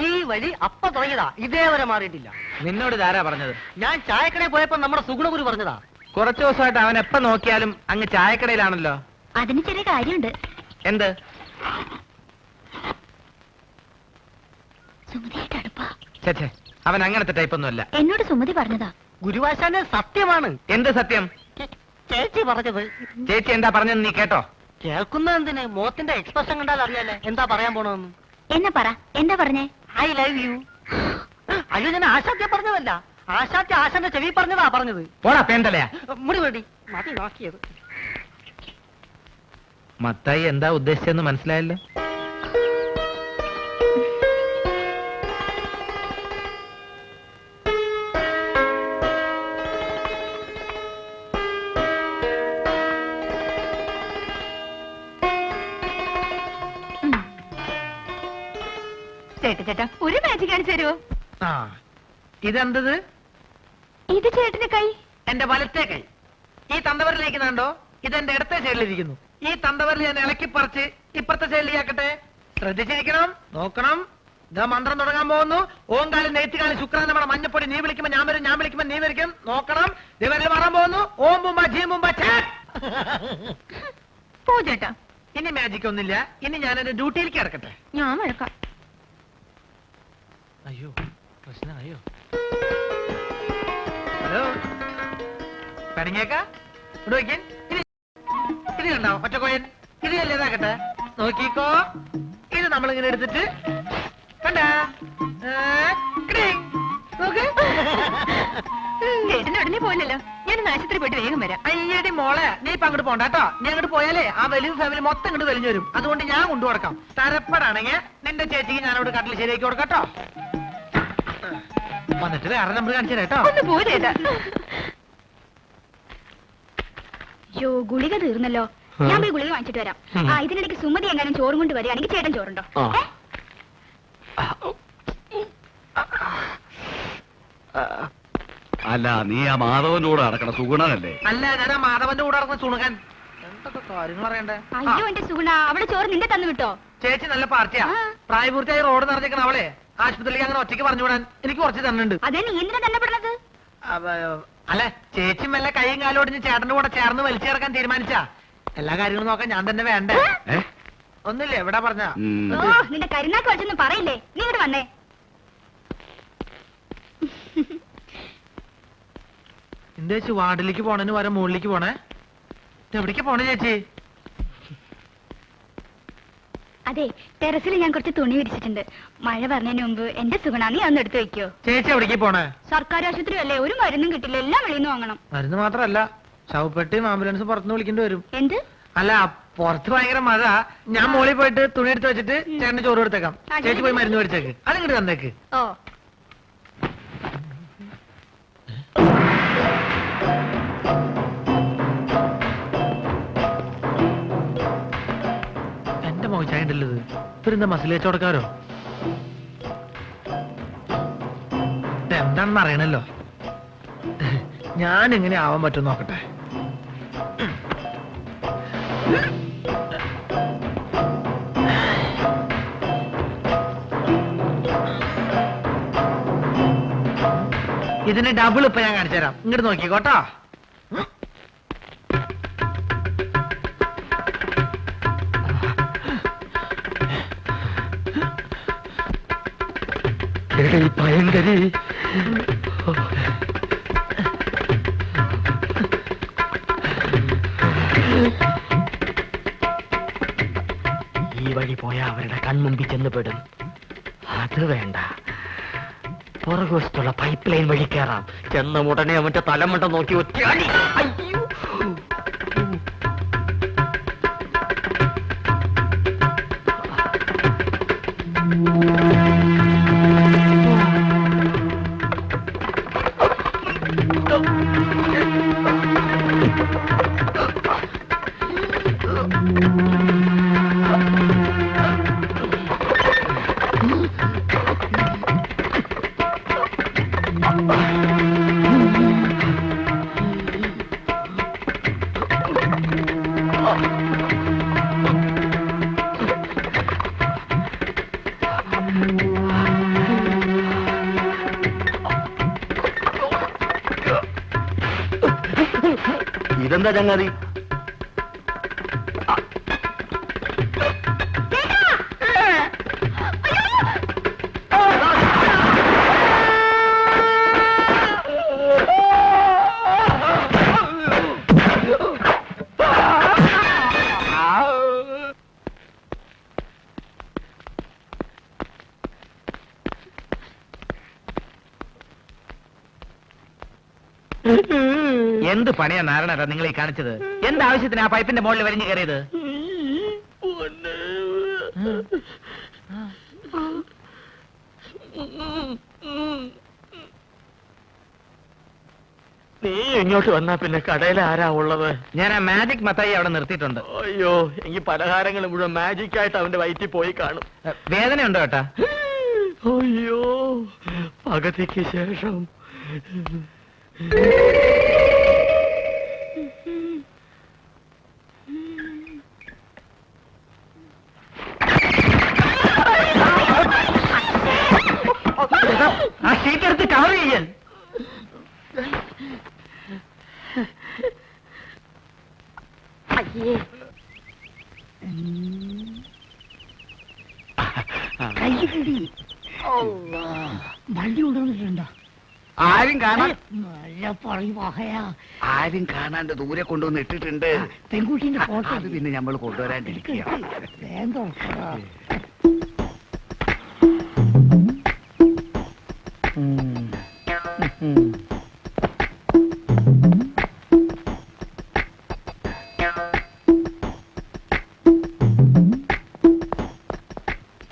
ഈ വഴി അപ്പ തുടങ്ങിയതാ, ഇതേവരെ മാറിയിട്ടില്ല. നിന്നോട് ഇതാരാ പറഞ്ഞത്? ഞാൻ ചായക്കടയിൽ പോയപ്പോ നമ്മുടെ സുഗുണഗുരു പറഞ്ഞതാ. കുറച്ചു ദിവസമായിട്ട് അവൻ എപ്പ നോക്കിയാലും അങ്ങ് ചായക്കടയിലാണല്ലോ. അതിന് ചെറിയ കാര്യമുണ്ട്. എന്ത്? സുമതിയായിട്ട് അടുപ്പാ. ചേച്ചേ, അവൻ അങ്ങനത്തെ ടൈപ്പൊന്നും അല്ല. എന്നോട് സുമതി പറഞ്ഞതാ. ഗുരുവാശാന് സത്യമാണ്. എന്ത് സത്യം? ചേച്ചി പറഞ്ഞത്. ചേച്ചി എന്താ പറഞ്ഞെന്ന് നീ കേട്ടോ? കേൾക്കുന്ന എന്തിന്? മോത്തിന്റെ എക്സ്പ്രഷൻ കണ്ടാൽ അറിയാലേ എന്താ പറയാൻ പോണെന്ന്. എന്നാ പറ, എന്താ പറഞ്ഞേ? I love you. അയ്യോ, ഞാൻ ആശാദ്യ പറഞ്ഞതല്ല. ആശാദ്യ ആശാന്റെ ചെവി പറഞ്ഞതാ പറഞ്ഞത്. പോടാ പേന്തലയാ. മുടി വേടി മതി നോക്കിയത്. മത്തായി എന്താ ഉദ്ദേശിച്ചെന്ന് മനസ്സിലായല്ലോ. ചേട്ടാ ഒരു മാജിക് കാണിച്ചു തരുമോ? ആ, ഇതെന്തത്? ഇത് ചേട്ടന്റെ കൈ. എന്റെ വലത്തെ കൈ. ഈ തന്തവരിലേക്കുന്നുണ്ടോ? ഇതെന്റെ ഇടത്തെ സൈഡിലിരിക്കുന്നു. ഈ തന്തവരിൽ ഞാൻ ഇളക്കി പറിച്ച് ഇപ്പുറത്തെ സൈഡിലേക്കട്ടെ. ശ്രദ്ധിച്ചിരിക്കണം, നോക്കണം. ഇതാ മന്ത്രം തുടങ്ങാൻ പോകുന്നു. ഓങ്കാലും നെയ്ത്തുകാലും ശുക്രൻ നമ്മുടെ മഞ്ഞപ്പൊടി. നീ വിളിക്കുമ്പോ ഞാൻ വരും, ഞാൻ വിളിക്കുമ്പോ നീ വരിക്കും. നോക്കണം. ദിവരിൽ മാറാൻ പോകുന്നു. ഓം മുമ്പ ജീ മുമ്പ. പോ ചേട്ടാ. ഇനി മാജിക് ഒന്നില്ല. ഇനി ഞാൻ എന്റെ ഡ്യൂട്ടിയിലേക്ക് കിടക്കട്ടെ. ഞാൻ വഴക്കാം. അയ്യോ, പ്രശ്നമായോ? ഹലോ, പണിങ്ങേക്ക ഇവിടെ വയ്ക്കാൻ. ഇത് കണ്ടോ ഒറ്റക്കോയൻ? ഇത് അല്ലേതാക്കട്ടെ. നോക്കിക്കോ, ഇത് നമ്മളിങ്ങനെ എടുത്തിട്ട് കണ്ടാ നോക്ക്. ചേട്ടന് ഉടനെ പോയില്ലല്ലോ. ഞാൻ ആശുപത്രി പോയിട്ട് വേഗം വരാം. അയ്യടി മോളെ, നീ ഇപ്പൊ അങ്ങോട്ട് പോണ്ട കേട്ടോ. നീ അങ്ങോട്ട് പോയാലേ ആ വലിയ ഫാമിലി മൊത്തം ഇങ്ങോട്ട് വലിഞ്ഞു വരും. അതുകൊണ്ട് ഞാൻ കൊണ്ടു കൊടുക്കാം. തരപ്പെടാണെങ്കിൽ നിന്റെ ചേച്ചിക്ക് ഞാനോട് കട്ടിൽ ശരിയാക്കി കൊടുക്കട്ടോ. വന്നിട്ട് വേറെ നമ്പർ കാണിച്ചു കേട്ടോ. ഒന്ന് പോ ചേട്ടാ. യോ, ഗുളിക തീർന്നല്ലോ. ഞാൻ പോയി ഗുളിക വാങ്ങിച്ചിട്ട് വരാം. ആ, ഇതിനിടയ്ക്ക് സുമതി എങ്ങാനും ചോറും കൊണ്ട് വരികയാണെങ്കിൽ ചേട്ടൻ ചോറുണ്ടോ? അല്ല, നീ ആ മാധവന്റെ കൂടെ നടക്കണ സുഗുണനല്ലേ? അല്ല, ഞാൻ ആ മാധവന്റെ കൂടെ നടക്കുന്ന സുണുകൻ. എന്തൊക്കെ കാര്യങ്ങൾ അറിയണ്ടേ? അയ്യോ എന്റെ സുഗുണ, അവിടെ ചോറ് നിന്റെ തന്നു വിട്ടോ? ചേച്ചി നല്ല പാർട്ടിയാ. പ്രായപൂർത്തിയായി റോഡ് നിറഞ്ഞേക്കണ അവളെ ആശുപത്രിയിലേക്ക് അങ്ങനെ ഒറ്റയ്ക്ക് പറഞ്ഞു വിടാൻ എനിക്ക് കുറച്ച് തന്നുണ്ട്. അതെ, നീ എന്തിനാ തന്നെ പെടുന്നത്? അല്ല, ചേച്ചി മെല്ലെ കൈയും കാലും ഒടിഞ്ഞ് ചേട്ടന്റെ കൂടെ ചേർന്ന് വലിച്ചു ചേർക്കാൻ തീരുമാനിച്ചാ. എല്ലാ കാര്യങ്ങളും നോക്കാൻ ഞാൻ തന്നെ വേണ്ടേ? ഒന്നില്ലേ എവിടെ പറഞ്ഞ? ഓ, നിന്റെ കരുനാക്ക് വെച്ചൊന്നും പറയില്ലേ. നീ ഇവിടെ വന്നേ. എന്താ ചേച്ചി വാർഡിലേക്ക് പോണേന് വരെ മുകളിലേക്ക് പോണേ? എവിടേക്ക് പോണേ ചേച്ചി? അതെ, ടെറസിൽ ഞാൻ കുറച്ച് തുണി വിരിച്ചിട്ടുണ്ട്. മഴ പറഞ്ഞതിന് മുമ്പ് എന്റെ സുഗുണ നീ അന്ന് എടുത്തു വെക്കോ. ചേച്ചി എവിടേക്ക് പോണേ? സർക്കാർ ആശുപത്രി അല്ലേ, ഒരു മരുന്നും കിട്ടില്ല. എല്ലാം വെളിയിൽ നിന്ന് വാങ്ങണം. മരുന്ന് മാത്രല്ല, ശവപ്പെട്ടിയും ആംബുലൻസ് പുറത്തുനിന്ന് വിളിക്കേണ്ടി വരും. എന്ത്? അല്ല, പുറത്ത് ഭയങ്കര മഴ. ഞാൻ മോളിൽ പോയിട്ട് തുണി എടുത്ത് വെച്ചിട്ട് ചേട്ടന് ചോറ് എടുത്തേക്കാം. ചേച്ചി പോയി മരുന്ന് മേടിച്ചേക്ക്. അതിങ്ങോട്ട് തന്നേക്ക്. ഓ, എന്റെ മോശായിണ്ടല്ലോ ഇത്. ഇവരെന്താ മസിലേച്ചോടക്കാരോ? എന്താണെന്ന് അറിയണല്ലോ. ഞാൻ എങ്ങനെ ആവാൻ പറ്റും നോക്കട്ടെ. ഇതിന് ഡബിൾ ഇപ്പൊ ഞാൻ കാണിച്ചു തരാം. ഇങ്ങോട്ട് നോക്കിക്കോട്ടോ. ഭയങ്കരി ഈ വഴി പോയാൽ അവരുടെ കൺമുമ്പിൽ ചെന്ന് പെടും. അത് വേണ്ട, പുറകുവശത്തുള്ള പൈപ്പ് ലൈൻ വഴി കയറാം. ചെന്ന ഉടനെ അവന്റെ തലമുണ്ട നോക്കി ഒറ്റയാടി. അയ്യോ, ഇതെന്താ ചങ്ങാതി? എന്ത് പണിയാ നാരായണ നിങ്ങൾ ഈ കാണിച്ചത്? എന്താവശ്യത്തിന് ആ പൈപ്പിന്റെ മുകളിൽ വലിഞ്ഞു കയറിയത്? നീ ഇങ്ങോട്ട് വന്നാ പിന്നെ കടയിൽ ആരാ ഉള്ളത്? ഞാൻ ആ മാജിക് മത്തായി അവിടെ നിർത്തിയിട്ടുണ്ട്. അയ്യോ, എങ്കിൽ പലഹാരങ്ങൾ മുഴുവൻ മാജിക് ആയിട്ട് അവന്റെ വയറ്റിൽ പോയി കാണും. വേദനയുണ്ടോ ഏട്ടാ? അയ്യോ, പകുതിക്ക് ശേഷം. ആ ഷീറ്റ് എടുത്ത് കവർ ചെയ്യാൻ. വണ്ടി കൊണ്ടുവന്നിട്ടുണ്ടോ? ആരും കാണാൻ ആരും കാണാണ്ട് ദൂരെ കൊണ്ടുവന്ന് ഇട്ടിട്ടുണ്ട്. പെൺകുട്ടീന്റെ ഫോട്ടോ അത് പിന്നെ നമ്മൾ കൊണ്ടുവരാണ്ടിരിക്കുക.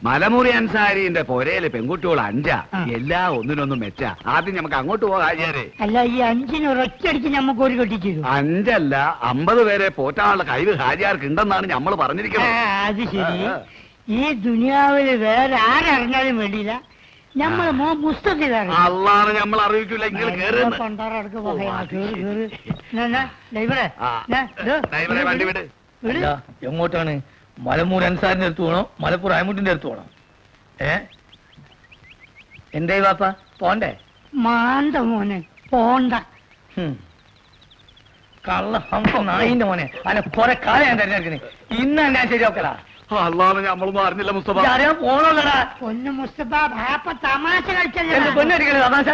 മലമുറി അൻസാരിന്റെ പൊരയില് പെൺകുട്ടികൾ 5 എല്ലാ ഒന്നിനൊന്നും മെച്ച. ആദ്യം നമുക്ക് അങ്ങോട്ട് പോകാം ഹാജിയാരെ. അല്ല, ഈ 5 ഒരൊറ്റയടിക്ക് ഞമ്മക്ക് ഒരു കെട്ടിച്ചു. 5 അല്ല 50 പേരെ പോറ്റാനുള്ള കഴിവ് ഹാജിയാർക്ക് ഉണ്ടെന്നാണ് നമ്മൾ പറഞ്ഞിരിക്കുന്നത്. അത് ശരി. ഈ ദുനിയാവില് വേറെ ആരറിഞ്ഞാലും വേണ്ടിയില്ല, ഞമ്മള് മുസ്തഫിദാണ്. അള്ളാണ് നമ്മൾ അറിയിക്കില്ല. ഇങ്ങനെ കേറുന്നു. കൊണ്ടാറടക്ക് വണ്ടി വിട്. എങ്ങോട്ടാണ്? മലമൂർ അൻസാരിന്റെ അടുത്ത് പോണോ മലപ്പൂർ അയമുട്ടിന്റെ അടുത്ത് പോണോ? എന്തേ വാപ്പ പോണ്ടേ? മാന്ത മോനെ പോണ്ട. കള്ള നായിന്റെ മോനെ അല്ല കൊറേ കാലം ഞാൻ തിരഞ്ഞെടുക്കണേ. ഇന്ന് ഞാൻ ശരിയാക്കലാ. അള്ളാണ് നമ്മളൊന്നും അറിഞ്ഞില്ല മുസ്തഫ. അറിയാൻ പോണല്ലടാ. പൊന്നു മുസ്തഫ ബാപ്പ തമാശ കളിച്ചല്ലേ. എന്റെ പൊന്നടിക്കണേ തമാശ.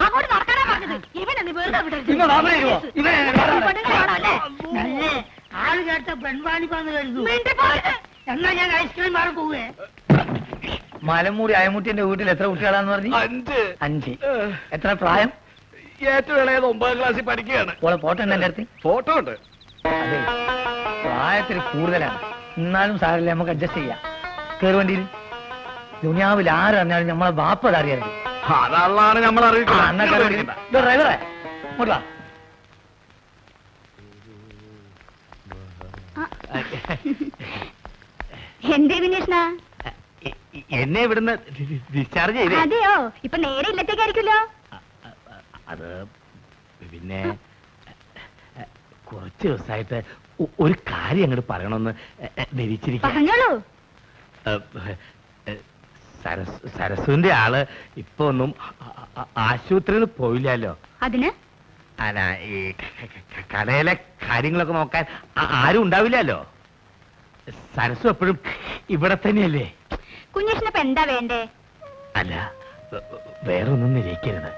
അങ്ങോട്ട് നടക്കാനാ പറഞ്ഞത്. ഇവനെ നീ വെറുതെ വിടരുത്. ഇവ വാപ്പ വരുവോ? നല്ലേ ആള് കേട്ട പെൺവാണിപ്പാന്ന് കരുതു. എന്നാ ഞാൻ ഐസ്ക്രീം മാറി പോവേ. മലമൂടി അയമുട്ടിന്റെ വീട്ടിൽ എത്ര കുട്ടികളാന്ന് പറഞ്ഞു? 5. എത്ര പ്രായം? ഏറ്റവും ഇളയത് 9ാം ക്ലാസ്സിൽ പഠിക്കുകയാണ്. ഓളെ ഫോട്ടോ ഉണ്ട് എന്റെ അടുത്ത്. ഫോട്ടോ ഉണ്ട്. അതെ, പ്രായത്തിൽ കൂടുതലാണ്. എന്നാലും സാരല്ലേ, നമുക്ക് അഡ്ജസ്റ്റ് ചെയ്യാം. കേറുവണ്ടിയിൽ ദുനിയാവിൽ ആരറിഞ്ഞാലും നമ്മളെ ബാപ്പ അറിയരുത്. അതള്ളാണ് നമ്മൾ അറിയിക്കില്ല. ഡ്രൈവറെ ഇങ്ങോട്ട് വാ. എന്തേ വിനേഷ്ണ? എന്നെ ഇവിടുന്ന് ഡിസ്ചാർജ് ചെയ്തേ. അതെയോ? ഇപ്പൊ നേരെ ഇല്ലത്തേക്കായിരിക്കുമല്ലോ. അത് പിന്നെ കുറച്ച് ദിവസമായിട്ട് ഒരു കാര്യം അങ്ങോട്ട് പറയണമെന്ന് ധരിച്ചിരിക്കും. പറഞ്ഞോളൂ. സരസുവിന്റെ ആള് ഇപ്പൊ ഒന്നും ആശുപത്രിയിൽ പോയില്ലല്ലോ. അതിന് അല്ല, ഈ കടയിലെ കാര്യങ്ങളൊക്കെ നോക്കാൻ ആരും ഉണ്ടാവില്ലല്ലോ. സരസു എപ്പോഴും ഇവിടെ തന്നെയല്ലേ. കുഞ്ഞേഷിനിപ്പോ എന്താ വേണ്ടേ? അല്ല, വേറൊന്നും നിരയിക്കരുത്.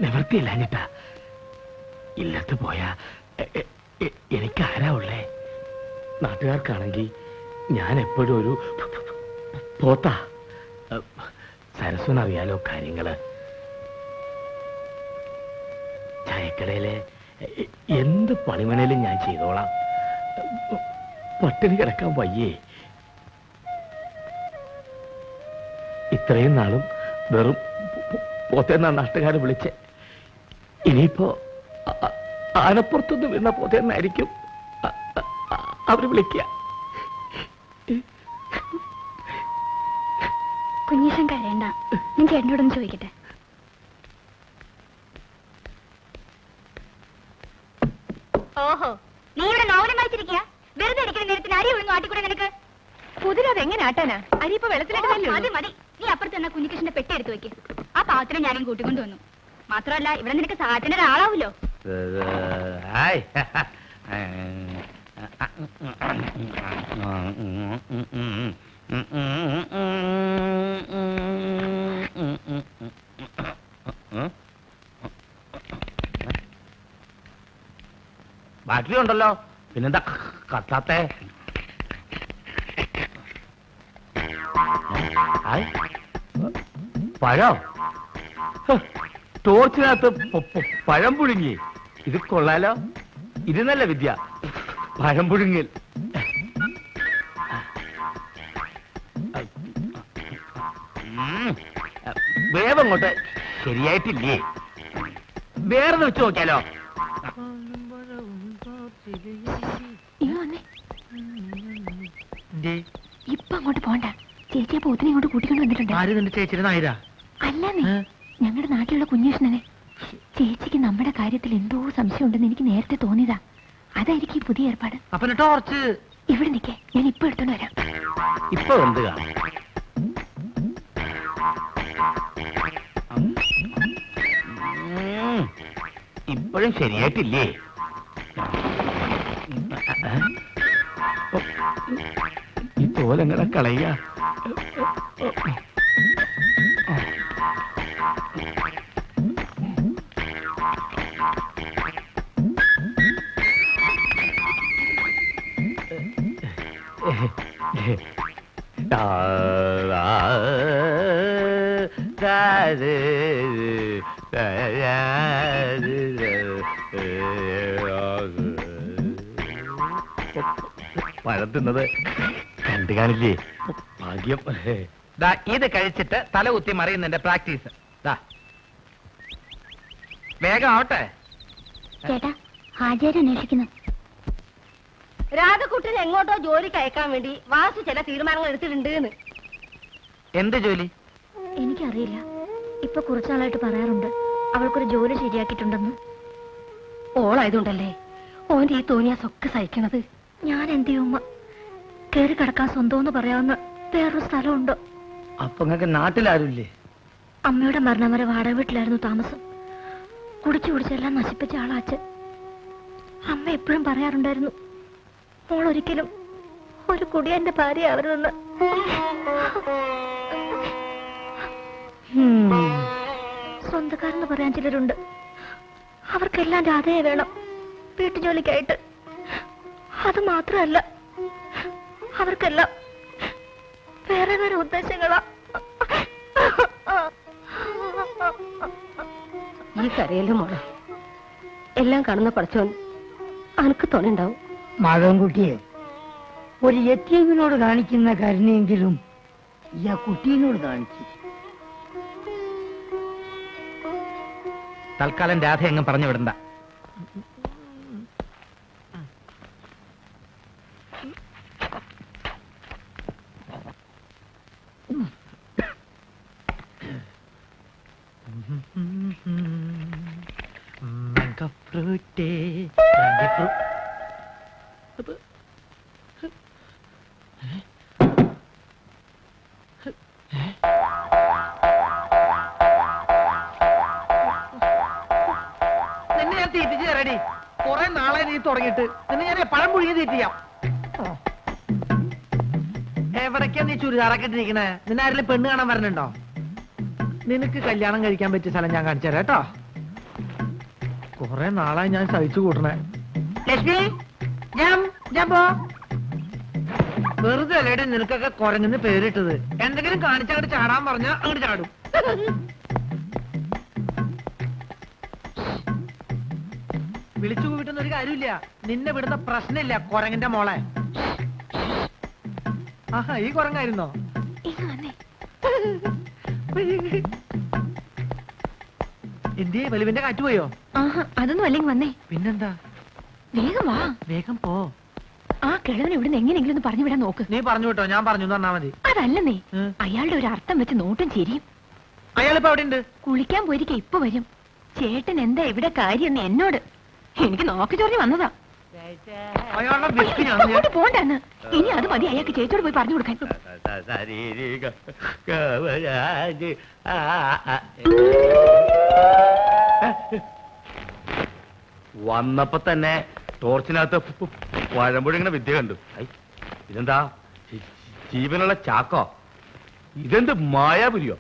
നിവർത്തിയില്ലാഞ്ഞിട്ടാ. ഇല്ലത്ത് പോയാ എനിക്കാരാ ഉള്ളേ? നാട്ടുകാർക്കാണെങ്കിൽ ഞാൻ എപ്പോഴും ഒരു പോത്താ. സരസ്വനറിയാലോ കാര്യങ്ങള്. ചായക്കടയിലെ എന്ത് പണിമണയിലും ഞാൻ ചെയ്തോളാം. പട്ടിണി കിടക്കാൻ വയ്യേ. ഇത്രയും നാളും വെറും പോത്തേന്നാ നാട്ടുകാരെ വിളിച്ചേ. ഇനിയിപ്പോ ആനപ്പുറത്തുനിന്ന് വീണ പോത്തേന്നായിരിക്കും അവര് വിളിക്കുക. കുഞ്ഞീശൻ കരയണ്ട, ഞാൻ ചേട്ടനോടൊന്ന് ചോദിക്കട്ടെ. ഓഹോ, നീ ഇവിടെ നോവലും വായിച്ചിരിക്കുക? വെറുതെ ഇരിക്കുന്ന നേരത്തിന് അരി ഒഴിഞ്ഞു ആട്ടിക്കൂടെ നിനക്ക്? കുതിര അതെങ്ങനെ ആട്ടാനാ? അരി ഇപ്പൊ വെള്ളത്തിലിട്ടല്ലേ? മതി മതി, നീ അപ്പുറത്ത് എന്നാ കുഞ്ഞിക്കൃഷ്ണന്റെ പെട്ടി എടുത്തു വെക്ക്. ആ പാത്രം ഞാനും കൂട്ടിക്കൊണ്ടു വന്നു. മാത്രമല്ല ഇവിടെ നിനക്ക് സഹായത്തിന് ഒരാളാവൂലോ. ബാറ്ററി ഉണ്ടല്ലോ, പിന്നെന്താ കത്താത്തെ? പഴം ടോർച്ചിനകത്ത് പഴം പുഴുങ്ങി. ഇത് കൊള്ളാലോ, ഇത് നല്ല വിദ്യ. പഴം പുഴുങ്ങൽ. വേവങ്ങോട്ട് ശരിയായിട്ടില്ലേ? വേറെ വെച്ച് നോക്കിയാലോ? ഇപ്പൊ അങ്ങോട്ട് പോണ്ട, ചേച്ചിയെ പോത്തിനെ ഇങ്ങോട്ട് കൂട്ടിക്കൊണ്ട് വന്നിട്ടുണ്ട്. ആര് നിന്റെ ചേച്ചിയുടെ നായരാ? അല്ലെന്നേ, ഞങ്ങളുടെ നാട്ടിലുള്ള കുഞ്ഞേഷനെ. ചേച്ചിക്ക് നമ്മുടെ കാര്യത്തിൽ എന്തോ സംശയം ഉണ്ടെന്ന് എനിക്ക് നേരത്തെ തോന്നിയതാ. അതായിരിക്കും ഈ പുതിയ ഏർപ്പാട്. അപ്പൊ ടോർച്ച് ഇവിടെ നിൽക്കേ, ഞാൻ ഇപ്പൊ എടുത്തോണ്ട് വരാം. ഇപ്പൊ എന്ത് കാണും? ഇപ്പോഴും ശരിയായിട്ടില്ലേ? ഈ തോലെങ്ങനെ കളയുക? പഴം തിന്നത് കണ്ടു കാണില്ലേ? ഭാഗ്യം. ഇത് കഴിച്ചിട്ട് തല കുത്തി മറിയുന്നതിന്റെ പ്രാക്ടീസ്. വേഗം ആവട്ടെ. ചേട്ടാ, ഹാജര് അന്വേഷിക്കുന്നു. രാധക്കുട്ടിനെ എങ്ങോട്ടോ ജോലിക്ക് അയക്കാൻ വേണ്ടി വാസു ചില തീരുമാനങ്ങൾ എടുത്തിട്ടുണ്ട്. എന്ത് ജോലി? എനിക്കറിയില്ല. ഇപ്പൊ കുറച്ചാളായിട്ട് പറയാറുണ്ട് അവൾക്കൊരു ജോലി ശരിയാക്കിയിട്ടുണ്ടെന്ന്. ഓളായതുകൊണ്ടല്ലേ ഓന്റെ ഈ തോന്നിയാസൊക്കെ സഹിക്കണത്. ഞാൻ എന്ത് ചെയ്യുമ്മ? കേറി കിടക്കാൻ സ്വന്തമെന്ന് പറയാവുന്ന വേറൊരു സ്ഥലമുണ്ടോ? അപ്പൊ നിങ്ങൾക്ക് നാട്ടിലാരുമില്ലേ? അമ്മയുടെ മരണം വരെ വാടക വീട്ടിലായിരുന്നു താമസം. കുടിച്ചു കുടിച്ചെല്ലാം നശിപ്പിച്ച ആളാ അച്ഛൻ. അമ്മ എപ്പോഴും പറയാറുണ്ടായിരുന്നു, മോൾ ഒരിക്കലും ഒരു കുടിയന്റെ ഭാര്യ അവരെന്ന്. സ്വന്തക്കാരെന്ന് പറയാൻ ചിലരുണ്ട്. അവർക്കെല്ലാം രാധയെ വേണം വീട്ടുജോലിക്കായിട്ട്. അത് മാത്രമല്ല, അവർക്കെല്ലാം വേറെ വേറെ ഉദ്ദേശങ്ങളാ. ഈ കരയിലും മോളെ എല്ലാം കാണുന്ന പഠിച്ചോൻ അനക്ക് തോന്നുണ്ടാവും. മകൻകുട്ടിയെ ഒരു യത്തീമിനോട് കാണിക്കുന്ന കരുണയെങ്കിലും ഈ ആ കുട്ടീനോട് കാണിച്ചു. തൽക്കാലം രാധ എങ്ങും പറഞ്ഞു വിടണ്ട. നിന്നെ ഞാൻ തീറ്റിച്ച് തരാടി. കുറെ നാളെ നീ തുടങ്ങിയിട്ട് നിന്നെ ഞാൻ പഴം പുഴുങ്ങി തീറ്റിയാം. എവിടേക്കാ നീ ചുരിദാറൊക്കെ ഇട്ടിരിക്കണേ? നിന്നെ ആരെങ്കിലും പെണ്ണ് കാണാൻ വരണുണ്ടോ? നിനക്ക് കല്യാണം കഴിക്കാൻ പറ്റിയ സ്ഥലം ഞാൻ കാണിച്ചു തരാം കേട്ടോ. കുറെ നാളായി ഞാൻ സഹിച്ചു കൂട്ടണേ. ലക്ഷ്മി ഞാൻ പോ. വെറുതെ അല്ലേടെ നിനക്കൊക്കെ കുരങ്ങുന്ന പേരിട്ടത്. എന്തെങ്കിലും കാണിച്ചങ്ങോട്ട് ചാടാൻ പറഞ്ഞാ അങ്ങോട്ട് ചാടും. വിളിച്ചു കൂട്ടുന്ന ഒരു കാര്യമില്ല. നിന്നെ വിടുന്ന പ്രശ്നമില്ല കുരങ്ങന്റെ മോളെ. ആഹാ, ഈ കുരങ്ങായിരുന്നോ? എന്തിയെ വലിവിന്റെ കാറ്റ് പോയോ? അതൊന്നും അല്ലെങ്കിൽ വന്നേ. പിന്നെന്താ? വേഗം വാ. വേഗം പോ. ആ കിഴവൻ ഇവിടുന്ന് എങ്ങനെയെങ്കിലും ഒന്ന് പറഞ്ഞു വിടാൻ നോക്ക്. നീ പറഞ്ഞു കേട്ടോ, ഞാൻ പറഞ്ഞു പറഞ്ഞാ മതി. അതല്ലെന്നേ, അയാളുടെ ഒരു അർത്ഥം വെച്ച് നോട്ടും ചിരിയും. അയാളിപ്പോ അവിടെ ഉണ്ട്. കുളിക്കാൻ പോയിരിക്കെ ഇപ്പൊ വരും. ചേട്ടൻ എന്താ ഇവിടെ കാര്യം എന്നോട് എനിക്ക് നോക്കി ചൊറിഞ്ഞ് വന്നതാ. അയാളുടെ വിസ്കി ഞാൻ അങ്ങോട്ട് പോണ്ടെന്ന്. ഇനി അത് മതി അയാൾക്ക് ചേച്ചിയോട് പോയി പറഞ്ഞു കൊടുക്കാൻ. വന്നപ്പോ തന്നെ ടോർച്ചിനകത്ത് പഴമ്പുഴ ഇങ്ങനെ വിദ്യ കണ്ടു. ഇതെന്താ ജീവനുള്ള ചാക്കോ? ഇതെന്ത് മായാപുരിയോ?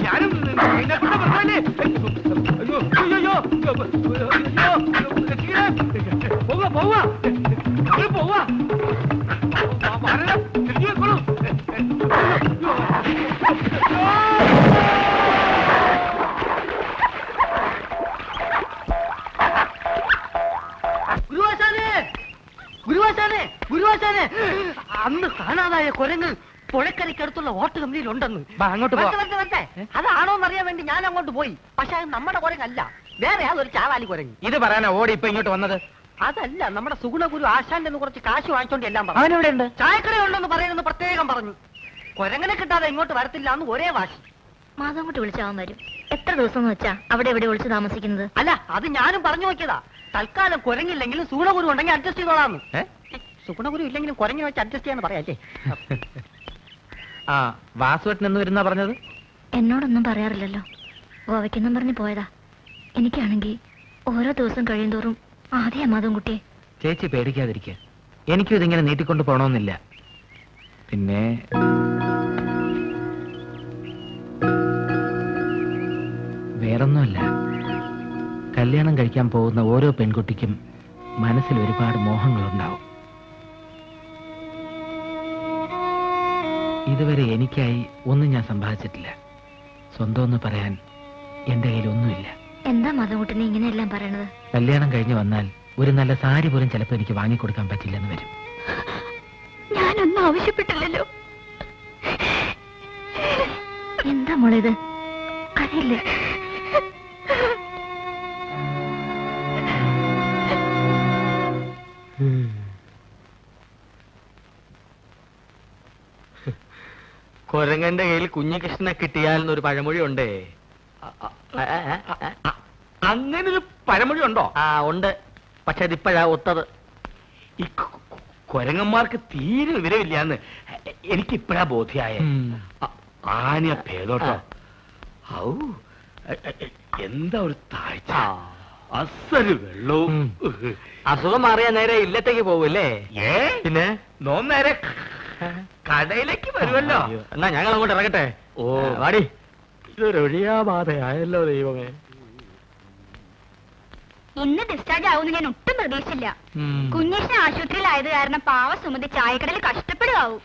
ഞാനും പോവാ തിരിഞ്ഞു വെക്കോളൂ. ഗുരുവാശാനെ, അന്ന് കാണാതായ കുരങ്ങ് പുഴക്കരയ്ക്കടുത്തുള്ള ഓട്ട് കമ്പനിയിലുണ്ടെന്ന്. അങ്ങോട്ട് പോ. അതാണോന്ന് അറിയാൻ വേണ്ടി ഞാൻ അങ്ങോട്ട് പോയി. പക്ഷെ അത് നമ്മുടെ കുരങ്ങല്ല, വേറെ അതൊരു ചാവാലി കുരങ്ങ്. ഇത് പറയാനാ ഓടി ഇപ്പൊ ഇങ്ങോട്ട് വന്നത്? അതല്ല, നമ്മുടെ സുഗുണഗുരു ആശാന്റെ കുറച്ച് കാശ് വാങ്ങിച്ചോണ്ട് എല്ലാം പറഞ്ഞു. അവനെവിടെ ഉണ്ട്? ചായക്കടയുണ്ടെന്ന് പറയുന്നത് പ്രത്യേകം പറഞ്ഞു. കുരങ്ങനെ കിട്ടാതെ ഇങ്ങോട്ട് വരത്തില്ല എന്ന് ഒരേ വാശി. മാധവൻ അങ്ങോട്ട് വിളിച്ചാവാൻ വരും. എത്ര ദിവസം എന്ന് വെച്ചാ അവിടെ എവിടെ വിളിച്ച് താമസിക്കുന്നത്? അല്ല, അത് ഞാനും പറഞ്ഞു നോക്കിയതാ. തൽക്കാലം കുരങ്ങില്ലെങ്കിലും സുഗുണഗുരു ഉണ്ടെങ്കിൽ അഡ്ജസ്റ്റ് ചെയ്തോളാന്ന്. സുഗുണഗുരു ഇല്ലെങ്കിലും കുരങ്ങിനെ വെച്ച് അഡ്ജസ്റ്റ് ചെയ്യാന്ന് പറയാല്ലേ. ആ, വാസുവേട്ടൻ എന്ന് വരുന്നാ പറഞ്ഞത്? എന്നോടൊന്നും പറയാറില്ലല്ലോ. ഗോവയ്ക്കെന്നും പറഞ്ഞ് പോയതാ. എനിക്കാണെങ്കിൽ ഓരോ ദിവസം കഴിയുന്തോറും ആദ്യം മാധവൻകുട്ടിയെ. ചേച്ചി പേടിക്കാതിരിക്കുക. എനിക്കും ഇതിങ്ങനെ നീട്ടിക്കൊണ്ട് പോണമെന്നില്ല. പിന്നെ വേറൊന്നുമല്ല, കല്യാണം കഴിക്കാൻ പോകുന്ന ഓരോ പെൺകുട്ടിക്കും മനസ്സിൽ ഒരുപാട് മോഹങ്ങളുണ്ടാവും. ഇതുവരെ എനിക്കായി ഒന്നും ഞാൻ സമ്പാദിച്ചിട്ടില്ല. സ്വന്തം ഒന്ന് പറയാൻ എന്റെ കയ്യിൽ ഒന്നുമില്ല. എന്താ മാധവൻകുട്ടിനെ ഇങ്ങനെയെല്ലാം പറയണത്? കല്യാണം കഴിഞ്ഞ് വന്നാൽ ഒരു നല്ല സാരി പോലും ചിലപ്പോൾ എനിക്ക് വാങ്ങിക്കൊടുക്കാൻ പറ്റില്ലെന്ന് വരും. ഞാനൊന്നും ആവശ്യപ്പെട്ടില്ലല്ലോ. എന്താ മോളേത്? അറിയില്ലേ? കൊരങ്ങന്റെ കയ്യിൽ കുഞ്ഞികൃഷ്ണനെ കിട്ടിയാൽ എന്നൊരു പഴമൊഴി ഉണ്ടേ. അങ്ങനെ ഒരു പഴമൊഴി ഉണ്ടോ? ആ ഉണ്ട്, പക്ഷെ അതിപ്പോഴാ ഒത്തത്. ഈ കൊരങ്ങന്മാർക്ക് തീരെ വിവരമില്ലാന്ന് എനിക്കിപ്പോഴാ ബോധ്യായ. ആന ഭേദോട്ടോ. ഔ, എന്താ ഒരു താഴ്ച, അസല് വെള്ളവും. അസുഖം മാറിയ നേരെ ഇല്ലത്തേക്ക് പോവല്ലേ? പിന്നെ നേരെ കടയിലേക്ക് വരുമല്ലോ. എന്നാ ഞങ്ങൾ അങ്ങോട്ട് ഇറങ്ങട്ടെ. ഓ വാടി. ഇതൊരു ഒഴിയാബാധയായല്ലോ ദൈവമേ. ഇന്ന് ഡിസ്ചാർജ് ആവുമെന്ന് ഞാൻ ഒട്ടും പ്രതീക്ഷിച്ചില്ല. കുഞ്ഞേഷിന് ആശുപത്രിയിലായത് കാരണം പാവ സുമതി ചായക്കടയിൽ കഷ്ടപ്പെടുവാവും.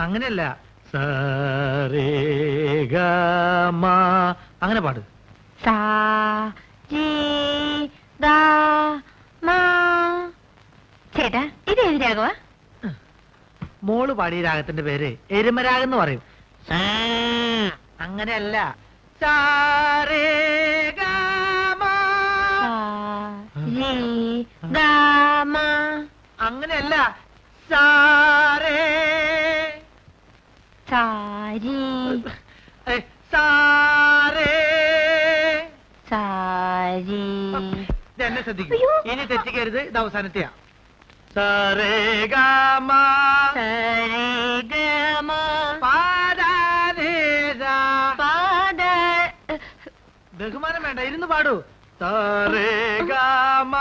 അങ്ങനെയല്ല, അങ്ങനെ പാട്. ചേട്ടാ, ഇത് ഏത് രാഘവ? മോള് പാടിയ രാഗത്തിന്റെ പേര് എരുമരാഗം എന്ന് പറയും. അങ്ങനെയല്ല, അങ്ങനെയല്ല, സാരേ സാരി സാരേ സാരി. എന്നെ ശ്രദ്ധിക്കൂ, ഇനി തെറ്റിക്കരുത്. ഇത് അവസാനത്തെയാ. സരേഗമ ബഹുമാനം വേണ്ട, ഇരുന്ന് പാടൂ. സരേഗമ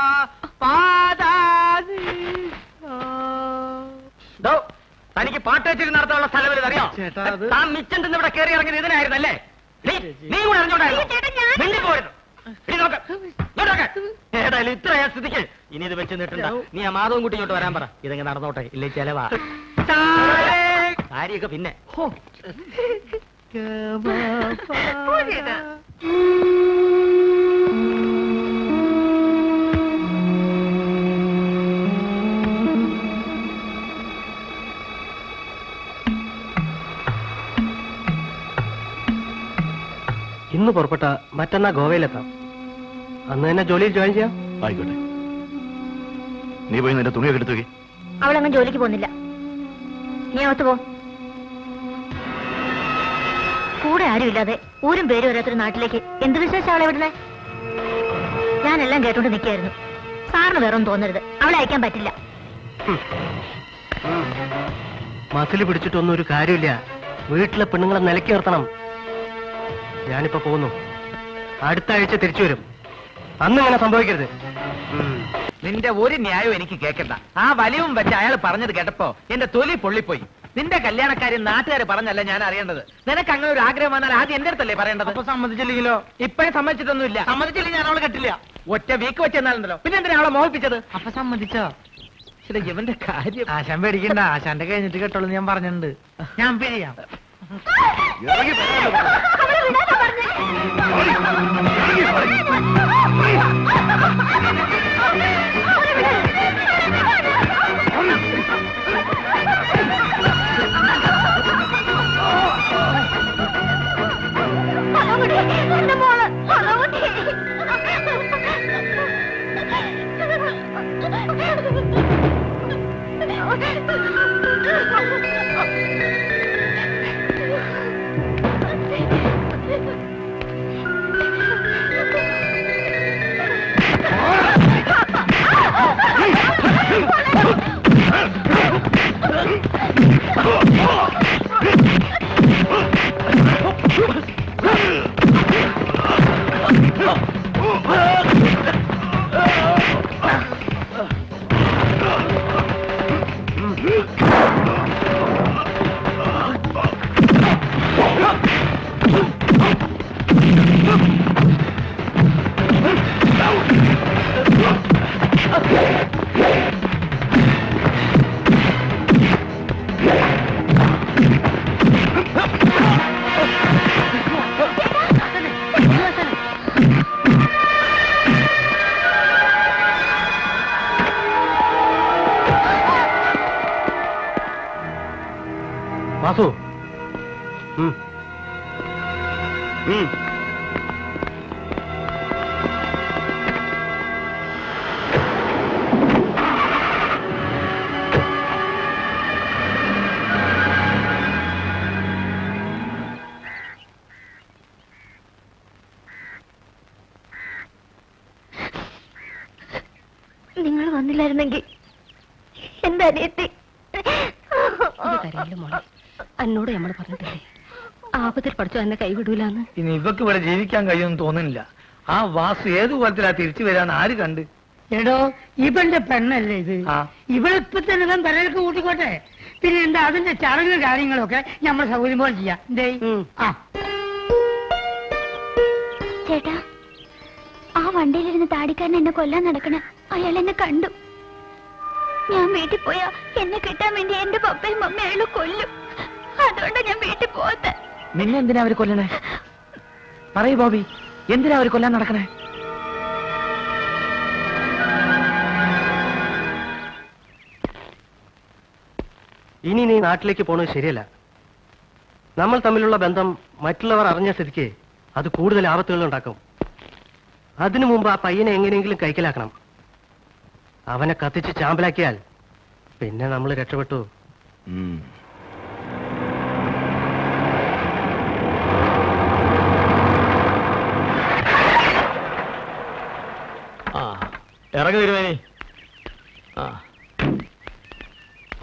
തനിക്ക് പാട്ട് വെച്ചിട്ട് നടത്താനുള്ള സ്ഥലം വലുത് അറിയോ? ചേട്ടാ, അത് താൻ മിച്ചം തിന്ന് ഇവിടെ കയറി ഇറങ്ങിയത് ഇതിനായിരുന്നല്ലേ? നീ കൂടെ അറിഞ്ഞോണ്ടായിരുന്നു. ഏതായാലും ഇത്രയാ സ്ഥിതിക്ക് ഇനി ഇത് വെച്ച് നിട്ടണ്ട. നീ ആ മാധവൻ കുട്ടി ഇങ്ങോട്ട് വരാൻ പറ. ഇതെങ്ങനെ നടന്നോട്ടെ, ഇല്ലേ ചെലവാ. കാര്യൊക്കെ പിന്നെ. ഇന്ന് പുറപ്പെട്ട മറ്റന്നാ ഗോവയിലെത്താം. അന്ന് തന്നെ ജോലിയിൽ ജോയിൻ ചെയ്യാം. ആയിക്കോട്ടെ. നീ പോയി നിന്റെ തുണിയൊക്കെ എടുത്തു വെക്ക്. അവളങ്ങ് ജോലിക്ക് പോകുന്നില്ല. നീ അകത്ത് പോ. കൂടെ ആരുമില്ലാതെ ഊരും പേരും വരാത്തൊരു നാട്ടിലേക്ക് എന്ത് വിശേഷം അവളെ വിടുന്നേ? ഞാനെല്ലാം കേട്ടോണ്ട് നിൽക്കായിരുന്നു. സാറിന് വേറൊന്നും തോന്നരുത്. അവളെ അയക്കാൻ പറ്റില്ല. മസിൽ പിടിച്ചിട്ടൊന്നും ഒരു കാര്യമില്ല. വീട്ടിലെ പെണ്ണുങ്ങളെ നിലയ്ക്ക് നിർത്തണം. ഞാനിപ്പോ പോകുന്നു. അടുത്ത ആഴ്ച തിരിച്ചു വരും. അന്ന് ഇങ്ങനെ സംഭവിക്കരുത്. നിന്റെ ഒരു ന്യായവും എനിക്ക് കേൾക്കണ്ട. ആ വലിവും വെച്ച് അയാൾ പറഞ്ഞത് കേട്ടപ്പോ എന്റെ തൊലി പൊള്ളിപ്പോയി. നിന്റെ കല്യാണക്കാര്യം നാട്ടുകാർ പറഞ്ഞല്ല ഞാൻ അറിയേണ്ടത്. നിനക്ക് അങ്ങനെ ഒരു ആഗ്രഹം വന്നാൽ ആദ്യം എന്റെ അടുത്തല്ലേ പറയേണ്ടത്? അപ്പൊ സമ്മതിച്ചില്ലെങ്കിലോ? ഇപ്പഴേ സമ്മതിച്ചിട്ടൊന്നുമില്ല. സമ്മതിച്ചില്ലെങ്കിൽ ഞാൻ അവളെ കെട്ടില്ല. ഒറ്റ വീക്ക് വെച്ചെന്നാലുണ്ടല്ലോ. പിന്നെ എന്തിനാ അവളെ മോഹിപ്പിച്ചത്? അപ്പൊ സമ്മതിച്ചോ? ഇവന്റെ കാര്യം. ആശാൻ പേടിക്കണ്ട. ആശാന്റെ കഴിഞ്ഞിട്ട് കേട്ടോളൂ, ഞാൻ പറഞ്ഞിട്ടുണ്ട്. ഞാൻ പിരിയാം. വാസു, നിങ്ങൾ വന്നില്ലായിരുന്നെങ്കിൽ എന്റെ അനിയത്തി. എന്നോട് നമ്മൾ പറഞ്ഞിട്ടില്ലേ ആപത്തിൽ പഠിച്ചു എന്നെ കൈവിടൂലെന്ന്. ഇനി ഇവക്ക് ഇവിടെ ജീവിക്കാൻ കഴിയുമെന്ന് തോന്നുന്നില്ല. ആ വാസു ഏതു കോലത്തിലാ തിരിച്ചു വരാന്ന് ആര് കണ്ട്? എടോ, ഇവന്റെ പെണ്ണല്ലേ ഇത്? ഇവളിപ്പൊ തന്നെ ഇവൻ പെരക്ക് കൂട്ടിക്കോട്ടെ. പിന്നെ എന്താ അതിന്റെ ചടങ്ങ് കാര്യങ്ങളൊക്കെ നമ്മൾ സൗകര്യം പോലെ ചെയ്യാം. ചേട്ടാ, ആ വണ്ടിയിലിരുന്ന് താടിക്കാരൻ എന്നെ കൊല്ലാൻ നടക്കണ അയാൾ എന്നെ കണ്ടു. ഞാൻ വീട്ടിൽ പോയാ എന്നെ കിട്ടാൻ വേണ്ടി എന്റെ പപ്പയും മമ്മയും അയാൾ കൊല്ലും. അതുകൊണ്ടാ ഞാൻ വീട്ടിൽ പോകാത്ത. നിന്നെ എന്തിനാ അവര് കൊല്ലണേ? പറയൂ ബോബി, എന്തിനാ അവര് കൊല്ലാൻ നടക്കണേ? ഇനി നീ നാട്ടിലേക്ക് പോണത് ശരിയല്ല. നമ്മൾ തമ്മിലുള്ള ബന്ധം മറ്റുള്ളവർ അറിഞ്ഞ സ്ഥിതിക്ക് അത് കൂടുതൽ ആപത്തുകൾ ഉണ്ടാക്കും. അതിനു മുമ്പ് ആ പയ്യനെ എങ്ങനെയെങ്കിലും കൈക്കലാക്കണം. അവനെ കത്തിച്ച് ചാമ്പലാക്കിയാൽ പിന്നെ നമ്മൾ രക്ഷപ്പെട്ടു. ഇറങ്ങി വരുവേനി.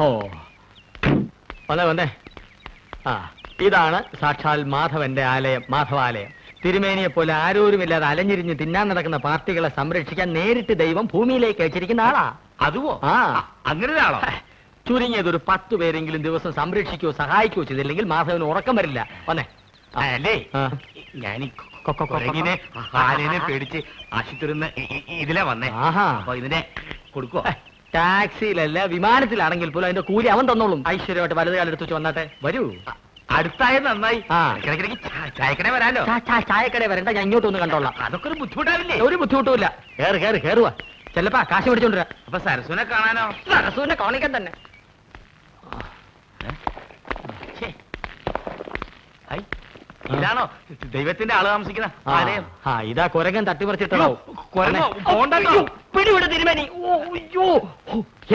ഓ വന്നേ വന്നേ. ആ ഇതാണ് സാക്ഷാൽ മാധവന്റെ ആലയം, മാധവാലയം. തിരുമേനിയെ പോലെ ആരോരുമില്ലാതെ അലഞ്ഞിരിഞ്ഞ് തിന്നാൻ നടക്കുന്ന പാർട്ടികളെ സംരക്ഷിക്കാൻ നേരിട്ട് ദൈവം ഭൂമിയിലേക്ക് അയച്ചിരിക്കുന്ന ആളാ. അതുവോ? ആ അങ്ങനെ ഒരാളോ? ചുരുങ്ങിയത് ഒരു 10 പേരെങ്കിലും ദിവസം സംരക്ഷിക്കുകയോ സഹായിക്കുകയോ ചെയ്തില്ലെങ്കിൽ മാധവന് ഉറക്കം വരില്ല. വന്നേ. അല്ലേ ആ. ഞാൻ ആനേനെ പേടിച്ച് ആശുപത്രി ഇതിലാ വന്നേ. ആഹാ. അപ്പൊ ഇതിനെ കൊടുക്കോ? ടാക്സിയിലല്ല വിമാനത്തിലാണെങ്കിൽ പോലും അതിന്റെ കൂലി അവൻ തന്നോളും. ഐശ്വര്യമായിട്ട് വലത് കാലെടുത്ത് വെച്ച് വന്നാട്ടെ. വരൂ. അടുത്തായത് നന്നായി. ആ. ഇടയ്ക്കിടയ്ക്ക് ചായക്കട വരാലോ. ചായക്കട വരണ്ട, ഞാൻ ഇങ്ങോട്ട് ഒന്ന് കണ്ടോളാം. അതൊക്കെ ഒരു ബുദ്ധിമുട്ടാവില്ലേ? ഒരു ബുദ്ധിമുട്ടുമില്ല. കേറുവാ. ചെല്ലപ്പാ കാശ് പിടിച്ചോണ്ടിരാ. അപ്പൊ സരസുനെ കാണാനോ? സരസുവിനെ കാണിക്കാൻ തന്നെ. ഇതാണോ ദൈവത്തിന്റെ ആള് താമസിക്കുന്ന ആലയം? ആ ഇതാ കുരങ്ങൻ തട്ടിമറിച്ചിട്ടോ. പിടിവിടെ തിരുമേനി.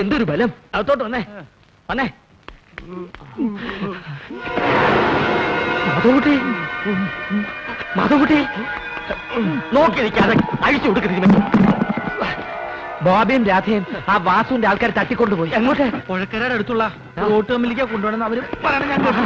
എന്തൊരു ബലം. അകത്തോട്ട് വന്നേ വന്നേ. മാധവകുട്ടി നോക്കി നിൽക്കാതെ അഴിച്ചു കൊടുക്കരുത്. ബോബിയും രാധയും ആ വാസുവിന്റെ ആൾക്കാർ തട്ടിക്കൊണ്ടുപോയി. എങ്ങോട്ട്? പുഴക്കരയുടെ അടുത്തുള്ള റോട്ട് കമ്മിലേക്ക് കൊണ്ടുപോകണമെന്ന് അവര് പറയണ ഞാൻ കേട്ടു.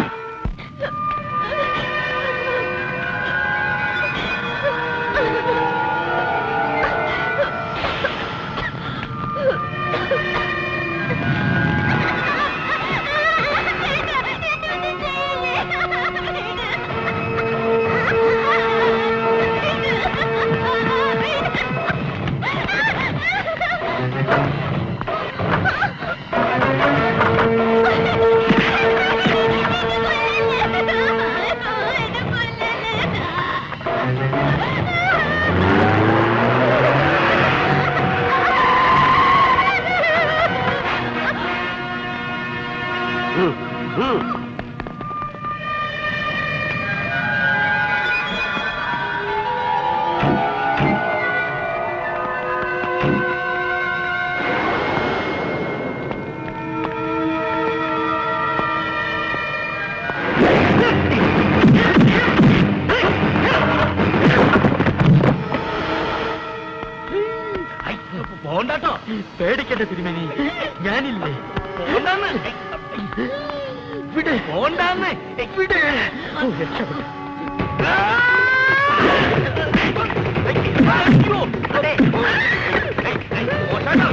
പോണ്ടാട്ടോ. പേടിക്കട്ടെ തിരുമേനി, ഞാനില്ലേ. പോണ്ടാന്ന്. വിടെ പോണ്ടാന്ന്. വിടെ. രക്ഷപ്പെട്ടു. അയ്യോ. അതെ. പോണ്ടാട്ടോ.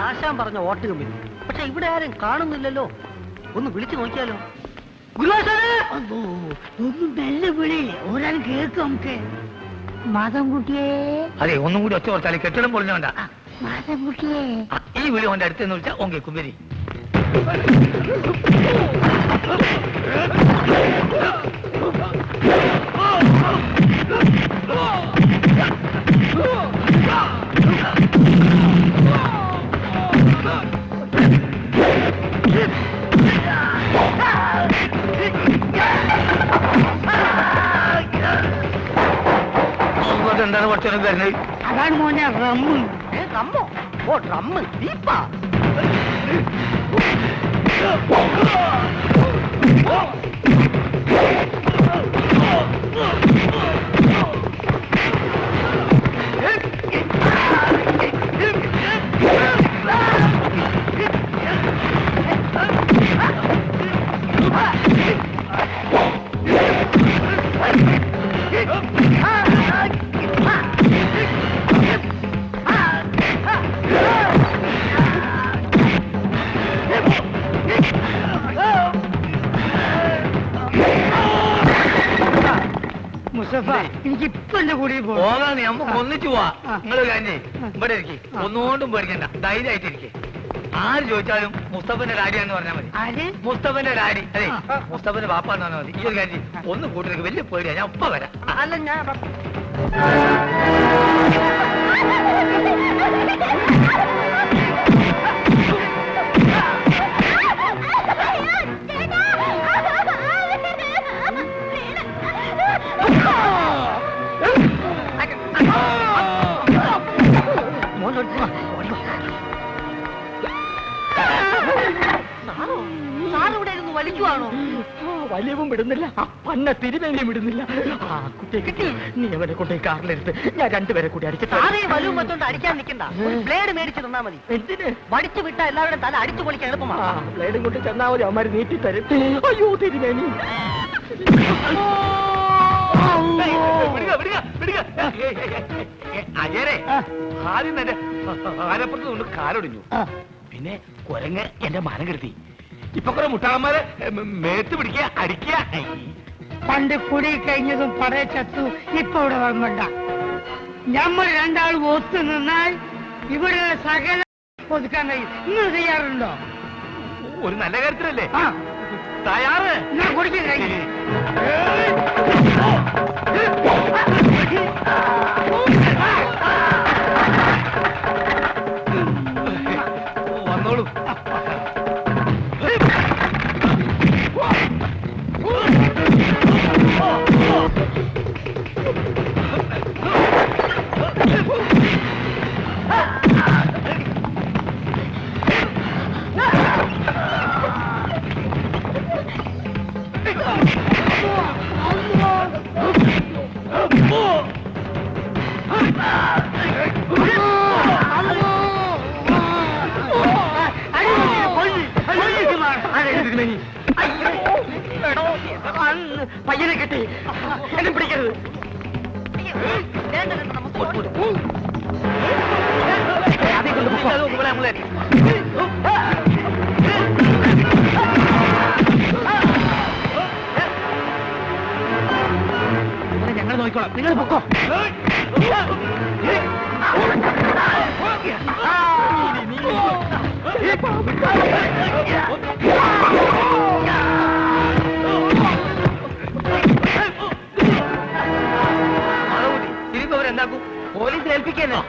ആശാൻ പറഞ്ഞ വോട്ട് കമ്പനി. പക്ഷെ ഇവിടെ ആരും കാണുന്നില്ലല്ലോ. ഒന്ന് വിളിച്ചു നോക്കിയാലോ? ഒന്നും നല്ല വിളി ഒരാൾ കേൾക്കും നമുക്ക്. മാധവൻകുട്ടിയെ, അതെ, ഒന്നും കൂടി ഒച്ച ഓർത്താൽ കെട്ടിടം പൊളിഞ്ഞോണ്ട. മാധവൻകുട്ടിയെ. ഈ വിളി ഓന്റെ അടുത്തെന്ന് വിളിച്ചാൽ ഓൻ കേൾക്കും. വരി. എന്താണ് കുറച്ചു വരുന്നത്? അതാണ് മോനെ റമ്മ്. റമ്മോ? ഓ റമ്മ് ദീപ്പാ. മുസ്തഫ എനിക്ക് ഇപ്പൊ എന്റെ കൂടി പോകാൻ നമുക്ക് ഒന്നിച്ചു പോവാ. നിങ്ങൾ കഴിഞ്ഞേ ഇവിടെ ഇരിക്കും, ഒന്നുകൊണ്ടും പേടിക്കണ്ട, ധൈര്യമായിട്ടിരിക്കെ. ആര് ചോദിച്ചാലും മുസ്തഫന്റെ ഡാഡിയാന്ന് പറഞ്ഞാൽ മതി. ആര്? മുസ്തഫന്റെ ഡാഡി. അതെ, മുസ്തഫന്റെ ബാപ്പാന്ന് പറഞ്ഞാൽ മതി. ഈ ഒരു കാര്യം ഒന്ന് കൂട്ടിലേക്ക് വലിയ പേടിയാ. ഞാൻ ഒപ്പം വരാം. അല്ല ഞാൻ സാറിവിടെ ഇരുന്ന് വലിക്കുവാണോ? വലിയവും വിടുന്നില്ല, പന്ന തിരുമേനിയും വിടുന്നില്ല. ആ കുട്ടിയെ കിട്ടി, നീ അവനെ കൊണ്ടേ കാറിലെടുത്ത് ഞാൻ രണ്ടുപേരെ കൂടി അടിച്ചു. സാറേ വലുവും വെച്ചോണ്ട് അടിക്കാൻ നിൽക്കണ്ട, ഒരു ബ്ലേഡ് മേടിച്ച് തന്നാ മതി. എന്തിന്? വടിച്ചു വിട്ട എല്ലാവരുടെ തല അടിച്ചു പൊളിക്കാൻ എളുപ്പമാണ്. ബ്ലേഡും കൊണ്ട് ചെന്നാ മതി, അവന്മാര് നീട്ടി തരും. അയ്യോ തിരുമേനി. അജയരെ, ആദ്യം തന്നെ ആരപ്പുറത്ത് കൊണ്ട് കാലൊടിഞ്ഞു, പിന്നെ കുരങ്ങ് എന്റെ മരം കെടുത്തി. ഇപ്പൊ കുറെ മുട്ടാളന്മാരെ മേത്ത് പിടിക്കുക, അടിക്കുക. പണ്ട് കുടി കഴിഞ്ഞതും പടയ ചത്തു. ഇപ്പൊ ഇവിടെ വർമ്മണ്ട. നമ്മൾ രണ്ടാൾ ഒത്തു നിന്നാൽ ഇവിടെ സകല ഒതുക്കാൻ കഴിയും. നിങ്ങൾ തയ്യാറുണ്ടോ? ഒരു നല്ല കാര്യത്തിലല്ലേ? ആ തയ്യാറ്. ഞാൻ കുടിക്കാൻ കഴിയും. വന്നോളൂ. പയ്യനെ കിട്ടി, എന്നെ പിടിക്കരുത്. ഞങ്ങൾ നോക്കിക്കോളാം, നിങ്ങൾ പൊക്കോ. എന്താക്കും? പോലീസിൽ ഏൽപ്പിക്കാനോ?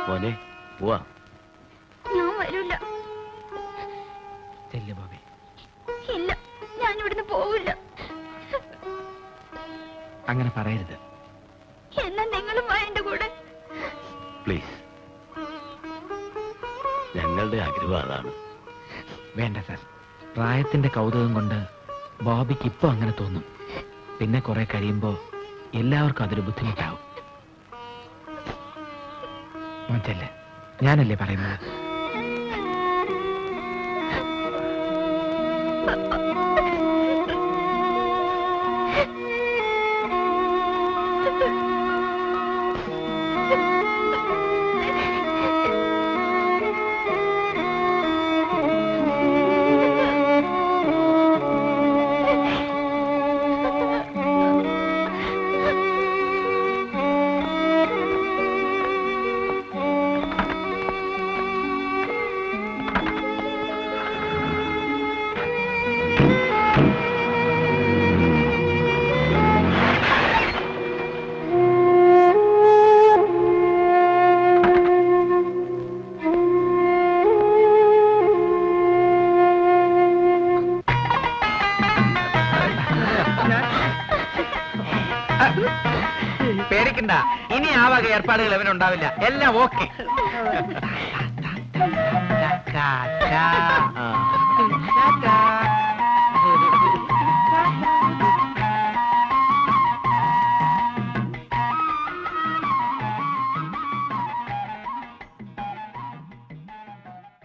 മോനെ പോവാ. ഞാൻ വരൂല. ചെല്ലു ബാബേ. ഇല്ല, ഞാൻ ഇവിടുന്ന് പോവില്ല. അങ്ങനെ പറയരുത്. എന്നാ നിങ്ങളും വാ എന്റെ കൂടെ. പ്ലീസ്, ഞങ്ങളുടെ ആഗ്രഹം അതാണ്. വേണ്ട സാർ, പ്രായത്തിന്റെ കൗതുകം കൊണ്ട് ബോബിക്ക് ഇപ്പൊ അങ്ങനെ തോന്നും. പിന്നെ കുറെ കഴിയുമ്പോ എല്ലാവർക്കും അതൊരു ബുദ്ധിമുട്ടാവും. മോച്ചല്ലേ, ഞാനല്ലേ പറയുന്നത്. പേടിക്കണ്ട, ഇനി ആ വക ഏർപ്പാടുകൾ അവനുണ്ടാവില്ല. എല്ലാം ഓക്കെ.